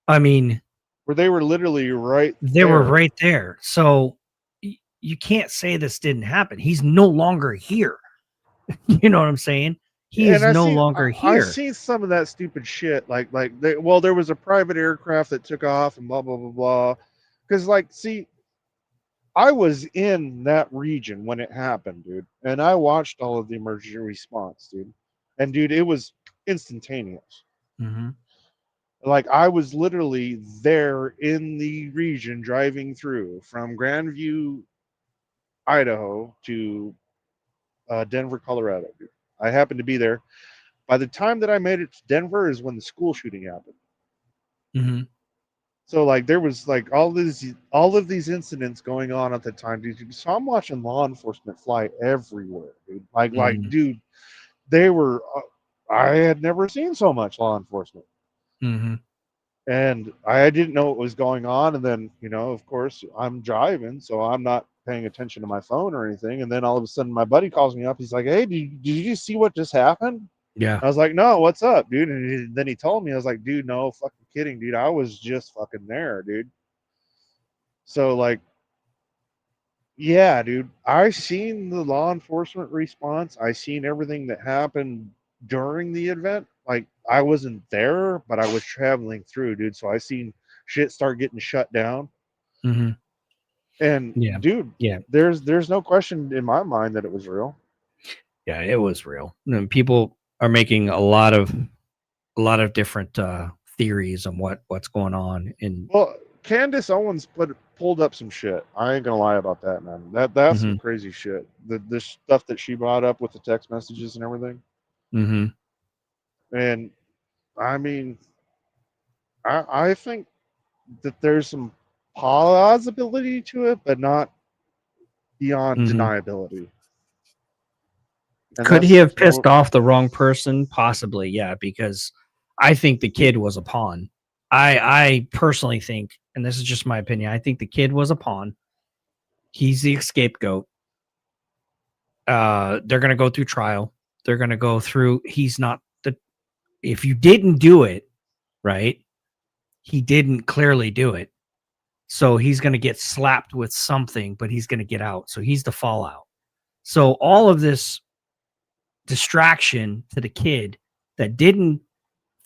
I mean, Where they were literally right they were right there. So you can't say this didn't happen. He's no longer here. You know what I'm saying? He is no longer here. I've seen some of that stupid shit. There was a private aircraft that took off and blah, blah, blah, blah. Because, see, I was in that region when it happened, dude. And I watched all of the emergency response, dude. And, dude, it was instantaneous. Mm-hmm. I was literally there in the region driving through from Grandview, Idaho to Denver, Colorado, dude. I happened to be there. By the time that I made it to Denver is when the school shooting happened. Mm-hmm. So there was all of these incidents going on at the time, dude. So I'm watching law enforcement fly everywhere, dude. Dude, they were. I had never seen so much law enforcement. Mm-hmm. And I didn't know what was going on. And then, of course, I'm driving, so I'm not paying attention to my phone or anything. And then all of a sudden, my buddy calls me up. He's like, "Hey, did you see what just happened?" Yeah. I was like, "No, what's up, dude?" And then he told me. I was like, "Dude, no fucking kidding, dude. I was just fucking there, dude." So, yeah, dude. I seen the law enforcement response. I seen everything that happened during the event. I wasn't there, but I was traveling through, dude. So I seen shit start getting shut down. Mm-hmm. And yeah, dude, yeah, there's no question in my mind that it was real. Yeah, it was real. And people are making a lot of different theories on what's going on. And Well, Candace Owens pulled up some shit. I ain't gonna lie about that, man. That's some crazy shit. The stuff that she brought up with the text messages and everything. Mm-hmm. And I mean, I think that there's some plausibility to it, but not beyond deniability. And Could he have pissed off the wrong person? Possibly, yeah, because I think the kid was a pawn. I personally think, and this is just my opinion, I think the kid was a pawn. He's the scapegoat. They're going to go through trial. They're going to go through. He's not the. If you didn't do it, right? He didn't clearly do it. So he's going to get slapped with something, but he's going to get out. So he's the fallout. So all of this distraction to the kid that didn't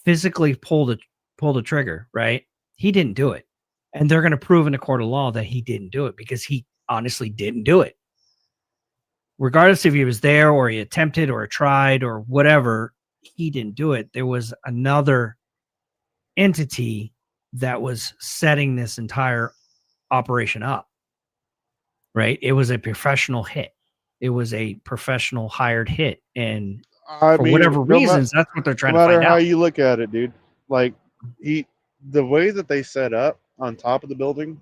physically pull the trigger, right? He didn't do it. And they're going to prove in a court of law that he didn't do it because he honestly didn't do it. Regardless if he was there or he attempted or tried or whatever, he didn't do it. There was another entity that was setting this entire operation up, right? It was a professional hit. It was a professional hired hit. And I for mean, whatever reasons, that's what they're trying no to matter find how out. you look at it, dude, like the way that they set up on top of the building,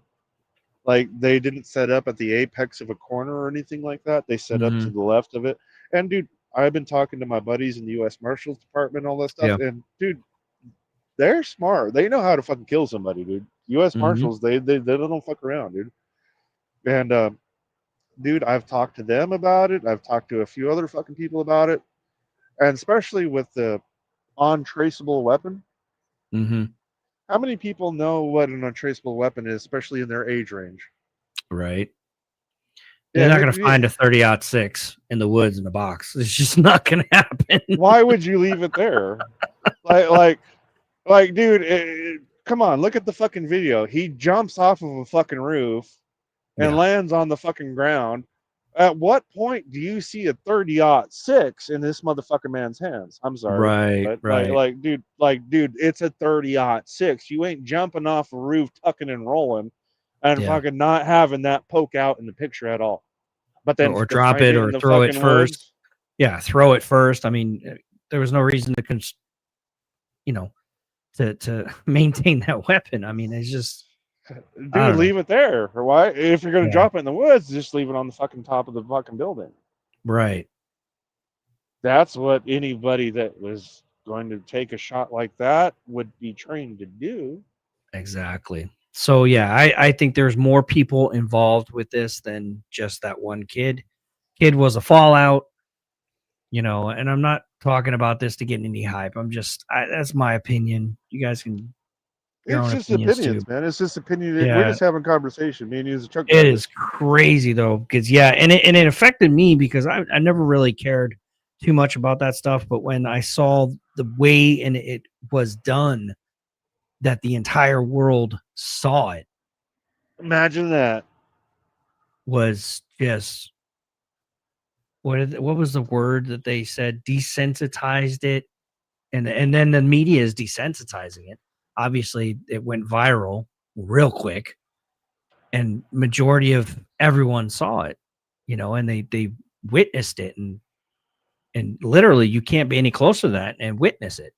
like they didn't set up at the apex of a corner or anything like that. They set up to the left of it. And dude, I've been talking to my buddies in the U.S. Marshals Department, all that stuff, Yeah. and dude, they're smart. They know how to fucking kill somebody, dude. U.S. Marshals, they don't fuck around, dude. And dude, I've talked to them about it. I've talked to a few other fucking people about it, and especially with the untraceable weapon. Mm-hmm. How many people know what an untraceable weapon is, especially in their age range? Right. Yeah, They're not going to find a 30-06 in the woods in a box. It's just not going to happen. Why would you leave it there? Dude, come on, look at the fucking video. He jumps off of a fucking roof and lands on the fucking ground. At what point do you see a 30-06 in this motherfucking man's hands? I'm sorry, Right, but dude, it's a 30-06. You ain't jumping off a roof, tucking and rolling, and fucking not having that poke out in the picture at all. But then or to drop find it it or in the throw it fucking first. woods. Yeah, throw it first. I mean, there was no reason to maintain that weapon. I mean, it's just, dude, leave it there. Or why? If you're gonna drop it in the woods, just leave it on the fucking top of the fucking building. Right. That's what anybody that was going to take a shot like that would be trained to do. Exactly. So yeah, I think there's more people involved with this than just that one kid. Kid was a fallout, and I'm not talking about this to get any hype. That's my opinion. You guys can your It's own just opinions opinions, too. man. It's just opinion. Yeah. We're just having conversation. Me and you as a truck It driver. is crazy though, because and it affected me because I never really cared too much about that stuff. But when I saw the way and it was done, that the entire world saw it, Imagine that. was just what was the word that they said? Desensitized it, and then the media is desensitizing it. Obviously, it went viral real quick, and majority of everyone saw it, and they witnessed it, and literally you can't be any closer to that and witness it,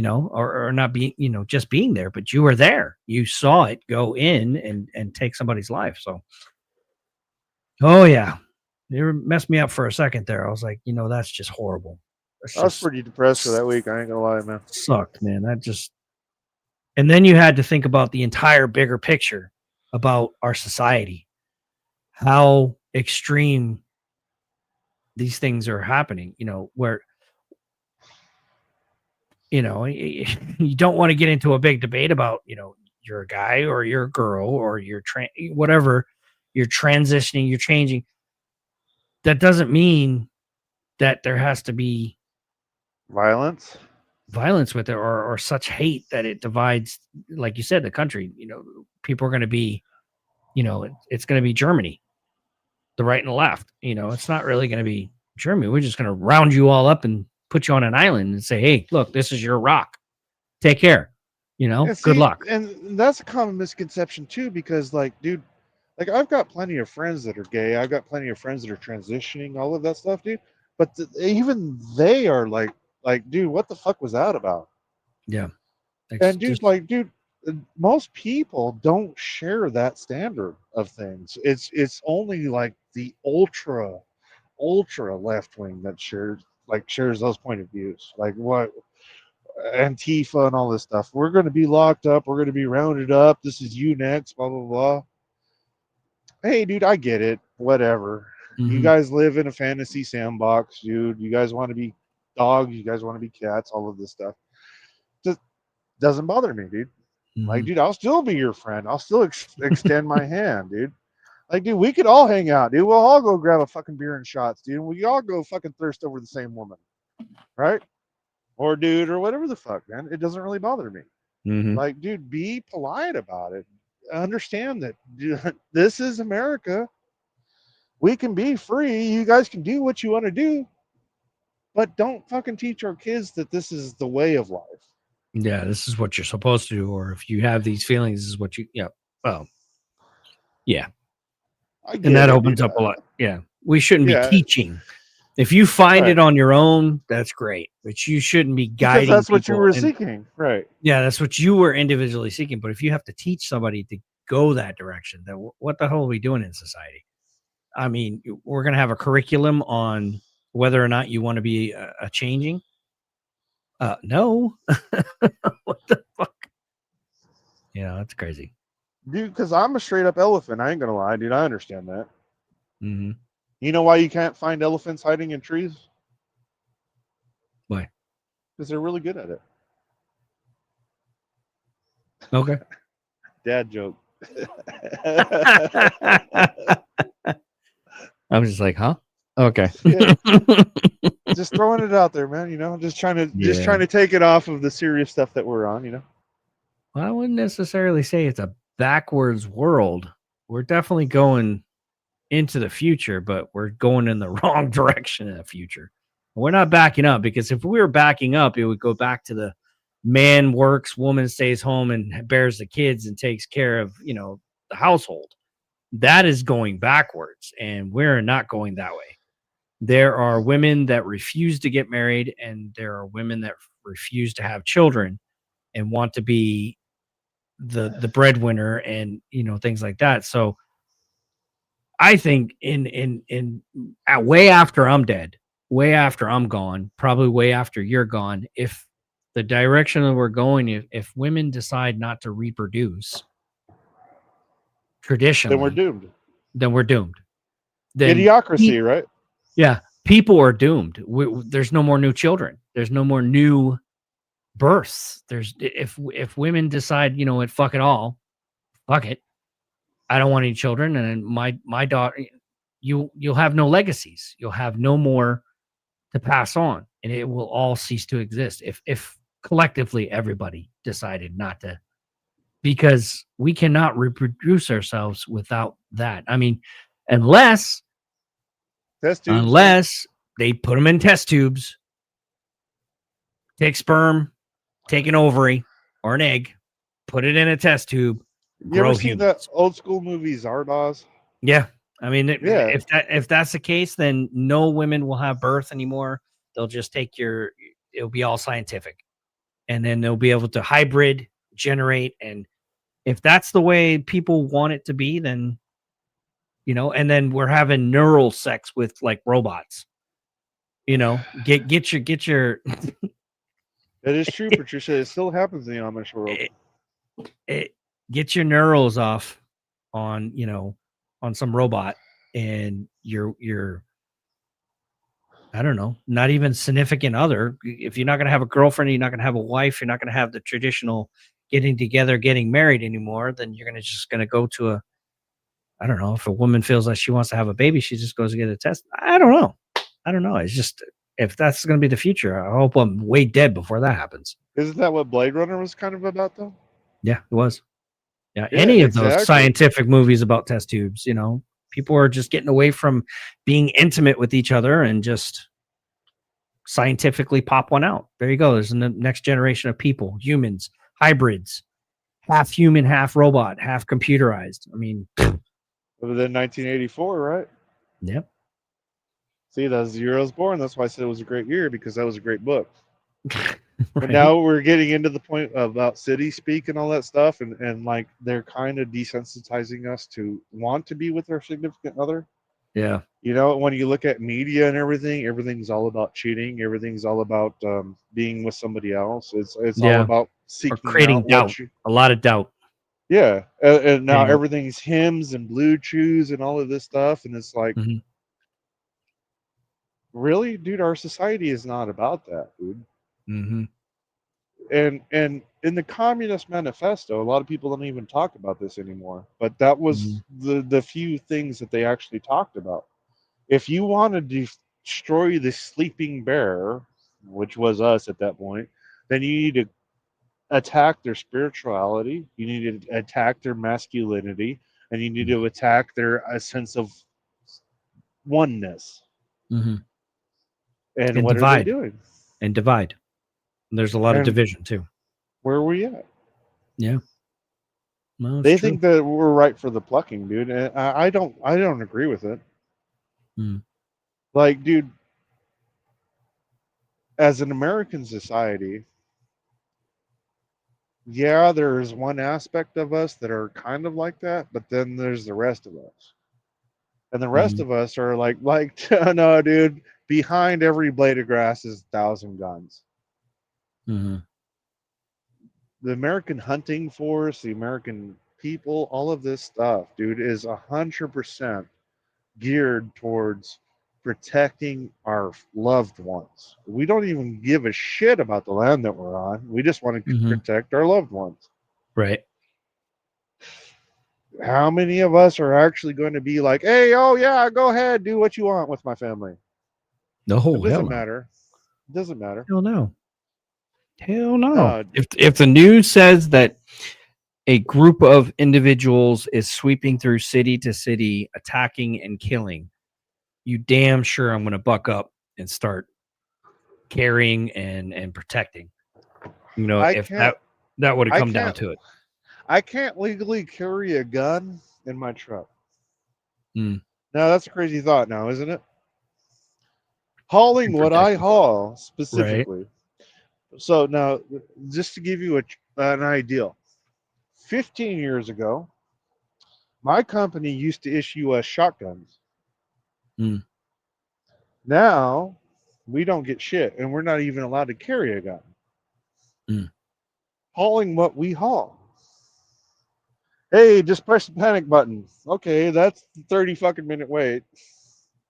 or not be, just being there, but you were there, you saw it go in and take somebody's life. So, oh yeah, it messed me up for a second there. I was like, that's just horrible. I was pretty depressed for that week. I ain't gonna lie, man. Sucked, man. And then you had to think about the entire bigger picture about our society, how extreme these things are happening, where, you don't want to get into a big debate about, you're a guy or you're a girl or you're whatever, you're transitioning, you're changing. That doesn't mean that there has to be violence with it or such hate that it divides, like you said, the country. People are going to be, it's going to be Germany, the right and the left. It's not really going to be Germany. We're just going to round you all up and put you on an island and say, hey, look, this is your rock. Take care. Good luck. And that's a common misconception too, because dude, I've got plenty of friends that are gay. I've got plenty of friends that are transitioning, all of that stuff, dude. But even they are like, dude, what the fuck was that about? Yeah. And dude, most people don't share that standard of things. It's only like the ultra left wing that shares those point of views. Like what Antifa and all this stuff. We're going to be locked up. We're going to be rounded up. This is you next. Blah blah blah. Hey, dude, I get it. Whatever. Mm-hmm. You guys live in a fantasy sandbox, dude. You guys want to be dogs. You guys want to be cats. All of this stuff just doesn't bother me, dude. Mm-hmm. Like, dude, I'll still be your friend. I'll still extend my hand, dude. Like, dude, we could all hang out, dude. We'll all go grab a fucking beer and shots, dude. We all go fucking thirst over the same woman, right? Or dude, or whatever the fuck, man. It doesn't really bother me. Mm-hmm. Like, dude, be polite about it. Understand that this is America. We can be free. You guys can do what you want to do, but don't fucking teach our kids that this is the way of life. Yeah, this is what you're supposed to do, or if you have these feelings, this is what you. Yeah. Well. Yeah. And that opens up a lot. Yeah. We shouldn't be teaching. If you find it on your own, that's great. But you shouldn't be guiding. Because that's what you were seeking. Right. Yeah, that's what you were individually seeking. But if you have to teach somebody to go that direction, then what the hell are we doing in society? I mean, we're going to have a curriculum on whether or not you want to be a changing. No. What the fuck? Yeah, that's crazy. Dude, because I'm a straight up elephant. I ain't going to lie, dude. I understand that. Mm-hmm. You know why you can't find elephants hiding in trees? Why? Because they're really good at it. Okay. Dad joke. I was just like, huh? Okay. Yeah. Just throwing it out there, man. You know, just trying to take it off of the serious stuff that we're on. You know. Well, I wouldn't necessarily say it's a backwards world. We're definitely going into the future, but we're going in the wrong direction in the future. We're not backing up, because if we were backing up, it would go back to the man works, woman stays home and bears the kids and takes care of, the household. That is going backwards, and we're not going that way. There are women that refuse to get married, and there are women that refuse to have children and want to be the breadwinner and, things like that. So I think in way after I'm dead, way after I'm gone, probably way after you're gone, if the direction that we're going, if women decide not to reproduce traditionally, then we're doomed. Then idiocracy, right? Yeah, people are doomed. There's no more new children. There's no more new births. If women decide, fuck it all, fuck it, I don't want any children, and my daughter, you'll have no legacies. You'll have no more to pass on, and it will all cease to exist if collectively everybody decided not to, because we cannot reproduce ourselves without that. I mean, unless they put them in test tubes, take sperm, take an ovary or an egg, put it in a test tube. You ever seen that old school movie Zardoz? Yeah. I mean, if that's the case, then no women will have birth anymore. They'll just take it'll be all scientific. And then they'll be able to hybrid, generate. And if that's the way people want it to be, then, and then we're having neural sex with like robots, get your. That is true, Patricia. It still happens in the Amish world. Get your neurals off on, on some robot, and you're I don't know, not even significant other. If you're not going to have a girlfriend, you're not going to have a wife, you're not going to have the traditional getting together, getting married anymore, then you're just going to go to I don't know, if a woman feels like she wants to have a baby, she just goes to get a test. I don't know. It's just, if that's going to be the future, I hope I'm way dead before that happens. Isn't that what Blade Runner was kind of about, though? Yeah, it was. Yeah, any of those scientific movies about test tubes, people are just getting away from being intimate with each other and just scientifically pop one out. There you go. There's the next generation of people, humans, hybrids, half human, half robot, half computerized. I mean, other than 1984, right? Yep. See, that's the year I was born. That's why I said it was a great year, because that was a great book. Right. But now we're getting into the point about city speak and all that stuff, and like they're kind of desensitizing us to want to be with our significant other. Yeah. When you look at media and everything's all about cheating. Everything's all about being with somebody else. It's all about seeking or creating doubt. A lot of doubt. Yeah, and now everything's hymns and blue chews and all of this stuff, and it's like, really, dude, our society is not about that, dude. Mm-hmm. and in the Communist Manifesto, a lot of people don't even talk about this anymore. But that was the few things that they actually talked about. If you want to destroy the sleeping bear, which was us at that point, then you need to attack their spirituality, you need to attack their masculinity, and you need to attack their sense of oneness. And And what divide. are they doing? And divide. There's a lot of And division too. where are we at? Yeah. Well, They true. think that we're right for the plucking, dude. And I don't agree with it. Like, dude, as an American society, yeah, there's one aspect of us that are kind of like that, but then there's the rest of us. And the rest of us are like, no, dude, behind every blade of grass is 1,000 guns. The American hunting force, the American people, all of this stuff, dude, is 100% geared towards protecting our loved ones. We don't even give a shit about the land that we're on. We just want to protect our loved ones. Right. How many of us are actually going to be like, hey, oh yeah, go ahead, do what you want with my family? No, it doesn't matter. It doesn't matter. Hell no. Hell no. If the news says that a group of individuals is sweeping through city to city, attacking and killing, you damn sure I'm going to buck up and start carrying and protecting. You know, if that would have come down to it. I can't legally carry a gun in my truck. Now, that's a crazy thought now, isn't it? Hauling what I haul specifically. Right. So now, just to give you an idea, 15 years ago, my company used to issue us shotguns. Now, we don't get shit, and we're not even allowed to carry a gun. Hauling what we haul. Hey, just press the panic button. Okay, that's the 30 fucking minute wait.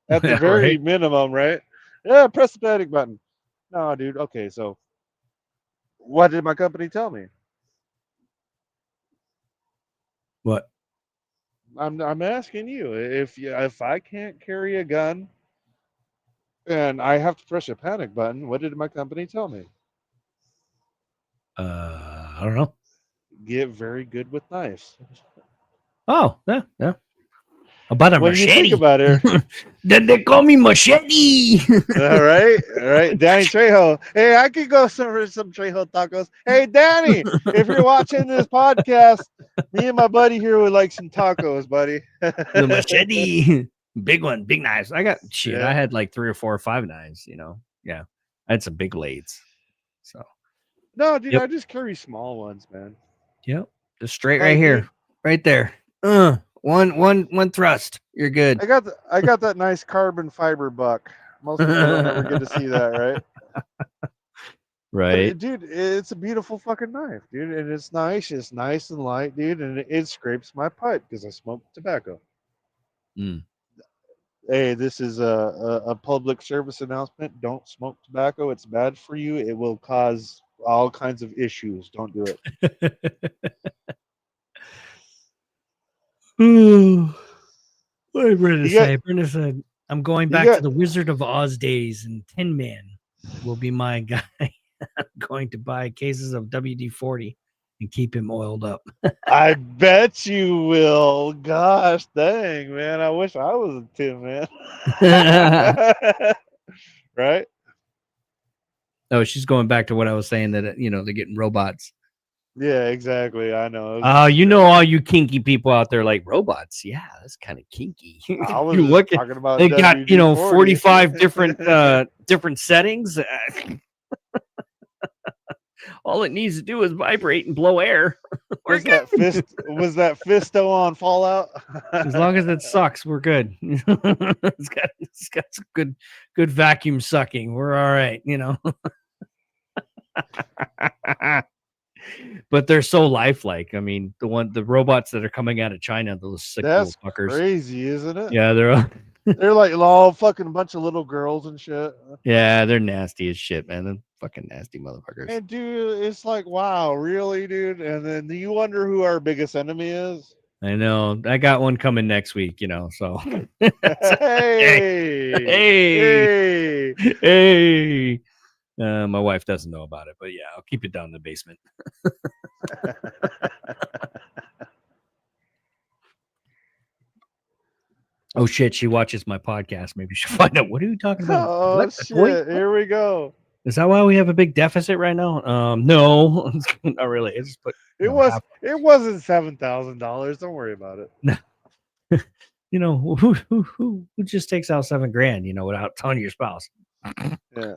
At the very minimum, right? Yeah, press the panic button. No, dude. Okay, so what did my company tell me? What? I'm asking you. If I can't carry a gun and I have to press a panic button, what did my company tell me? I don't know. Get very good with knives. Oh, yeah. About a machete. You think about it, then they call me machete. all right, Danny Trejo. Hey, I could go some Trejo tacos. Hey, Danny, if you're watching this podcast, me and my buddy here would like some tacos, buddy. The machete, big one, big knives. I got shit. Yeah. I had like 3 or 4 or 5 knives. You know, yeah, I had some big blades. So, no, dude, I just carry small ones, man. Yep, just straight right here, right there. One thrust. You're good. I got that nice carbon fiber buck. Most people don't ever get to see that, right? Right. But, dude, it's a beautiful fucking knife, dude, and it's nice. It's nice and light, dude, and it scrapes my pipe because I smoke tobacco. Hey, this is a public service announcement. Don't smoke tobacco. It's bad for you. It will cause all kinds of issues. Don't do it. What did Brenda say? Brenda said, I'm going back to the Wizard of Oz days, and Tin Man will be my guy. I'm going to buy cases of WD-40 and keep him oiled up. I bet you will. Gosh dang, man. I wish I was a Tin Man. Right? Oh, she's going back to what I was saying, that, you know, they're getting robots. Yeah, exactly. I know. Oh, you know, all you kinky people out there like robots. Yeah, that's kind of kinky. I was just talking about they got, you know, 45 different settings. All it needs to do is vibrate and blow air. Was that Fisto on Fallout? As long as it sucks, we're good. It's got some good vacuum sucking. We're all right, you know. But they're so lifelike. I mean, the robots that are coming out of China, those sick little fuckers. Crazy, isn't it? Yeah, they're like all fucking a bunch of little girls and shit. Yeah, they're nasty as shit, man. Fucking nasty motherfuckers. And dude, it's like, wow, really, dude? And then you wonder who our biggest enemy is? I know. I got one coming next week, so. Hey! Hey! Hey! Hey! My wife doesn't know about it, but yeah, I'll keep it down in the basement. Oh shit, she watches my podcast. Maybe she'll find out. What are you talking about? Oh, What? shit. Here we go. Is that why we have a big deficit right now? No, not really. It's just put. It wasn't $7,000. Don't worry about it. Who just takes out $7,000, without telling your spouse? Yeah.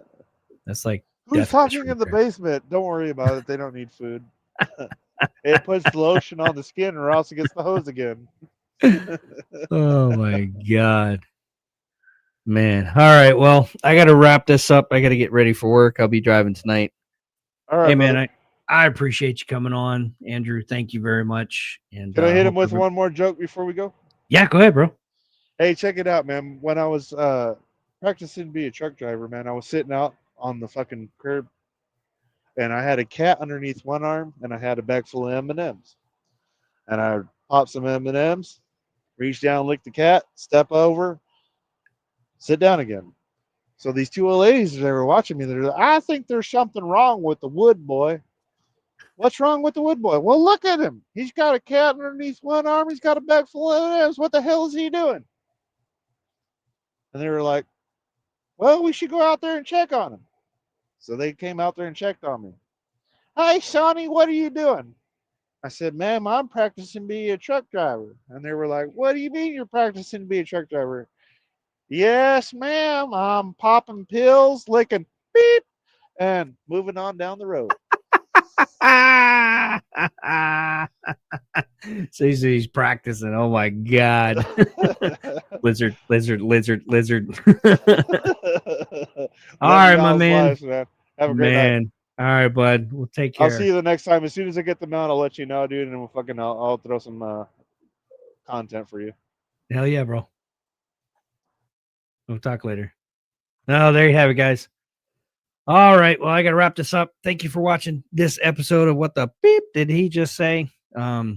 That's like Who's talking right in the there. basement? Don't worry about it. They don't need food. It puts lotion on the skin or else it gets the hose again. Oh my god. Man. All right. Well, I gotta wrap this up. I gotta get ready for work. I'll be driving tonight. All right, Hey man, brother. I appreciate you coming on, Andrew. Thank you very much. And Can I hit him with one more joke before we go? Yeah, go ahead, bro. Hey, check it out, man. When I was practicing to be a truck driver, man, I was sitting out on the fucking curb, and I had a cat underneath one arm, and I had a bag full of M&Ms. And I popped some M&Ms, reach down, lick the cat, step over, sit down again. So these two old ladies, they were watching me. They're like, I think there's something wrong with the wood boy. What's wrong with the wood boy? Well, look at him. He's got a cat underneath one arm. He's got a bag full of M&Ms. What the hell is he doing? And they were like, well, we should go out there and check on him. So they came out there and checked on me. Hey, Sonny, what are you doing? I said, ma'am, I'm practicing to be a truck driver. And they were like, what do you mean you're practicing to be a truck driver? Yes, ma'am, I'm popping pills, licking beep, and moving on down the road. So he's practicing. Oh my god. lizard. All right, my man. Lives, man. Have a great night. All right, bud. We'll take care. I'll see you the next time. As soon as I get the mount, I'll let you know, dude, and I'll throw some content for you. Hell yeah, bro. We'll talk later. Oh, there you have it, guys. All right. Well, I got to wrap this up. Thank you for watching this episode of What the Beep Did He Just Say? Had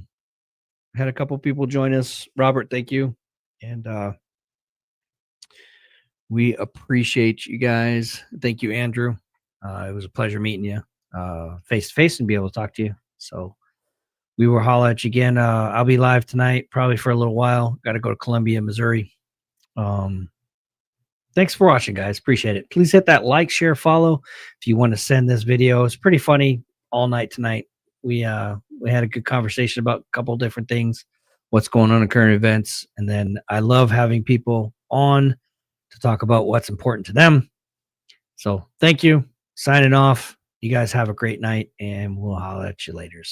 a couple people join us. Robert, thank you. And we appreciate you guys. Thank you, Andrew. It was a pleasure meeting you face to face and be able to talk to you. So we will holler at you again. I'll be live tonight, probably for a little while. Got to go to Columbia, Missouri. Thanks for watching, guys. Appreciate it. Please hit that like, share, follow if you want to send this video. It's pretty funny all night tonight. We had a good conversation about a couple different things, what's going on in current events. And then I love having people on to talk about what's important to them. So thank you. Signing off. You guys have a great night, and we'll holler at you later.